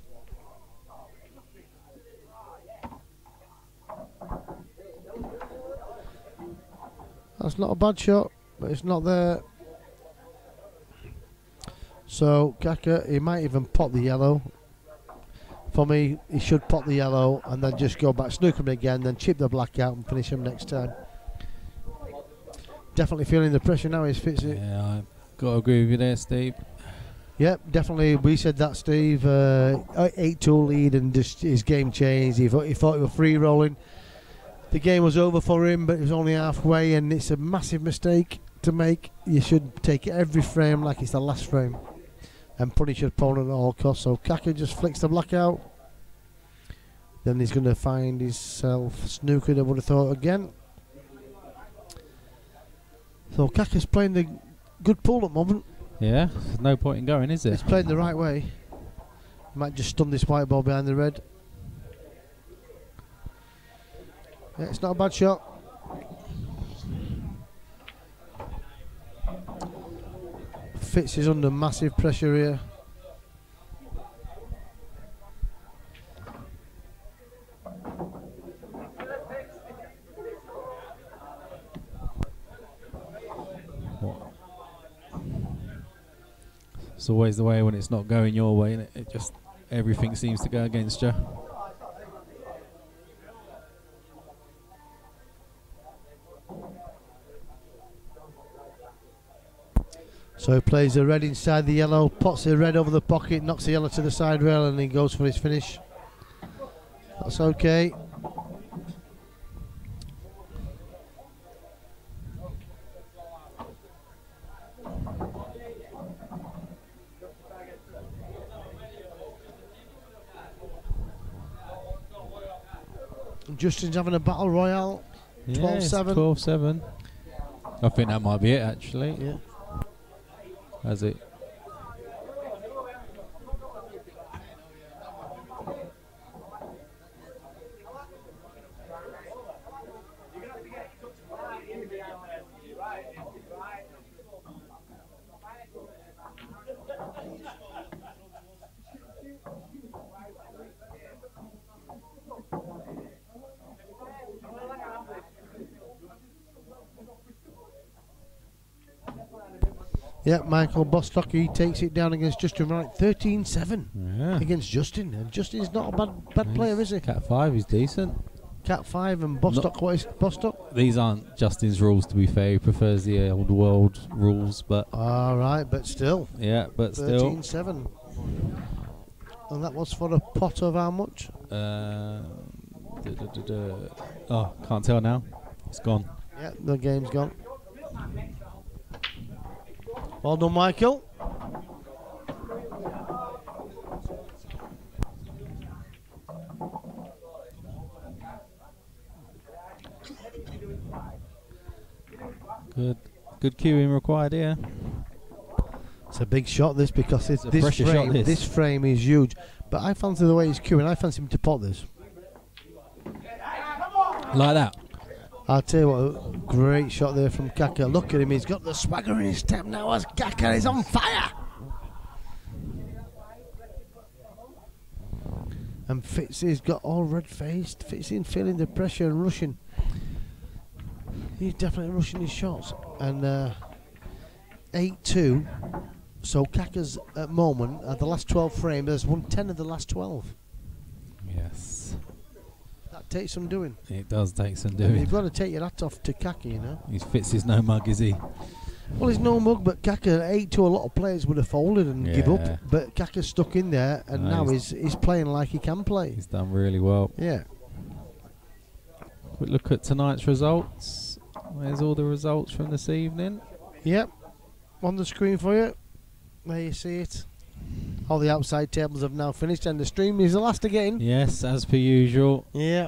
Speaker 3: That's not a bad shot, but it's not there. So Caka, he might even pot the yellow. For me, he should pot the yellow and then just go back, snooker him again, then chip the black out and finish him next time. Definitely feeling the pressure now, is Fitzy.
Speaker 1: Yeah, I've got to agree with you there, Steve.
Speaker 3: Yep, definitely. We said that, Steve. 8-2 lead and just his game changed. He thought he was free rolling. The game was over for him, but it was only halfway, and it's a massive mistake to make. You should take every frame like it's the last frame and punish your opponent at all costs. So Caka just flicks the black out. Then he's going to find himself snookered, I would have thought, again. So Kaka's playing the good pool at the moment.
Speaker 1: Yeah, there's no point in going, is there?
Speaker 3: He's playing the right way. He might just stun this white ball behind the red. Yeah, it's not a bad shot. Fitz is under massive pressure here.
Speaker 1: It's always the way when it's not going your way, and it just everything seems to go against you.
Speaker 3: So he plays the red inside the yellow, pots the red over the pocket, knocks the yellow to the side rail, and he goes for his finish. That's okay. Justin's having a battle royale. 12-7.
Speaker 1: 12-7. I think that might be it, actually.
Speaker 3: Yeah.
Speaker 1: Has it?
Speaker 3: Yeah, Michael Bostock, he takes it down against Justin Wright, 13-7 against Justin. And Justin's not a bad player, is he?
Speaker 1: Cat 5 is decent.
Speaker 3: Cat 5 and Bostock, what is Bostock?
Speaker 1: These aren't Justin's rules, to be fair. He prefers the old world rules, but...
Speaker 3: Alright, but still.
Speaker 1: Yeah, but still.
Speaker 3: 13-7. And that was for a pot of how much?
Speaker 1: Oh, can't tell now. It's gone.
Speaker 3: Yeah, the game's gone. Well done, Michael.
Speaker 1: Good queuing required here.
Speaker 3: It's a big shot, this, because
Speaker 1: It's a pressure shot,
Speaker 3: this frame is huge. But I fancy the way he's queuing. I fancy him to pot this.
Speaker 1: Like that.
Speaker 3: I'll tell you what, a great shot there from Caka. Look at him, he's got the swagger in his step now as Caka is on fire. And Fitzy's got all red-faced. Fitzy feeling the pressure and rushing. He's definitely rushing his shots. And 8-2. So Caka's at the moment, at the last 12 frames, has won 10 of the last 12.
Speaker 1: Yes.
Speaker 3: That takes some doing.
Speaker 1: It does take some
Speaker 3: And
Speaker 1: doing.
Speaker 3: you've got to take your hat off to Caka, you know.
Speaker 1: He fits his no mug, is he?
Speaker 3: Well, he's no mug, but Caka, 8-2, a lot of players would have folded and give up. But Caka's stuck in there, and
Speaker 1: No,
Speaker 3: now he's playing like he can play.
Speaker 1: He's done really well.
Speaker 3: Yeah.
Speaker 1: Quick look at tonight's results. There's all the results from this evening.
Speaker 3: Yep. On the screen for you. There you see it. All the outside tables have now finished, and the stream is the last again.
Speaker 1: Yes, as per usual.
Speaker 3: Yeah.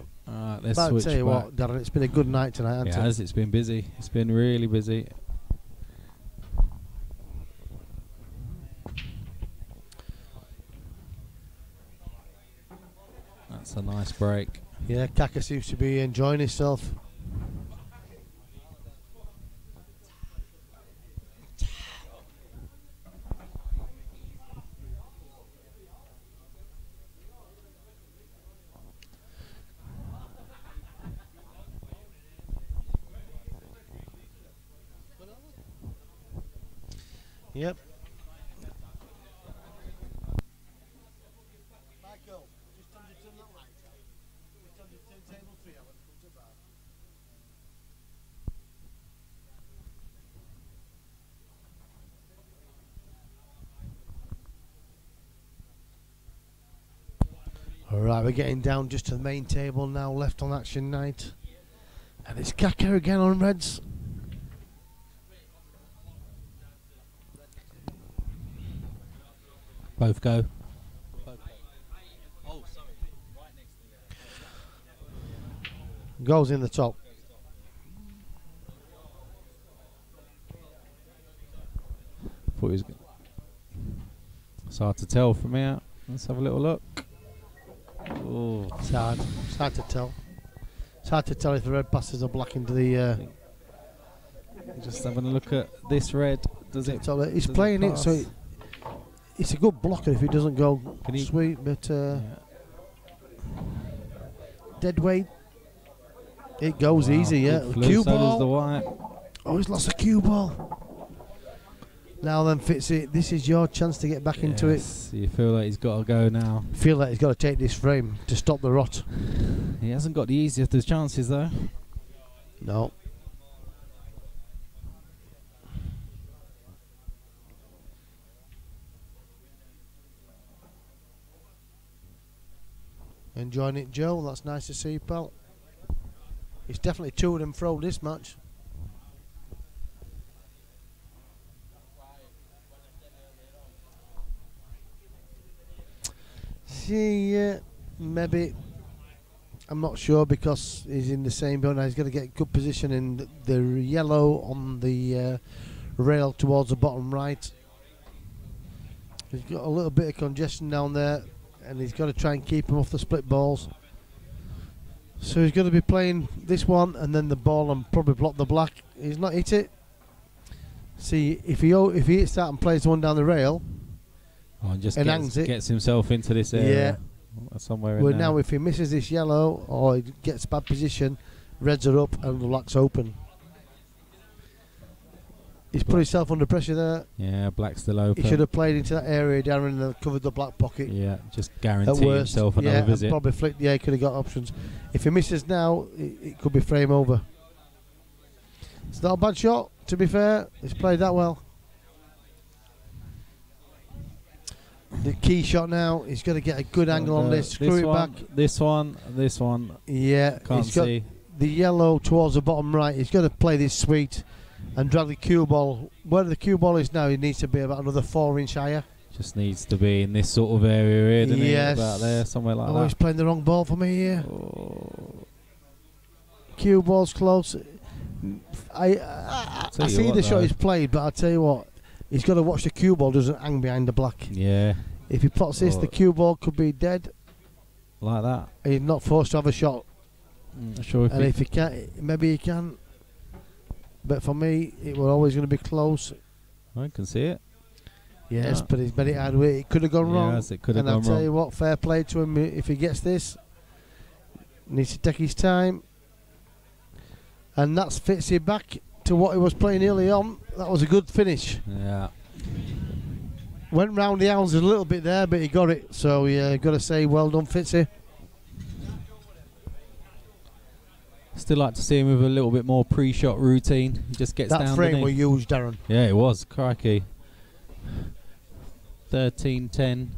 Speaker 1: Right, let's
Speaker 3: But I'll
Speaker 1: switch
Speaker 3: tell you
Speaker 1: back.
Speaker 3: what, Darren, it's been a good night tonight, hasn't
Speaker 1: It
Speaker 3: it?
Speaker 1: has. It's been busy. It's been really busy. That's a nice break.
Speaker 3: Yeah, Caka seems to be enjoying himself. Yep. Michael, just turn the lights out. Just turn table 3 out when it comes to bar. Alright, we're getting down just to the main table now, left on action night. And it's Caka again on Reds.
Speaker 1: Both go.
Speaker 2: Oh, sorry. Right next to the
Speaker 3: Goes in the top.
Speaker 1: Thought he was good. It's hard to tell from here. Let's have a little look. Oh,
Speaker 3: It's hard. It's hard to tell. It's hard to tell if the red passes are black into the.
Speaker 1: just having a look at this red. Does it?
Speaker 3: So he's
Speaker 1: does
Speaker 3: playing it, so
Speaker 1: pass?
Speaker 3: it's a good blocker if he doesn't go
Speaker 1: Can he-
Speaker 3: sweet, but
Speaker 1: Yeah.
Speaker 3: dead weight. It goes
Speaker 1: Wow,
Speaker 3: easy, yeah.
Speaker 1: good flu,
Speaker 3: Cue
Speaker 1: so does the
Speaker 3: ball.
Speaker 1: white.
Speaker 3: Oh, he's lost a cue ball. Now then, Fitzy, this is your chance to get back into it.
Speaker 1: Yes, you feel like he's got to go now.
Speaker 3: Feel like he's got to take this frame to stop the rot.
Speaker 1: He hasn't got the easiest of chances though.
Speaker 3: No. Enjoying it, Joe. That's nice to see, pal. It's definitely to and fro this match. See, maybe. I'm not sure because he's in the same boat now. He's got to get good position in the yellow on the rail towards the bottom right. He's got a little bit of congestion down there, and he's got to try and keep him off the split balls. So he's going to be playing this one and then the ball and probably block the black. He's not hit it. See, if he hits that and plays the one down the rail,
Speaker 1: Oh, and just
Speaker 3: and hangs it.
Speaker 1: gets himself into this area. Somewhere in
Speaker 3: well,
Speaker 1: there.
Speaker 3: now if he misses this yellow or he gets bad position, reds are up and the black's open. He's put himself under pressure there.
Speaker 1: Yeah, black's still open.
Speaker 3: He should have played into that area, Darren, and covered the black pocket.
Speaker 1: Yeah, just
Speaker 3: At
Speaker 1: guarantee
Speaker 3: worst,
Speaker 1: himself another
Speaker 3: yeah, and
Speaker 1: visit.
Speaker 3: probably flicked. Yeah, he could have got options. If he misses now, it could be frame over. It's not a bad shot, to be fair. He's played that well. The key shot now. He's got to get a good angle on this. Screw it
Speaker 1: one,
Speaker 3: back.
Speaker 1: This one.
Speaker 3: Yeah,
Speaker 1: Can't
Speaker 3: he's got
Speaker 1: see.
Speaker 3: the yellow towards the bottom right. He's got to play this sweet and drag the cue ball. Where the cue ball is now, he needs to be about another 4-inch higher.
Speaker 1: Just needs to be in this sort of area here, doesn't
Speaker 3: Yes.
Speaker 1: it? About there, somewhere like
Speaker 3: Oh, he's
Speaker 1: that.
Speaker 3: playing the wrong ball for me here.
Speaker 1: Oh.
Speaker 3: Cue ball's close. I
Speaker 1: Tell you
Speaker 3: see
Speaker 1: what
Speaker 3: the shot
Speaker 1: though.
Speaker 3: he's played, but I'll tell you what, he's got to watch the cue ball doesn't hang behind the black.
Speaker 1: Yeah,
Speaker 3: If he plots this,
Speaker 1: Oh.
Speaker 3: the cue ball could be dead.
Speaker 1: like that.
Speaker 3: He's not forced to have a shot.
Speaker 1: Not sure if
Speaker 3: And if he can't, maybe he can. But for me, it was always going to be close.
Speaker 1: I can see it.
Speaker 3: Yes,
Speaker 1: Yeah.
Speaker 3: but he's made it hard way. It could have gone wrong.
Speaker 1: Yes, it could have
Speaker 3: And I'll
Speaker 1: gone
Speaker 3: tell
Speaker 1: wrong.
Speaker 3: you what, fair play to him if he gets this. Needs to take his time. And that's Fitzy back to what he was playing early on. That was a good finish.
Speaker 1: Yeah.
Speaker 3: Went round the hounds a little bit there, but he got it. So yeah, got to say well done, Fitzy.
Speaker 1: Still like to see him with a little bit more pre-shot routine. He just gets
Speaker 3: That
Speaker 1: down.
Speaker 3: frame
Speaker 1: doesn't
Speaker 3: was
Speaker 1: he?
Speaker 3: huge, Darren.
Speaker 1: Yeah, it was. Crikey. 13-10.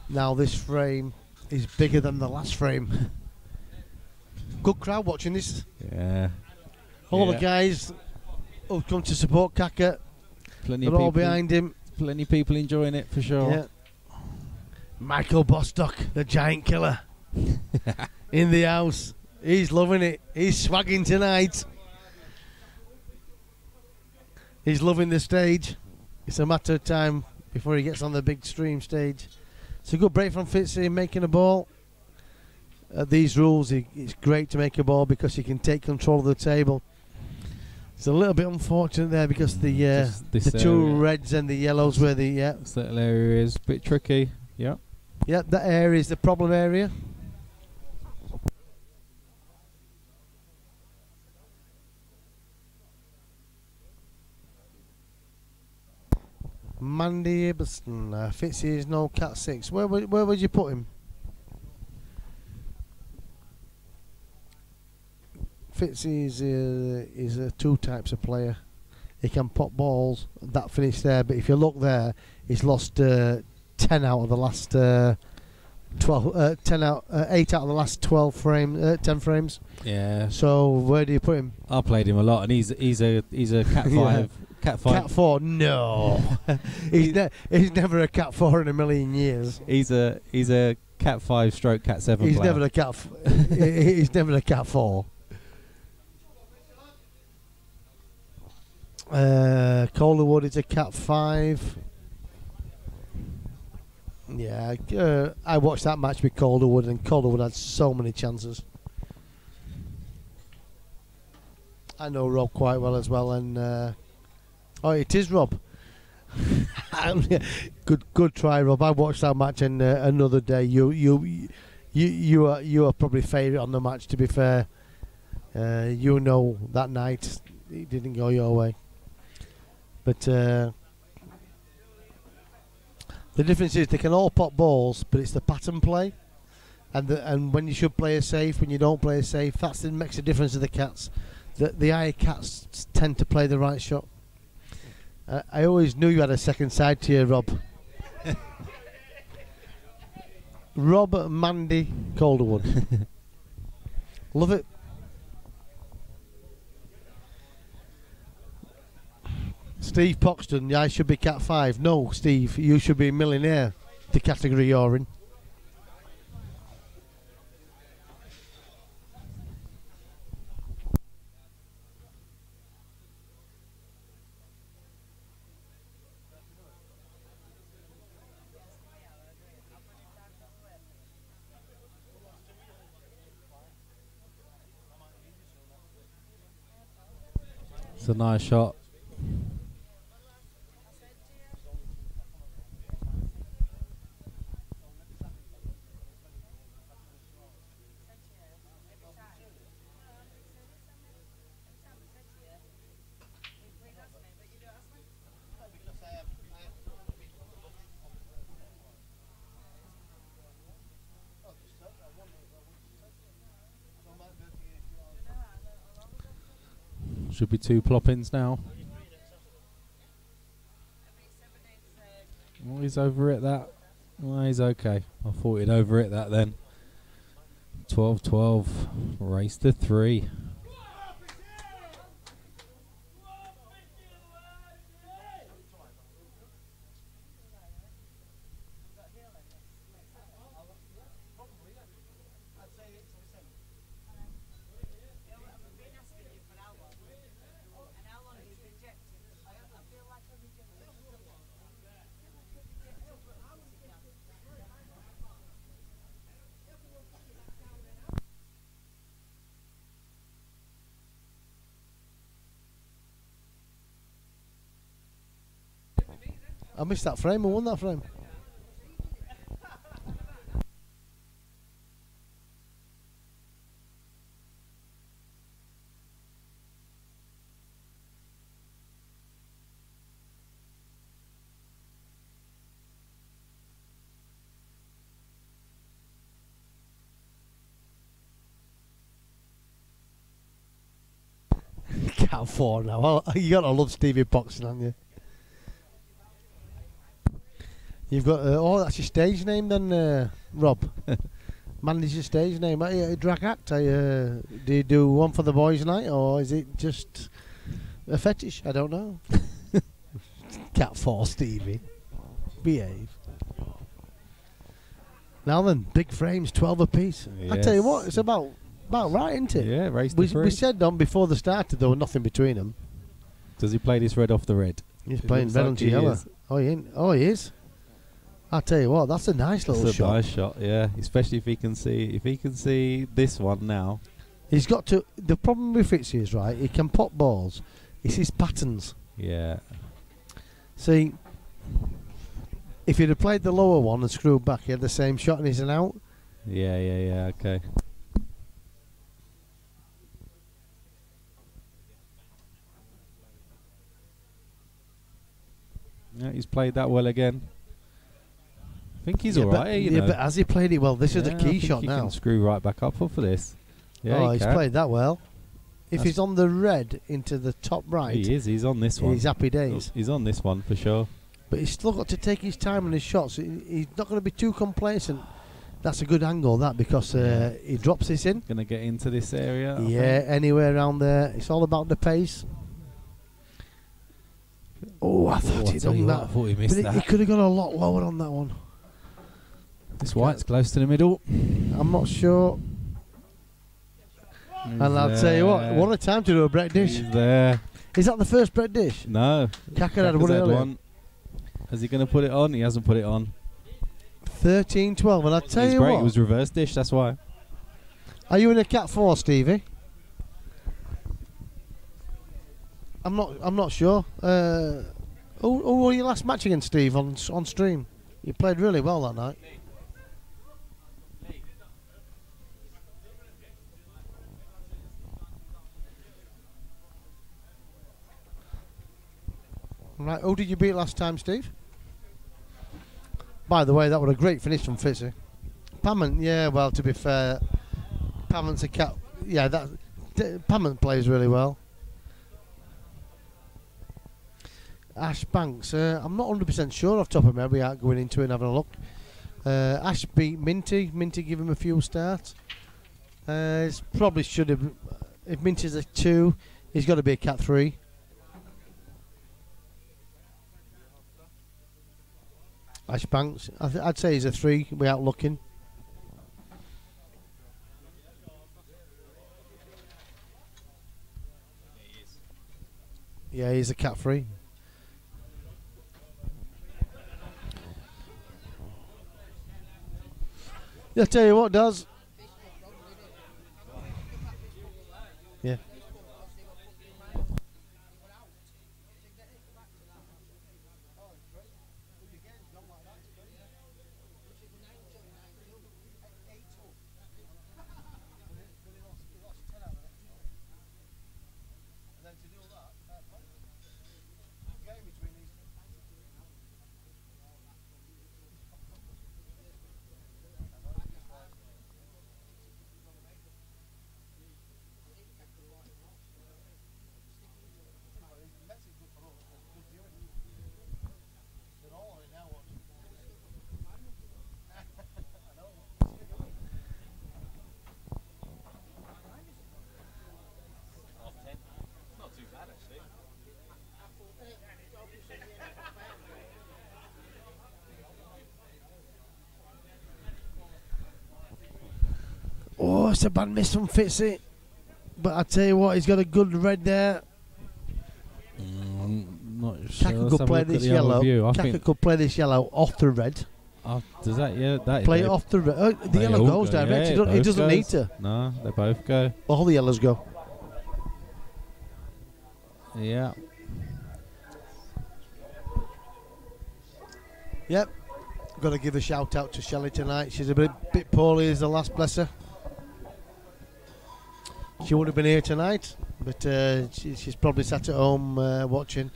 Speaker 3: Now this frame is bigger than the last frame. Good crowd watching this.
Speaker 1: Yeah.
Speaker 3: All the
Speaker 1: Yeah.
Speaker 3: guys who've come to support Caka,
Speaker 1: Plenty
Speaker 3: they're
Speaker 1: of
Speaker 3: all
Speaker 1: people.
Speaker 3: behind him.
Speaker 1: Plenty of people enjoying it for sure.
Speaker 3: Yeah. Michael Bostock, the giant killer, in the house. He's loving it. He's swagging tonight. He's loving the stage. It's a matter of time before he gets on the big stream stage. It's a good break from Fitzy making a ball. At these rules, it's great to make a ball because you can take control of the table. It's a little bit unfortunate there because the two reds and the yellows were the
Speaker 1: This little area is a bit tricky. Yeah.
Speaker 3: Yeah, that area is the problem area. Mandy Ibberson, Fitzy is no cat 6. Where would you put him? Fitzy is two types of player. He can pop balls, that finish there, but if you look there, he's lost 10 out of the last 8 out of the last 10 frames.
Speaker 1: Yeah.
Speaker 3: So where do you put him?
Speaker 1: I played him a lot, and he's a cat 5.
Speaker 3: Yeah.
Speaker 1: Cat 5.
Speaker 3: Cat 4? No. he's never a cat 4 in a million years.
Speaker 1: He's a cat 5 stroke cat 7
Speaker 3: He's
Speaker 1: player.
Speaker 3: never a cat. He's never a cat 4. Calderwood is a cat 5. Yeah, I watched that match with Calderwood, and Calderwood had so many chances. I know Rob quite well as well, and oh, it is Rob. Good try, Rob. I watched that match, and another day you are probably favourite on the match. To be fair, you know that night it didn't go your way, but the difference is they can all pop balls, but it's the pattern play, and when you should play a safe, when you don't play a safe, that makes a difference to the cats. The higher cats tend to play the right shot. I always knew you had a second side to you, Rob. Rob Mandy Calderwood. Love it. Steve Poxton, I should be cat 5. No, Steve, you should be a millionaire, the category you're in.
Speaker 1: It's a nice shot. Should be 2 plop-ins now. Oh, he's over it that. Well, he's okay. I thought he'd over it that then. 12-12. Race to 3.
Speaker 3: I missed that frame. I won that frame. Cat 4 now. You gotta love Stevie Boxing, haven't you? You've got oh, that's your stage name then, Rob. Mandy's your stage name. Drag act. Do you do one for the boys' night, or is it just a fetish? I don't know. Cat 4, Stevie. Behave. Now then, big frames, 12 apiece.
Speaker 1: Yes.
Speaker 3: I tell you what, it's about about right, isn't it?
Speaker 1: Yeah, race to
Speaker 3: We
Speaker 1: three.
Speaker 3: said on before the started there was nothing between them.
Speaker 1: Does he play this red off the red?
Speaker 3: He's
Speaker 1: It
Speaker 3: playing
Speaker 1: looks
Speaker 3: red
Speaker 1: like
Speaker 3: onto
Speaker 1: he
Speaker 3: yellow.
Speaker 1: is.
Speaker 3: Oh, he ain't. Oh, he is. I'll tell you what, that's a nice little
Speaker 1: That's a
Speaker 3: shot.
Speaker 1: nice shot, yeah. Especially if he can see this one now.
Speaker 3: He's got to. The problem with Fitzy is, right, he can pop balls. It's his patterns.
Speaker 1: Yeah.
Speaker 3: See, if he'd have played the lower one and screwed back, he had the same shot and he's an out.
Speaker 1: Yeah, okay. Yeah, he's played that well again. I think he's alright, you know.
Speaker 3: but has he played it well? This is the
Speaker 1: I
Speaker 3: key
Speaker 1: think
Speaker 3: shot
Speaker 1: he
Speaker 3: now.
Speaker 1: can screw right back up for this. Yeah,
Speaker 3: oh,
Speaker 1: he
Speaker 3: he's
Speaker 1: can.
Speaker 3: played that well. If
Speaker 1: That's-
Speaker 3: he's on the red into the top right,
Speaker 1: He is. He's on this one.
Speaker 3: he's happy days.
Speaker 1: He's on this one for sure.
Speaker 3: But he's still got to take his time on his shots. He's not going to be too complacent. That's a good angle, that, because he drops this in.
Speaker 1: Gonna get into this area. I
Speaker 3: Yeah,
Speaker 1: think.
Speaker 3: anywhere around there. It's all about the pace. Oh, I thought
Speaker 1: I
Speaker 3: he'd
Speaker 1: tell you
Speaker 3: done
Speaker 1: what,
Speaker 3: that.
Speaker 1: I thought he missed
Speaker 3: But he
Speaker 1: that.
Speaker 3: could have gone a lot lower on that one.
Speaker 1: This white's close to the middle.
Speaker 3: I'm not sure. And I'll tell you what a time to do a Brett dish.
Speaker 1: He's there.
Speaker 3: Is that the first Brett dish?
Speaker 1: No.
Speaker 3: Caka had
Speaker 1: Caka's
Speaker 3: one
Speaker 1: had
Speaker 3: earlier.
Speaker 1: one. Is he going to put it on? He hasn't put it on.
Speaker 3: 13-12, and I'll tell
Speaker 1: His
Speaker 3: you
Speaker 1: break
Speaker 3: what.
Speaker 1: was reverse dish, that's why.
Speaker 3: Are you in a Cat 4, Stevie? I'm not sure. Who were your last match against, Steve, on stream? You played really well that night. Right, who did you beat last time, Steve? By the way, that was a great finish from Fitzy. Pamment, yeah, well, to be fair, Pamment's a cat. Yeah, Pamment plays really well. Ash Banks, I'm not 100% sure off the top of my head without going into it and having a look. Ash beat Minty. Minty gave him a few starts. Probably should have. If Minty's a 2, he's got to be a cat 3. Ash Banks, I'd say he's a 3 without looking. Yeah, he's a cat 3. Yeah, I'll tell you what does. Yeah.
Speaker 2: Not too bad, actually.
Speaker 3: Oh, it's a bad miss from Fitzy. But I tell you what, he's got a good red there.
Speaker 1: I'm not sure.
Speaker 3: Caka
Speaker 1: Let's
Speaker 3: could
Speaker 1: have a
Speaker 3: play
Speaker 1: look at
Speaker 3: this
Speaker 1: the other
Speaker 3: yellow.
Speaker 1: view. I
Speaker 3: Caka
Speaker 1: think
Speaker 3: could play this yellow off the red.
Speaker 1: does that? Yeah, that
Speaker 3: Play
Speaker 1: they-
Speaker 3: it off the red. Oh, the
Speaker 1: they
Speaker 3: yellow
Speaker 1: all
Speaker 3: goes
Speaker 1: go,
Speaker 3: direct.
Speaker 1: yeah,
Speaker 3: He
Speaker 1: it
Speaker 3: doesn't
Speaker 1: both
Speaker 3: need
Speaker 1: goes.
Speaker 3: to.
Speaker 1: No, they both go.
Speaker 3: All the yellows go.
Speaker 1: Yeah.
Speaker 3: Yep. Got to give a shout out to Shelley tonight. She's a bit poorly as the last, bless her. She would have been here tonight, but she's probably sat at home watching.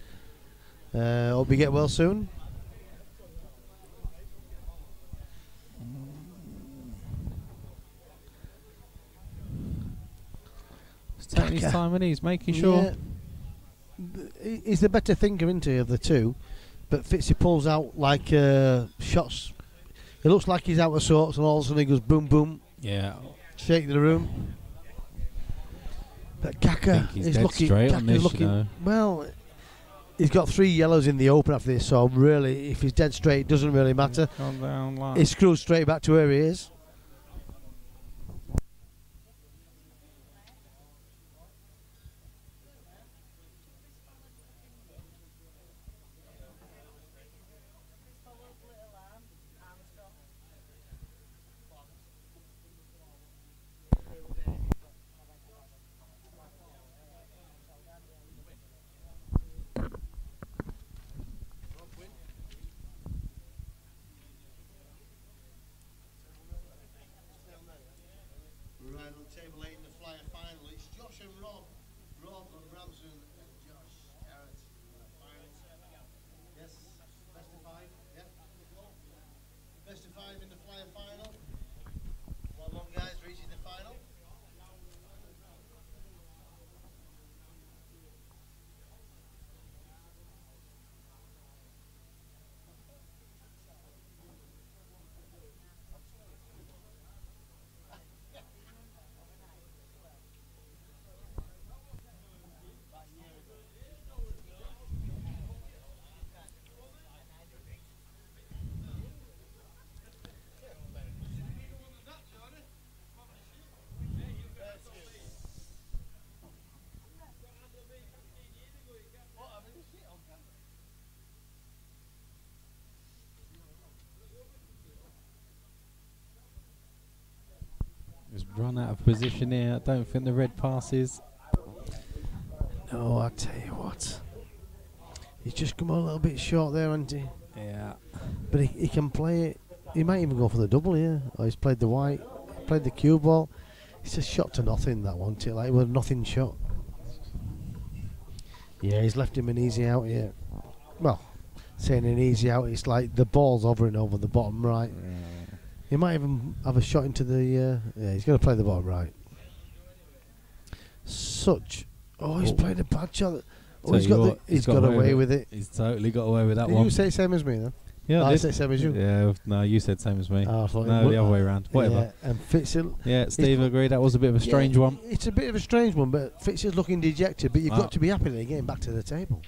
Speaker 3: Hope you get well soon.
Speaker 1: He's taking his
Speaker 3: Caka.
Speaker 1: time and he's making sure.
Speaker 3: Yeah. He's the better thinker, isn't he, of the two? But Fitzy pulls out like shots. It looks like he's out of sorts, and all of a sudden he goes boom, boom,
Speaker 1: Yeah.
Speaker 3: shake the room. But
Speaker 1: I
Speaker 3: Caka
Speaker 1: think he's
Speaker 3: is
Speaker 1: dead
Speaker 3: looking.
Speaker 1: straight on
Speaker 3: Caka's
Speaker 1: this,
Speaker 3: looking.
Speaker 1: you know.
Speaker 3: Well, he's got 3 yellows in the open after this, so really, if he's dead straight, it doesn't really matter.
Speaker 1: Gone down like.
Speaker 3: He screws straight back to where he is.
Speaker 1: Run out of position here. I don't think the red passes.
Speaker 3: No, I tell you what. He's just come a little bit short there, hasn't he?
Speaker 1: Yeah.
Speaker 3: But he can play it. He might even go for the double here. Oh, he's played the white, played the cue ball. It's a shot to nothing, that one, too. Like, it was a nothing shot. Yeah, he's left him an easy out here. Well, saying an easy out, it's like the ball's hovering over the bottom right. He might even have a shot into the... yeah, he's going to play the bottom right. Oh, he's played a bad shot. Oh, he's got away with it.
Speaker 1: He's totally got away with that
Speaker 3: Did
Speaker 1: one.
Speaker 3: you say same as me, then?
Speaker 1: Yeah,
Speaker 3: I said same as you.
Speaker 1: Yeah, no, you said same as me.
Speaker 3: Oh, I thought
Speaker 1: No, the other way around. Whatever.
Speaker 3: Yeah, and Fitzy...
Speaker 1: Yeah, Steve agreed. That was a bit of a strange one.
Speaker 3: It's a bit of a strange one, but Fitzy's looking dejected, but you've got to be happy that he's getting back to the table.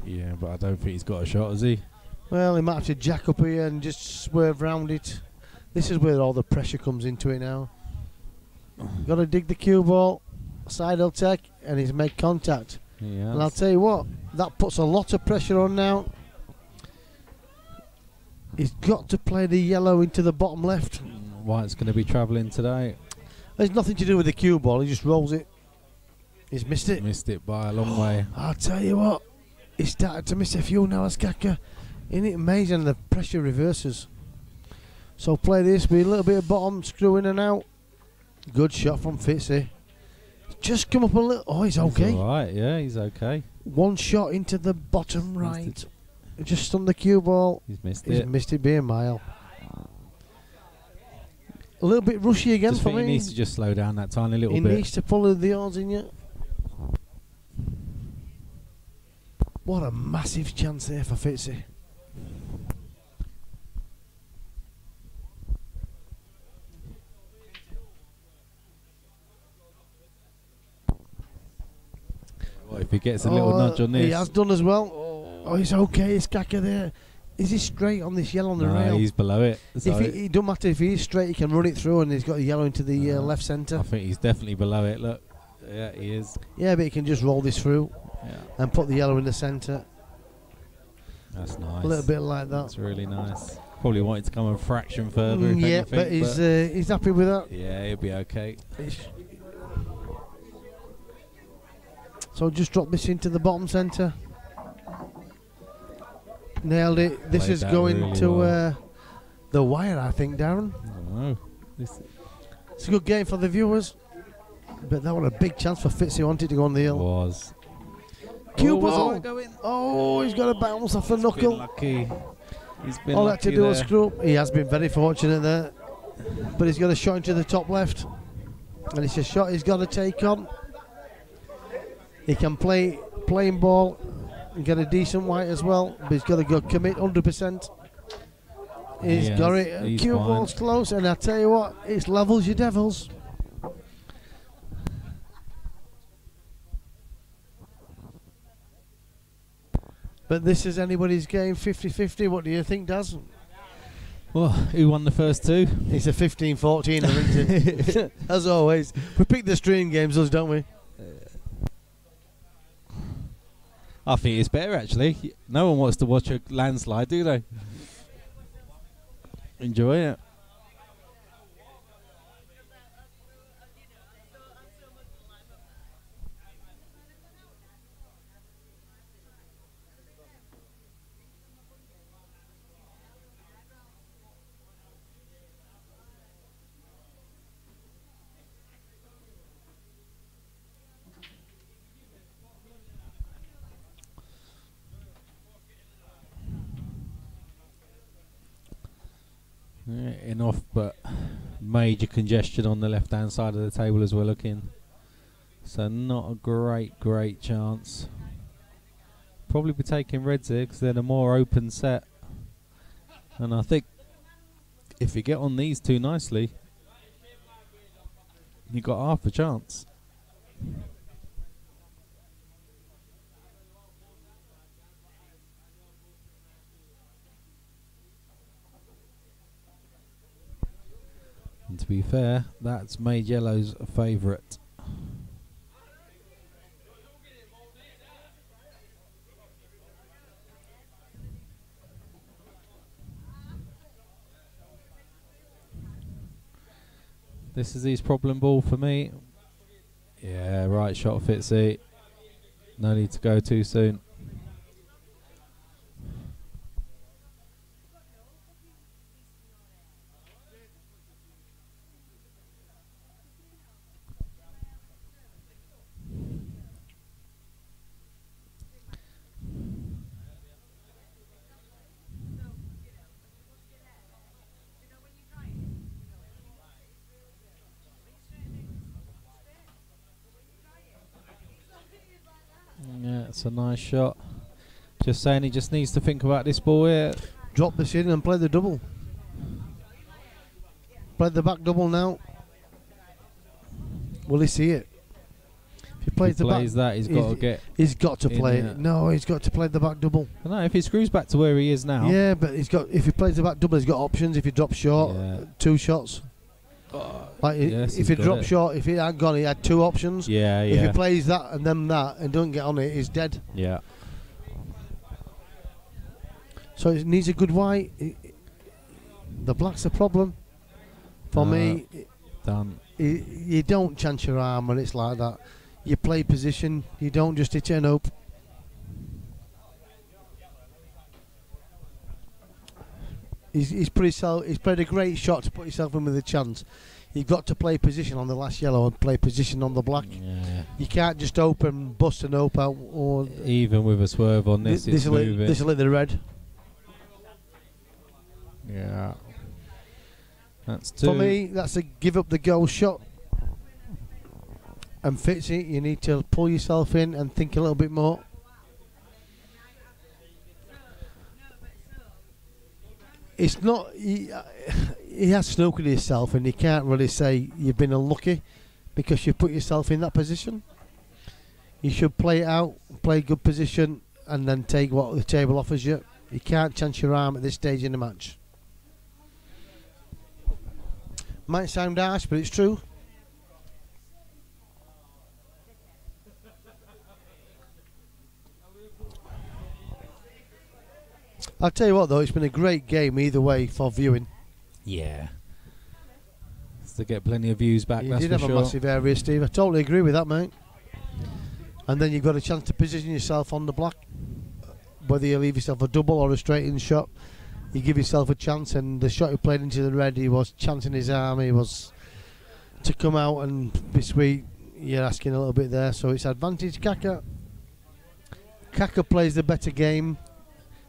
Speaker 1: Yeah, but I don't think he's got a shot, has he?
Speaker 3: Well, he might have to jack up here and just swerve round it. This is where all the pressure comes into it now. Got to dig the cue ball, side he'll take, and he's made contact.
Speaker 1: Yeah.
Speaker 3: And I'll tell you what, that puts a lot of pressure on now. He's got to play the yellow into the bottom left.
Speaker 1: White's going to be travelling today.
Speaker 3: There's nothing to do with the cue ball, he just rolls it. He's missed it.
Speaker 1: Missed it by a long way.
Speaker 3: I'll tell you what, he's started to miss a few now as Caka. Isn't it amazing? The pressure reverses. So play this with a little bit of bottom, screw in and out. Good shot from Fitzy. Just come up a little. Oh, he's okay.
Speaker 1: He's alright, yeah, he's okay.
Speaker 3: One shot into the bottom right. Just on the cue ball.
Speaker 1: He's missed
Speaker 3: He's
Speaker 1: it.
Speaker 3: missed it by a mile. A little bit rushy again
Speaker 1: Just
Speaker 3: for
Speaker 1: think
Speaker 3: me.
Speaker 1: he needs to just slow down that tiny little
Speaker 3: He
Speaker 1: bit.
Speaker 3: needs to pull the odds in you. What a massive chance there for Fitzy.
Speaker 1: Well, if he gets a little nudge on this.
Speaker 3: He has done as well. Oh, he's okay. It's Caka there. Is he straight on this yellow on the rail?
Speaker 1: He's below it. So
Speaker 3: If it don't matter if he is straight, he can run it through, and he's got a yellow into the left centre.
Speaker 1: I think he's definitely below it. Look, yeah, he is.
Speaker 3: Yeah, but he can just roll this through and put the yellow in the centre.
Speaker 1: That's nice.
Speaker 3: A little bit like that.
Speaker 1: That's really nice. Probably wanted to come a fraction further. If
Speaker 3: Yeah,
Speaker 1: anything,
Speaker 3: but he's happy with that.
Speaker 1: Yeah, he'll be okay.
Speaker 3: So just drop this into the bottom centre. Nailed it. This
Speaker 1: Played
Speaker 3: is
Speaker 1: that
Speaker 3: going
Speaker 1: really
Speaker 3: to
Speaker 1: well.
Speaker 3: the wire, I think, Darren.
Speaker 1: I don't know.
Speaker 3: It's a good game for the viewers. But that was a big chance for Fitzy. Wanted to go on the hill.
Speaker 1: Was.
Speaker 3: Cue
Speaker 1: was
Speaker 3: ball.
Speaker 1: White going?
Speaker 3: Oh, he's got a bounce off the
Speaker 1: Been
Speaker 3: knuckle.
Speaker 1: lucky. He's been
Speaker 3: All
Speaker 1: lucky
Speaker 3: that to do
Speaker 1: there.
Speaker 3: is screw up. He has been very fortunate there. But he's got a shot into the top left. And it's a shot he's got to take on. He can play playing ball and get a decent white as well. But he's got to go commit 100%. He's got it.
Speaker 1: He's
Speaker 3: Cue
Speaker 1: fine.
Speaker 3: ball's close. And I tell you what, it's levels your devils. But this is anybody's game, 50-50. What do you think, Daz?
Speaker 1: Well, who won the first two?
Speaker 3: It's a 15-14, isn't it? As always. We pick the stream games, us, don't we?
Speaker 1: I think it's better, actually. No one wants to watch a landslide, do they? Enjoy it. Yeah, enough, but major congestion on the left-hand side of the table as we're looking. So not a great chance. Probably be taking reds here because they're the more open set. And I think if you get on these two nicely, you got half a chance. And to be fair, that's made yellow's a favourite. This is his problem ball for me. Yeah, right shot, Fitzy. No need to go too soon. Yeah, it's a nice shot. Just saying, he just needs to think about this ball here.
Speaker 3: Drop this in and play the double. Play the back double now. Will he see it? If he plays
Speaker 1: If he plays that, he's got to get.
Speaker 3: He's got to play
Speaker 1: in,
Speaker 3: it. No, he's got to play the back double.
Speaker 1: I know if he screws back to where he is now.
Speaker 3: Yeah, but he's got. If he plays the back double, he's got options. If he drops short,
Speaker 1: Yeah.
Speaker 3: 2 shots.
Speaker 1: Yes,
Speaker 3: if
Speaker 1: he's
Speaker 3: he
Speaker 1: got
Speaker 3: dropped
Speaker 1: it.
Speaker 3: short, if he hadn't gone, he had 2 options.
Speaker 1: Yeah,
Speaker 3: If
Speaker 1: yeah.
Speaker 3: he plays that and then that and don't get on it, he's dead.
Speaker 1: Yeah.
Speaker 3: So it needs a good white. The black's a problem for me.
Speaker 1: Done.
Speaker 3: You don't chance your arm when it's like that. You play position. You don't just hit it and hope. He's played a great shot to put yourself in with a chance. You've got to play position on the last yellow and play position on the black.
Speaker 1: Yeah.
Speaker 3: You can't just open, bust and hope out. Or
Speaker 1: Even with a swerve on this, it's moving.
Speaker 3: This will hit the red.
Speaker 1: Yeah. That's 2.
Speaker 3: For me, that's a give up the goal shot. And Fitzy, you need to pull yourself in and think a little bit more. It's not. He has snookered himself, and you can't really say you've been unlucky because you put yourself in that position. You should play it out, play good position, and then take what the table offers you. You can't chance your arm at this stage in the match. Might sound harsh, but it's true. I'll tell you what though, it's been a great game either way for viewing.
Speaker 1: Yeah. To get plenty of views back,
Speaker 3: You
Speaker 1: that's
Speaker 3: did
Speaker 1: for
Speaker 3: have
Speaker 1: sure.
Speaker 3: a massive area, Steve. I totally agree with that, mate. And then you've got a chance to position yourself on the black. Whether you leave yourself a double or a straight in shot, you give yourself a chance. And the shot he played into the red, he was chancing his arm. He was to come out and be sweet. You're asking a little bit there, so it's advantage Caka. Caka plays the better game.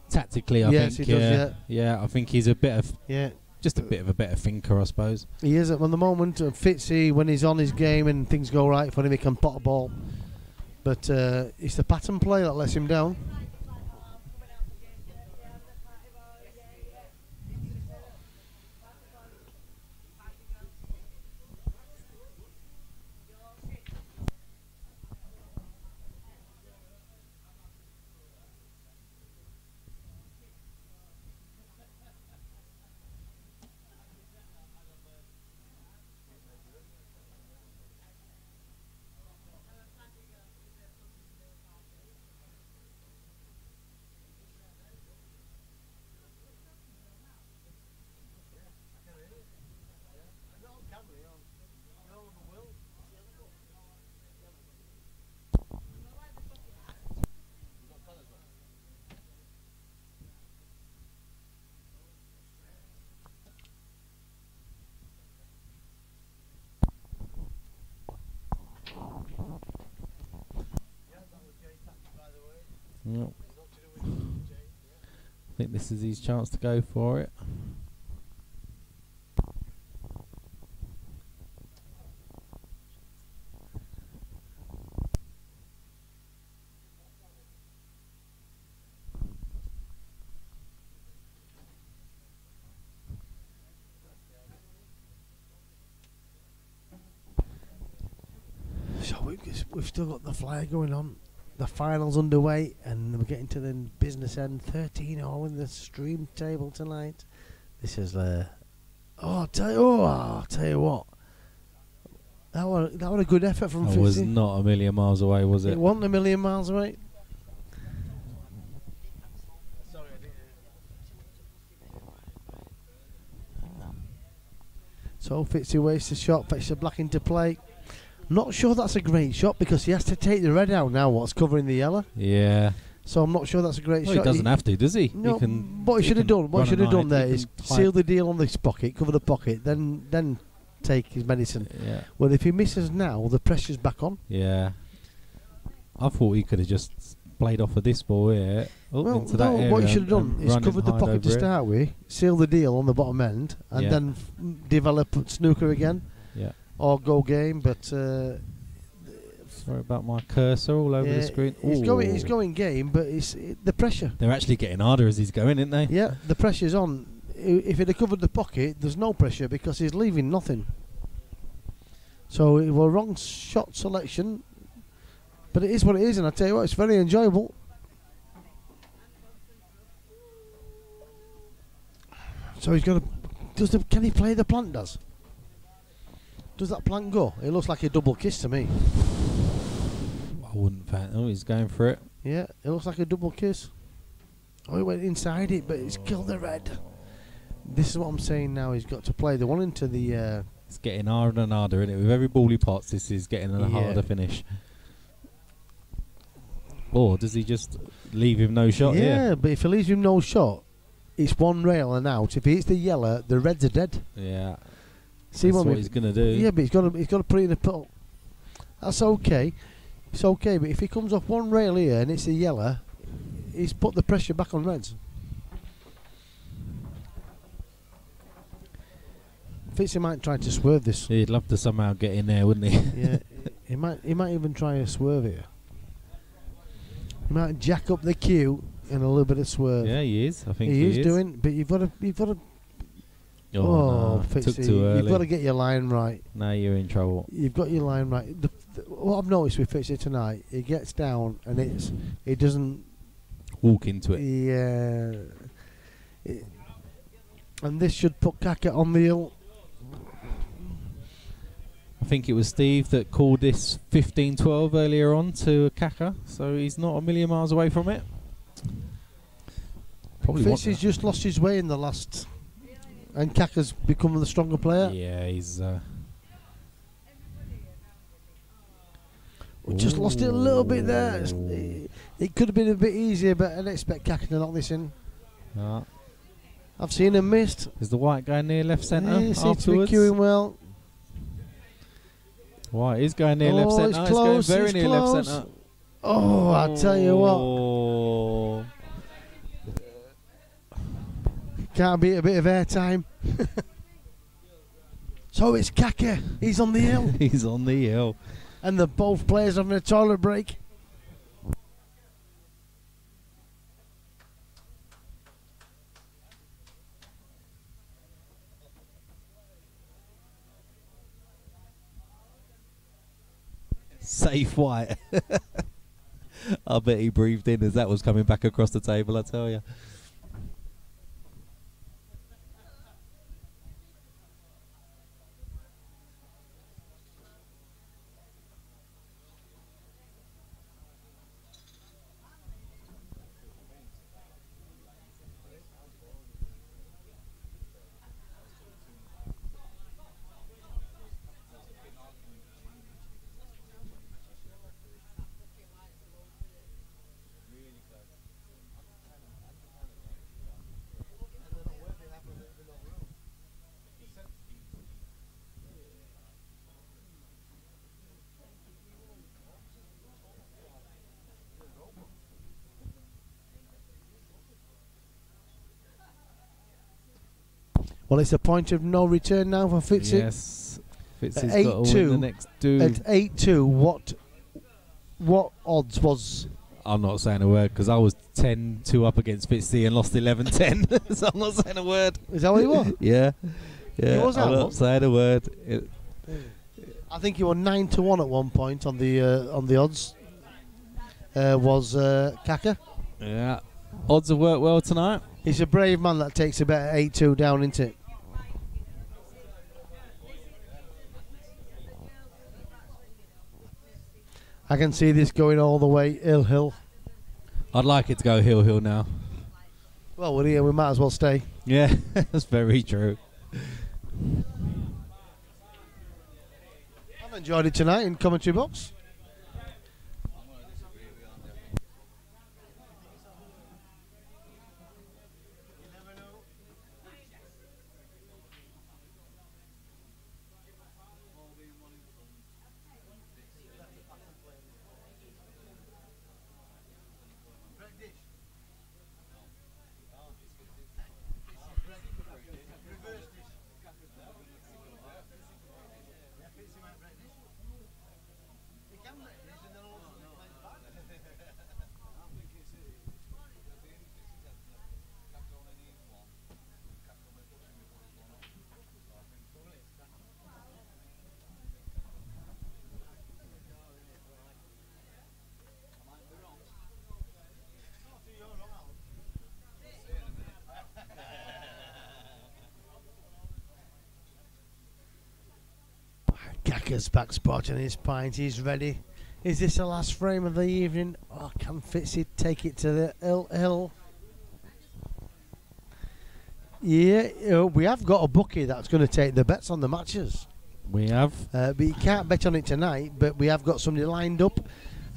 Speaker 1: Tactically, I
Speaker 3: Yes,
Speaker 1: think.
Speaker 3: he does,
Speaker 1: yeah, I think he's a bit of
Speaker 3: Yeah,
Speaker 1: just a bit of a better thinker, I suppose.
Speaker 3: he is at the moment. Fitzy, when he's on his game and things go right for him, he can pot a ball. But it's the pattern play that lets him down.
Speaker 1: Yep. I think this is his chance to go for it.
Speaker 3: So we've still got the flyer going on. The finals underway, and we're getting to the business end. 13-all in the stream table tonight. This is I'll tell you what. That was a good effort from
Speaker 1: That
Speaker 3: Fitzy.
Speaker 1: was not a million miles away, was it?
Speaker 3: It wasn't a million miles away. So Fitzy wastes a shot, fetches a black into play. Not sure that's a great shot because he has to take the red out now. What's covering the yellow?
Speaker 1: Yeah.
Speaker 3: So I'm not sure that's a great
Speaker 1: Well,
Speaker 3: shot.
Speaker 1: he doesn't have to, does he?
Speaker 3: No.
Speaker 1: He can,
Speaker 3: What he should have
Speaker 1: can
Speaker 3: done. What
Speaker 1: run
Speaker 3: he should have
Speaker 1: a
Speaker 3: done
Speaker 1: knife,
Speaker 3: there
Speaker 1: he
Speaker 3: is
Speaker 1: can
Speaker 3: seal the deal on this pocket, cover the pocket, then take his medicine.
Speaker 1: Yeah.
Speaker 3: Well, if he misses now, the pressure's back on.
Speaker 1: Yeah. I thought he could have just played off of this ball here.
Speaker 3: Well,
Speaker 1: into that
Speaker 3: no, what
Speaker 1: area
Speaker 3: you should have done
Speaker 1: and
Speaker 3: is
Speaker 1: run
Speaker 3: covered the
Speaker 1: him
Speaker 3: pocket
Speaker 1: hard
Speaker 3: to
Speaker 1: over it.
Speaker 3: start with, seal the deal on the bottom end, and
Speaker 1: Yeah.
Speaker 3: then develop snooker again
Speaker 1: Yeah.
Speaker 3: or go game. But
Speaker 1: Sorry about my cursor all over the screen.
Speaker 3: He's
Speaker 1: Ooh.
Speaker 3: going game, but the pressure.
Speaker 1: They're actually getting harder as he's going, aren't they?
Speaker 3: Yeah, the pressure's on. If he'd have covered the pocket, there's no pressure because he's leaving nothing. So it was wrong shot selection, but it is what it is, and I tell you what, it's very enjoyable. So he's got to. Can he play the plant? Does that plant go? It looks like a double kiss to me.
Speaker 1: I wouldn't fan. Oh, he's going for it.
Speaker 3: Yeah, it looks like a double kiss. Oh, he went inside it, but it's killed the red. This is what I'm saying now. He's got to play the one into the.
Speaker 1: It's getting harder and harder, isn't it? With every ball he pots, this is getting a harder finish. Or does he just leave him no shot?
Speaker 3: Yeah, but if he leaves him no shot, it's one rail and out. If he hits the yellow, the reds are dead.
Speaker 1: Yeah.
Speaker 3: See
Speaker 1: That's
Speaker 3: what
Speaker 1: what he's gonna do.
Speaker 3: Yeah, but he's got to put it in a pot. That's okay. It's okay, but if he comes off one rail here and it's a yellow, he's put the pressure back on reds. Fitzy might try to swerve this.
Speaker 1: He'd love to somehow get in there, wouldn't he?
Speaker 3: Yeah, he might even try a swerve here. He might jack up the cue and a little bit of swerve.
Speaker 1: Yeah, he is. I think
Speaker 3: he is doing, but you've got to.
Speaker 1: Oh, no,
Speaker 3: Fitzy,
Speaker 1: took too early.
Speaker 3: you've got to get your line right.
Speaker 1: Now you're in trouble.
Speaker 3: You've got your line right. What I've noticed with Fitzy tonight, he gets down and he doesn't
Speaker 1: Walk into it.
Speaker 3: Yeah. And this should put Caka on the hill.
Speaker 1: I think it was Steve that called this 15-12 earlier on to Caka, so he's not a million miles away from it. Probably
Speaker 3: Fitzy's just lost his way in the last, and Caka's become the stronger player.
Speaker 1: Yeah, he's.
Speaker 3: We just lost it a little bit there. It could have been a bit easier, but I'd expect Caka to knock this in. I've seen him missed.
Speaker 1: Is the white guy near left centre
Speaker 3: He seems to be
Speaker 1: afterwards?
Speaker 3: queuing well.
Speaker 1: White is going near left
Speaker 3: Oh,
Speaker 1: centre.
Speaker 3: it's
Speaker 1: It's
Speaker 3: close,
Speaker 1: going very
Speaker 3: it's
Speaker 1: near
Speaker 3: close.
Speaker 1: left centre.
Speaker 3: Oh, I tell you what.
Speaker 1: Oh.
Speaker 3: Can't beat a bit of airtime. So it's Caka. He's on the hill.
Speaker 1: He's on the hill.
Speaker 3: And the both players having a toilet break.
Speaker 1: Safe white. I bet he breathed in as that was coming back across the table, I tell you.
Speaker 3: Well, it's a point of no return now for Fitzy.
Speaker 1: Yes. Fitzy's
Speaker 3: At
Speaker 1: got to win the
Speaker 3: 8-2,
Speaker 1: next do.
Speaker 3: At 8-2, what odds was...
Speaker 1: I'm not saying a word because I was 10-2 up against Fitzy and lost 11-10. So I'm not saying a word.
Speaker 3: Is that what he was?
Speaker 1: Yeah. Yeah.
Speaker 3: was
Speaker 1: I'm
Speaker 3: that
Speaker 1: not
Speaker 3: one?
Speaker 1: saying a word.
Speaker 3: I think he won 9-1 at one point on the odds. Was Caka.
Speaker 1: Yeah. Odds have worked well tonight.
Speaker 3: He's a brave man that takes a bet at 8-2 down, isn't it? I can see this going all the way hill.
Speaker 1: I'd like it to go hill now.
Speaker 3: Well, we're here. We might as well stay.
Speaker 1: Yeah, that's very true.
Speaker 3: enjoyed it tonight in commentary box. Caka's back spotting his pint. He's ready. Is this the last frame of the evening? Oh, can Fitzy take it to the hill? Yeah, we have got a bookie that's going to take the bets on the matches.
Speaker 1: We have.
Speaker 3: But you can't bet on it tonight, but we have got somebody lined up,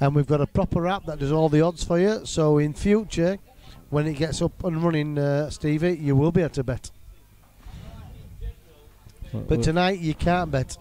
Speaker 3: and we've got a proper app that does all the odds for you. So in future, when it gets up and running, Stevie, you will be able to bet. But tonight, you can't bet.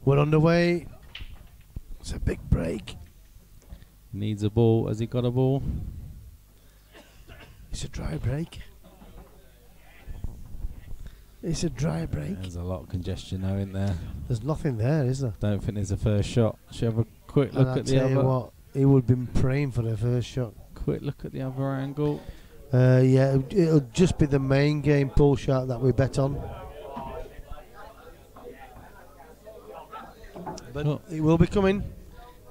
Speaker 3: We're underway. It's a big break.
Speaker 1: Needs a ball. Has he got a ball?
Speaker 3: It's a dry break. It's a dry break.
Speaker 1: There's a lot of congestion though in there.
Speaker 3: There's nothing there, is there?
Speaker 1: Don't think there's a first shot. Should have a quick look
Speaker 3: And
Speaker 1: at the
Speaker 3: I'll tell you
Speaker 1: other.
Speaker 3: what, he would have been praying for the first shot.
Speaker 1: Quick look at the other angle.
Speaker 3: Yeah, it'll just be the main game pull shot that we bet on. But it will be coming.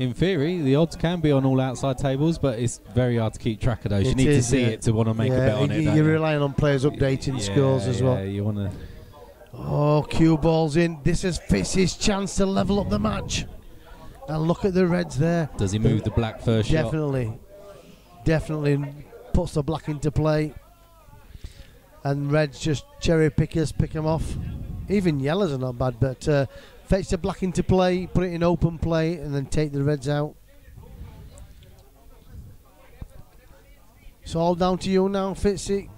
Speaker 1: In theory, the odds can be on all outside tables, but it's very hard to keep track of those. You
Speaker 3: It
Speaker 1: need to
Speaker 3: is,
Speaker 1: see
Speaker 3: yeah.
Speaker 1: it to want to make a bet on it. don't
Speaker 3: You're
Speaker 1: you?
Speaker 3: relying on players updating scores as well.
Speaker 1: Yeah, you want to.
Speaker 3: Oh, cue balls in. This is Fitzy's chance to level up the match. And look at the Reds there.
Speaker 1: Does he move the black first shot?
Speaker 3: Definitely puts the black into play. And Reds just cherry pickers pick them off. Even yellows are not bad, but fetch the black into play, put it in open play, and then take the Reds out. It's all down to you now, Fitzy.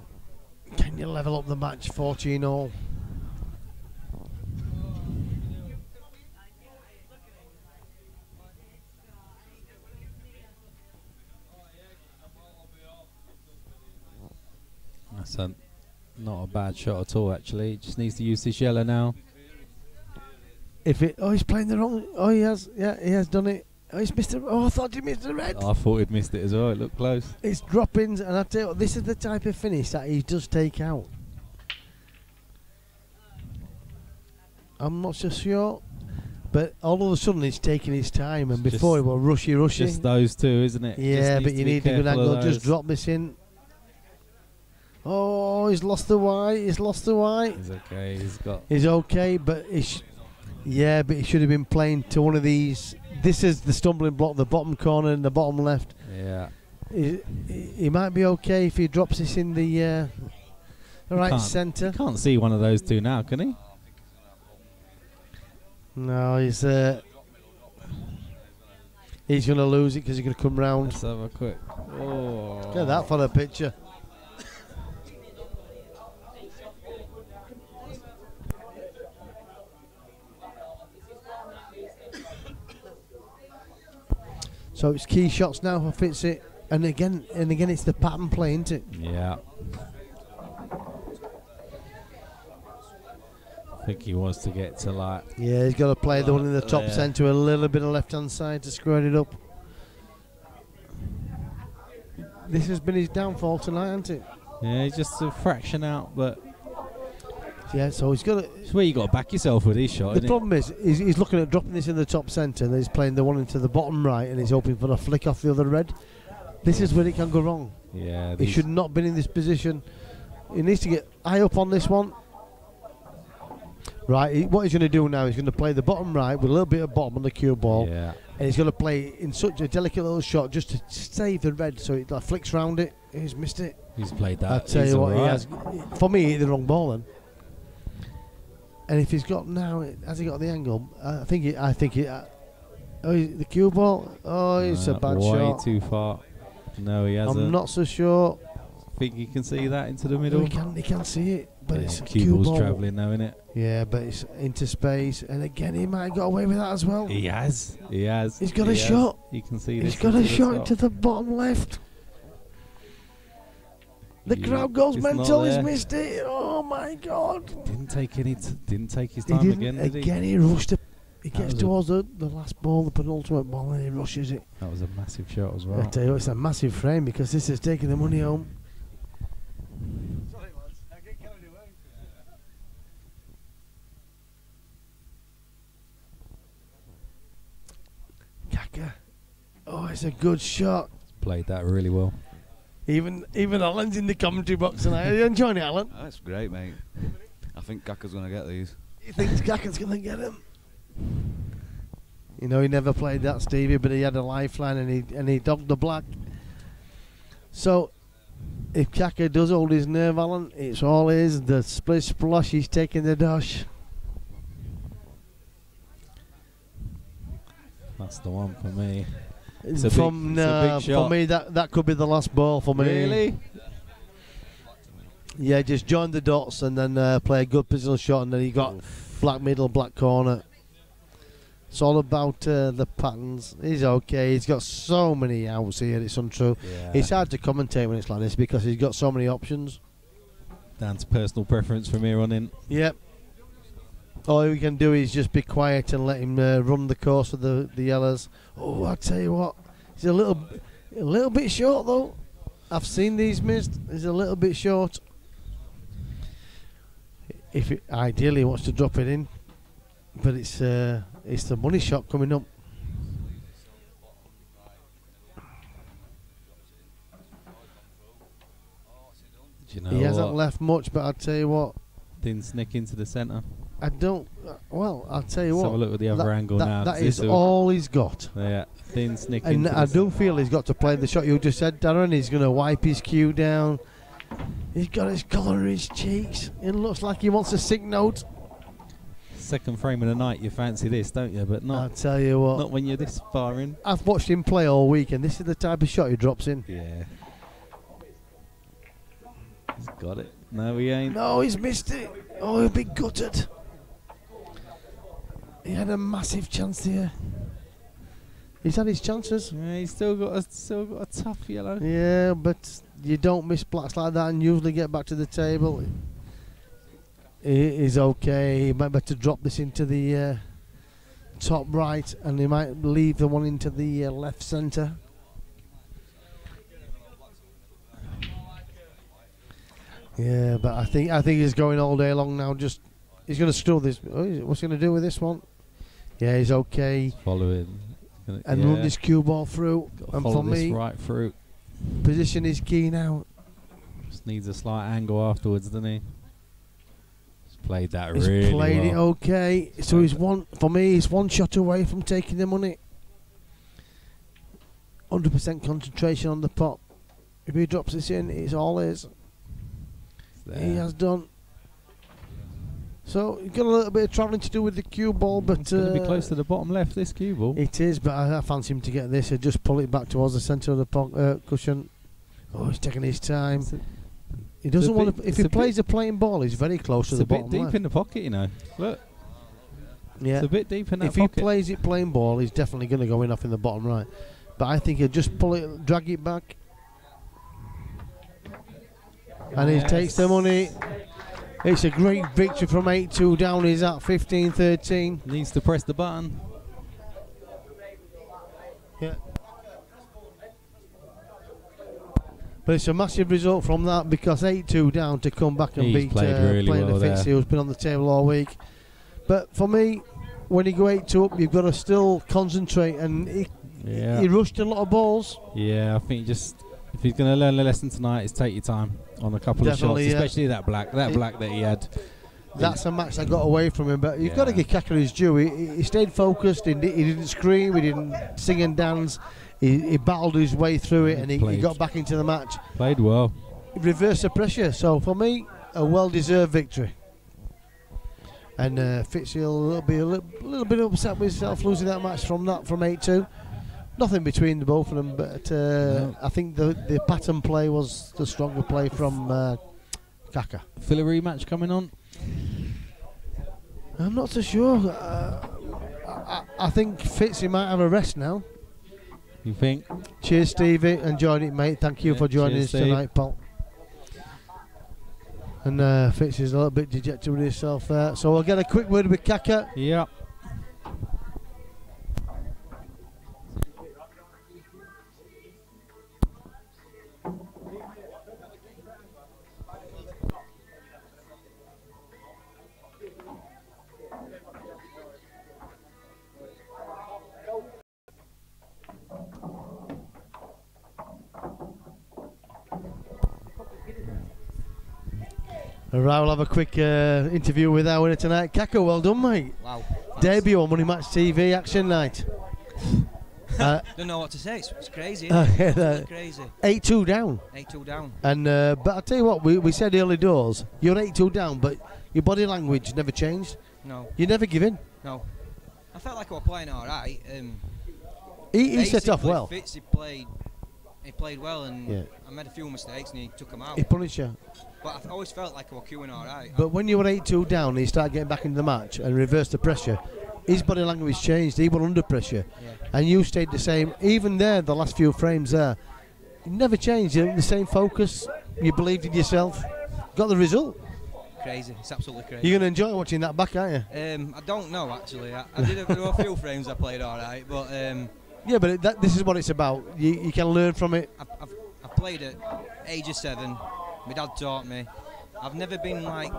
Speaker 3: Can you level up the match 14-all?
Speaker 1: That's not a bad shot at all, actually. Just needs to use this yellow now.
Speaker 3: He's playing the wrong. Oh, he has. Yeah, he has done it. Oh, he's missed it. Oh, I thought he missed the red.
Speaker 1: I thought he'd missed it as well. It looked close.
Speaker 3: It's drop-ins, and I tell you what, this is the type of finish that he does take out. I'm not so sure, but all of a sudden he's taking his time, and before he was rushy.
Speaker 1: Just those two, isn't it?
Speaker 3: Yeah,
Speaker 1: Just
Speaker 3: but you
Speaker 1: be
Speaker 3: need a good
Speaker 1: careful of
Speaker 3: angle. Just
Speaker 1: those.
Speaker 3: drop this in. Oh, he's lost the white. He's lost the white.
Speaker 1: He's okay.
Speaker 3: He's okay, but yeah, but he should have been playing to one of these. This is the stumbling block, the bottom corner and the bottom left.
Speaker 1: Yeah.
Speaker 3: He might be okay if he drops this in the right centre.
Speaker 1: You can't see one of those two now, can he?
Speaker 3: No, he's going to lose it because he's going to come round.
Speaker 1: Let's have a quick. Oh.
Speaker 3: Look at that for the picture. So it's key shots now for Fitzy, and again it's the pattern play, isn't it?
Speaker 1: Yeah. I think he wants to get to like.
Speaker 3: Yeah, he's got to play the one in the top
Speaker 1: Yeah.
Speaker 3: centre, a little bit of left hand side to square it up. This has been his downfall tonight, hasn't it?
Speaker 1: Yeah, he's just a fraction out, but
Speaker 3: Yeah, so he's got to.
Speaker 1: it's where you got to back yourself with these shots.
Speaker 3: The problem is, he's looking at dropping this in the top centre, and he's playing the one into the bottom right, and he's hoping for a flick off the other red. This is where it can go wrong.
Speaker 1: Yeah,
Speaker 3: He should not have been in this position. He needs to get high up on this one. Right, what he's going to do now, he's going to play the bottom right with a little bit of bottom on the cue ball,
Speaker 1: Yeah,
Speaker 3: and he's going to play in such a delicate little shot just to save the red, so it like, flicks round it. He's missed it.
Speaker 1: he's played that.
Speaker 3: I'll tell
Speaker 1: He's
Speaker 3: you what, he
Speaker 1: alright.
Speaker 3: has. For me, he hit the wrong ball then. And if he's got now, has he got the angle? I think he. Oh, the cue ball. Oh, it's a bad
Speaker 1: way
Speaker 3: shot.
Speaker 1: too far. No, he hasn't.
Speaker 3: I'm not so sure.
Speaker 1: Think you can see that into the
Speaker 3: No,
Speaker 1: middle.
Speaker 3: he can see it, but
Speaker 1: Yeah,
Speaker 3: it's a
Speaker 1: cue
Speaker 3: cue
Speaker 1: ball's
Speaker 3: ball.
Speaker 1: travelling now, innit?
Speaker 3: Yeah, but it's into space, and again he might have got away with that as well.
Speaker 1: He has. He has.
Speaker 3: He's got
Speaker 1: He
Speaker 3: a
Speaker 1: has.
Speaker 3: shot.
Speaker 1: You can see
Speaker 3: He's
Speaker 1: this
Speaker 3: got a
Speaker 1: into the
Speaker 3: shot
Speaker 1: top.
Speaker 3: into the bottom left. The
Speaker 1: Yeah,
Speaker 3: crowd goes
Speaker 1: it's not
Speaker 3: mental. He's
Speaker 1: there.
Speaker 3: missed it. Oh my God!
Speaker 1: Didn't take any. Didn't take his
Speaker 3: He
Speaker 1: time
Speaker 3: didn't.
Speaker 1: again, did he?
Speaker 3: Again, he rushed it. He
Speaker 1: That
Speaker 3: gets
Speaker 1: was a-
Speaker 3: towards the last ball, the penultimate ball, and he rushes it.
Speaker 1: That was a massive shot as
Speaker 3: I
Speaker 1: well.
Speaker 3: tell you, it's a massive frame because this is taking the money home. Caka. Oh, it's a good shot.
Speaker 1: Played that really well.
Speaker 3: Even Alan's in the commentary box tonight. Are you enjoying it, Alan?
Speaker 7: Oh, that's great, mate. I think Caka's going to get these.
Speaker 3: He thinks Caka's going to get him. You know, he never played that, Stevie, but he had a lifeline and he dogged the black. So, if Caka does hold his nerve, Alan, it's all his. The split splosh, he's taking the dosh.
Speaker 1: That's the one for me. It's a
Speaker 3: From
Speaker 1: big- it's a big
Speaker 3: for
Speaker 1: shot.
Speaker 3: me, that could be the last ball for me.
Speaker 1: Really?
Speaker 3: Yeah, just join the dots and then play a good positional shot, and then he got black middle, black corner. It's all about the patterns. He's okay. He's got so many outs here. It's untrue.
Speaker 1: Yeah.
Speaker 3: It's hard to commentate when it's like this because he's got so many options.
Speaker 1: Down to personal preference from here on in.
Speaker 3: Yep. All we can do is just be quiet and let him run the course of the yellows. Oh, I tell you what, he's a little bit short though. I've seen these missed. He's a little bit short. If it, ideally he wants to drop it in, but it's the money shot coming up.
Speaker 1: Do you know
Speaker 3: He hasn't
Speaker 1: what?
Speaker 3: left much, but I'll tell you what,
Speaker 1: Didn't sneak into the centre.
Speaker 3: I don't. Well, I'll tell you
Speaker 1: Let's
Speaker 3: what.
Speaker 1: have a look at the other angle now.
Speaker 3: That
Speaker 1: This
Speaker 3: is
Speaker 1: will-
Speaker 3: all he's got.
Speaker 1: Yeah, thin sneak
Speaker 3: And
Speaker 1: into
Speaker 3: I
Speaker 1: the
Speaker 3: do feel he's got to play the shot you just said, Darren. He's going to wipe his cue down. He's got his colour in his cheeks. It looks like he wants a sick note.
Speaker 1: second frame of the night. You fancy this, don't you? But
Speaker 3: I'll
Speaker 1: not
Speaker 3: tell you what.
Speaker 1: not when you're this far in.
Speaker 3: I've watched him play all week, and this is the type of shot he drops in.
Speaker 1: Yeah. He's got it. No, he ain't.
Speaker 3: No, he's missed it. Oh, he'll be gutted. He had a massive chance here. He's had his chances.
Speaker 1: Yeah, he's still got a tough yellow.
Speaker 3: Yeah, but you don't miss blacks like that and usually get back to the table. He's okay. He might better drop this into the top right, and he might leave the one into the left centre. Yeah, but I think he's going all day long now. Just he's going to steal this. What's he going to do with this one? Yeah, he's okay.
Speaker 1: Following.
Speaker 3: And run this cue ball through. And
Speaker 1: follow
Speaker 3: for
Speaker 1: this
Speaker 3: me,
Speaker 1: right through.
Speaker 3: position is key now.
Speaker 1: Just needs a slight angle afterwards, doesn't he? He's played that
Speaker 3: He's
Speaker 1: really
Speaker 3: played it
Speaker 1: well.
Speaker 3: okay. So he's one shot away from taking the money. 100% concentration on the pot. If he drops this in, it's all his.
Speaker 1: There.
Speaker 3: He has done. So he's got a little bit of travelling to do with the cue ball, but
Speaker 1: It's going to be close to the bottom left, this cue ball.
Speaker 3: it is. But I fancy him to get this and just pull it back towards the centre of the cushion. Oh, he's taking his time. He doesn't want to. If he plays a plain ball, he's very close to
Speaker 1: It's
Speaker 3: the
Speaker 1: a bit
Speaker 3: bottom
Speaker 1: deep
Speaker 3: left.
Speaker 1: in the pocket, you know. Look,
Speaker 3: Yeah.
Speaker 1: it's a bit deep in that
Speaker 3: If he
Speaker 1: pocket.
Speaker 3: plays it plain ball, he's definitely going to go in off in the bottom right. but I think he'll just pull it, drag it back. And he takes the money. It's a great victory from 8-2 down. He's at 15-13.
Speaker 1: Needs to press the button.
Speaker 3: Yeah. But it's a massive result from that, because 8-2 down to come back and
Speaker 1: He's
Speaker 3: beat
Speaker 1: played really
Speaker 3: playing
Speaker 1: well
Speaker 3: the Fitzy,
Speaker 1: there.
Speaker 3: who's been on the table all week. But for me, when you go 8-2 up, you've got to still concentrate, and he rushed a lot of balls.
Speaker 1: Yeah, I think just if he's going to learn a lesson tonight, is take your time on a couple
Speaker 3: Definitely,
Speaker 1: of shots, especially that black that he had.
Speaker 3: That's a match that got away from him, but you've got to give Caka his due. He stayed focused, he didn't scream, he didn't sing and dance. He battled his way through it, and he got back into the match.
Speaker 1: Played well.
Speaker 3: He reversed the pressure, so for me, a well-deserved victory. And Fitzy will be a little bit upset with himself losing that match from 8-2. Nothing between the both of them, but I think the pattern play was the stronger play from Caka.
Speaker 1: Feel a rematch coming on?
Speaker 3: I'm not so sure. I think Fitzy might have a rest now.
Speaker 1: You think?
Speaker 3: Cheers, Stevie. Enjoyed it, mate. Thank you for joining us tonight, Paul. And Fitzy's a little bit dejected with himself there. So we'll get a quick word with Caka.
Speaker 1: Yeah.
Speaker 3: Alright, we'll have a quick interview with our winner tonight. Caka, well done, mate.
Speaker 8: Wow.
Speaker 3: Debut on Money Match TV, action night.
Speaker 8: Don't know what to say. It's crazy. It's crazy.
Speaker 3: 8-2 down.
Speaker 8: 8-2 down.
Speaker 3: And but I tell you what, we said early doors, you're 8-2 down, but your body language never changed.
Speaker 8: No.
Speaker 3: You never give in.
Speaker 8: No. I felt like I was playing all right.
Speaker 3: He set off well.
Speaker 8: Fitzy played well, and I made a few mistakes, and he took them out.
Speaker 3: He punished you.
Speaker 8: But I always felt like I was queuing all right.
Speaker 3: But when you were 8-2 down and you start getting back into the match and reversed the pressure, his body language changed. He was under pressure, and you stayed the same. Even there, the last few frames there, you never changed. You had the same focus. You believed in yourself. Got the result.
Speaker 8: Crazy. It's absolutely crazy.
Speaker 3: You're going to enjoy watching that back, aren't you?
Speaker 8: I don't know, actually. I did there were a few frames I played all right, but
Speaker 3: yeah, but this is what it's about. You can learn from it.
Speaker 8: I've played at age of 7. My dad taught me. I've never been like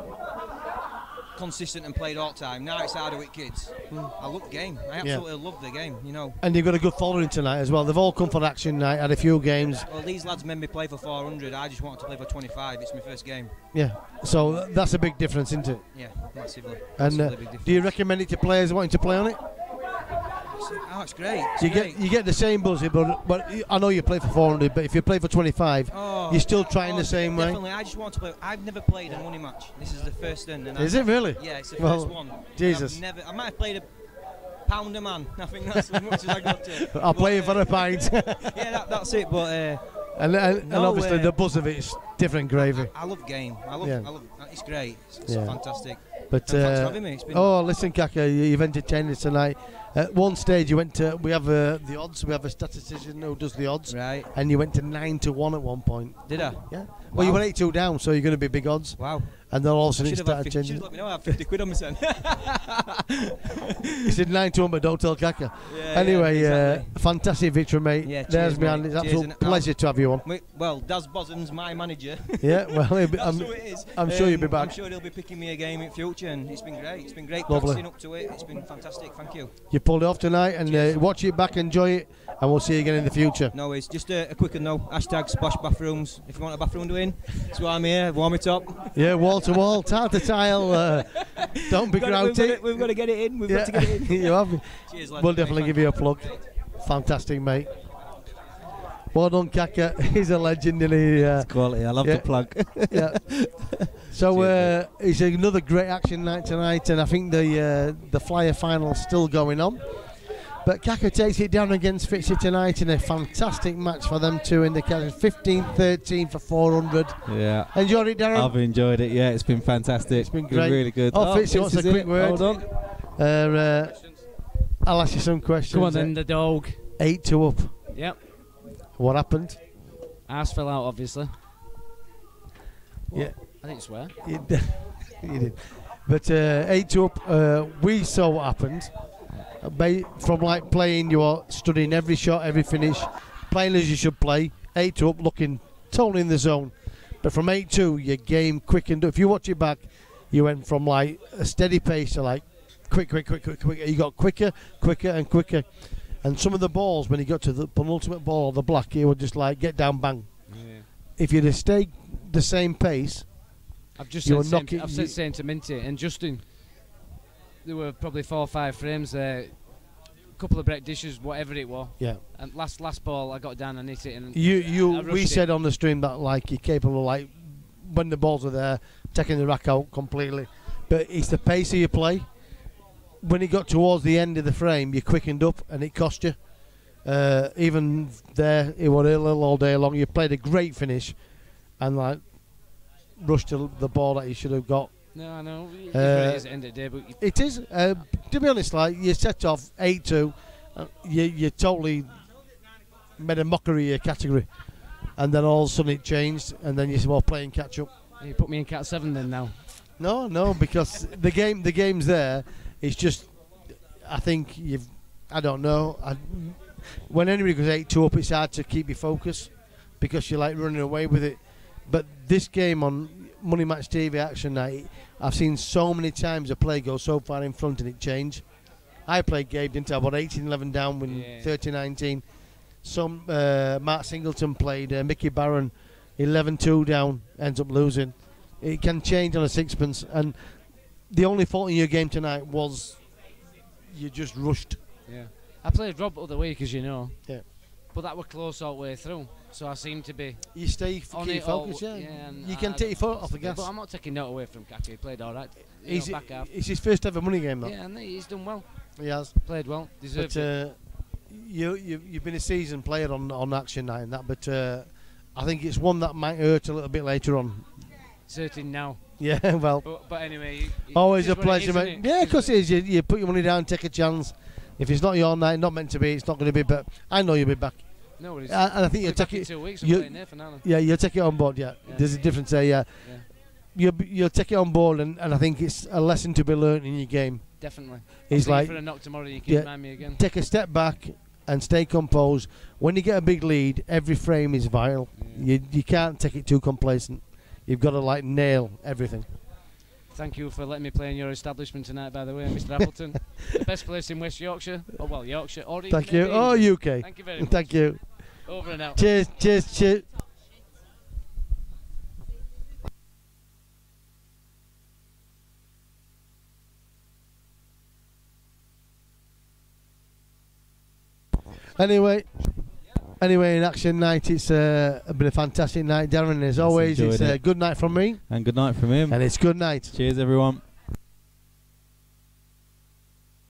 Speaker 8: consistent and played all the time. Now it's harder with kids. I love the game. I absolutely love the game, you know.
Speaker 3: And you've got a good following tonight as well. They've all come for action night, had a few games.
Speaker 8: Well, these lads made me play for 400. I just wanted to play for 25. It's my first game.
Speaker 3: Yeah, so that's a big difference, isn't it?
Speaker 8: Yeah, massively.
Speaker 3: And
Speaker 8: Massively big difference.
Speaker 3: do you recommend it to players wanting to play on it?
Speaker 8: Oh, it's great.
Speaker 3: You get the same buzz, but I know you play for 400, but if you play for 25, you're still trying the same way.
Speaker 8: Definitely, I just want to play. I've never played a money match. This is the first thing. And
Speaker 3: Is it really?
Speaker 8: Yeah, it's the
Speaker 3: Well,
Speaker 8: first one.
Speaker 3: Jesus.
Speaker 8: I might have played a pound a man. I think that's as much as I got to.
Speaker 3: I'll play you for a pint.
Speaker 8: Yeah, that's it. But
Speaker 3: and obviously the buzz of it is different gravy.
Speaker 8: I love game. I love. It's great. It's fantastic.
Speaker 3: But
Speaker 8: thanks for having me. It's been
Speaker 3: listen, Caka, you've entertained us tonight. At one stage, you went to. We have the odds. We have a statistician who does the odds.
Speaker 8: Right.
Speaker 3: And you went to 9-1 at one point.
Speaker 8: Did I?
Speaker 3: Yeah. Well, you were 8-2 down, so you're going to be big odds.
Speaker 8: Wow.
Speaker 3: And then all of a sudden it
Speaker 8: Should
Speaker 3: started changing.
Speaker 8: have let me know. I have 50 quid on my son.
Speaker 3: He said 9-1, but don't tell Caka.
Speaker 8: Yeah,
Speaker 3: anyway,
Speaker 8: exactly.
Speaker 3: Fantastic victory, mate.
Speaker 8: Yeah,
Speaker 3: there's
Speaker 8: cheers,
Speaker 3: me, and
Speaker 8: mate.
Speaker 3: it's an
Speaker 8: Cheers,
Speaker 3: absolute
Speaker 8: and
Speaker 3: pleasure to have you on.
Speaker 8: Well, Daz Bossons, my manager.
Speaker 3: Yeah, well,
Speaker 8: That's who it is.
Speaker 3: I'm sure you'll be back.
Speaker 8: I'm sure he'll be picking me a game in future, and it's been great. It's been great
Speaker 3: Lovely.
Speaker 8: practicing up to it. It's been fantastic. Thank you.
Speaker 3: You pulled it off tonight, and watch it back, enjoy it, and we'll see you again in the future.
Speaker 8: No worries. Just a quick note. # splash bathrooms. If you want a bathroom doing, that's why I'm here. Warm it up.
Speaker 3: Yeah, wall to wall, tile to tile. Don't be grouty.
Speaker 8: We've got to get it in. We've got to get it in.
Speaker 3: You have.
Speaker 8: Cheers, lad.
Speaker 3: We'll definitely give you a plug. Fantastic, mate. Well done, Caka. He's a legend, and
Speaker 1: It's quality. I love the plug.
Speaker 3: Yeah. So it's another great action night tonight, and I think the Flyer final's still going on. But Caka takes it down against Fitzy tonight in a fantastic match for them two in the 15-13 for 400.
Speaker 1: Yeah.
Speaker 3: Enjoyed it, Darren?
Speaker 1: I've enjoyed it. Yeah, it's been fantastic.
Speaker 3: It's been great.
Speaker 1: Really good.
Speaker 3: Fitzy wants a quick word.
Speaker 1: Hold on.
Speaker 3: I'll ask you some questions.
Speaker 9: Come on then, the dog.
Speaker 3: 8-2 up.
Speaker 9: Yep.
Speaker 3: What happened?
Speaker 9: Arse fell out, obviously.
Speaker 3: Yeah.
Speaker 9: I didn't swear.
Speaker 3: You did. But 8-2 up, we saw what happened. From like playing, you are studying every shot, every finish, playing as you should play. 8-2 up, looking totally in the zone. But from 8-2, your game quickened. If you watch it back, you went from like a steady pace to like quick. You got quicker, and quicker. And some of the balls, when you got to the penultimate ball of the black, you would just like get down, bang.
Speaker 9: Yeah.
Speaker 3: If you'd have stayed the same pace,
Speaker 9: I've said the same to Minty and Justin. There were probably 4 or 5 frames there. A couple of break dishes, whatever it was.
Speaker 3: Yeah.
Speaker 9: And last ball, I got down and hit it. And
Speaker 3: we said on the stream that like you're capable of like when the balls are there, taking the rack out completely. But it's the pace of your play. When it got towards the end of the frame, you quickened up and it cost you. Even there, it was ill all day long. You played a great finish, and like rushed to the ball that you should have got.
Speaker 9: No, I know. It is at the end of the day, but
Speaker 3: it is. To be honest, like you set off 8-2, you totally made a mockery of your category, and then all of a sudden it changed, and then you said, "Well, playing catch up."
Speaker 9: You put me in Cat 7 then now.
Speaker 3: No, because the game's there. It's just, I think I don't know. When anybody goes 8-2 up, it's hard to keep your focus because you're like running away with it. But this game on Money Match TV Action Night, I've seen so many times a play go so far in front and it change. I played Gabe, didn't I? About 18-11 down with 30-19. Some Mark Singleton played Mickey Barron 11-2 down, ends up losing. It can change on a sixpence, and the only fault in your game tonight was you just rushed.
Speaker 9: Yeah. I played Rob the other week, as you know.
Speaker 3: Yeah.
Speaker 9: But that were close all the way through, so I seem to be.
Speaker 3: You stay focused, yeah. You can take your foot off the gas.
Speaker 9: But I'm not taking note away from Caka. He played all right.
Speaker 3: It's his first ever money game, though.
Speaker 9: Yeah, and he's done well.
Speaker 3: He has.
Speaker 9: Played well. Deserved
Speaker 3: it. You've been a seasoned player on Action Night and that, but I think it's one that might hurt a little bit later on.
Speaker 9: It's hurting now.
Speaker 3: Yeah, well.
Speaker 9: But anyway.
Speaker 3: Always a pleasure, mate. Yeah, of course it is. You put your money down, take a chance. If it's not your night, not meant to be, it's not going to be. But I know you'll be back.
Speaker 9: No worries.
Speaker 3: And I think you'll take it.
Speaker 9: 2 weeks. I'm playing there for now.
Speaker 3: Yeah, you'll take it on board. Yeah, there's a difference there. Yeah. You'll take it on board, and I think it's a lesson to be learned in your game.
Speaker 9: Definitely.
Speaker 3: It's like
Speaker 9: for a knock tomorrow. You can remind me again.
Speaker 3: Take a step back and stay composed. When you get a big lead, every frame is vital. You can't take it too complacent. You've got to like nail everything.
Speaker 9: Thank you for letting me play in your establishment tonight, by the way, Mr. Appleton. The best place in West Yorkshire. Oh, well, Yorkshire. Or even
Speaker 3: Thank you. Oh, UK.
Speaker 9: Thank you very much.
Speaker 3: Thank you.
Speaker 9: Over and out.
Speaker 3: Cheers. Anyway, in Action Night, it's been a fantastic night, Darren. As always, it's a good night from me.
Speaker 1: And good night from him.
Speaker 3: And it's good night.
Speaker 1: Cheers, everyone.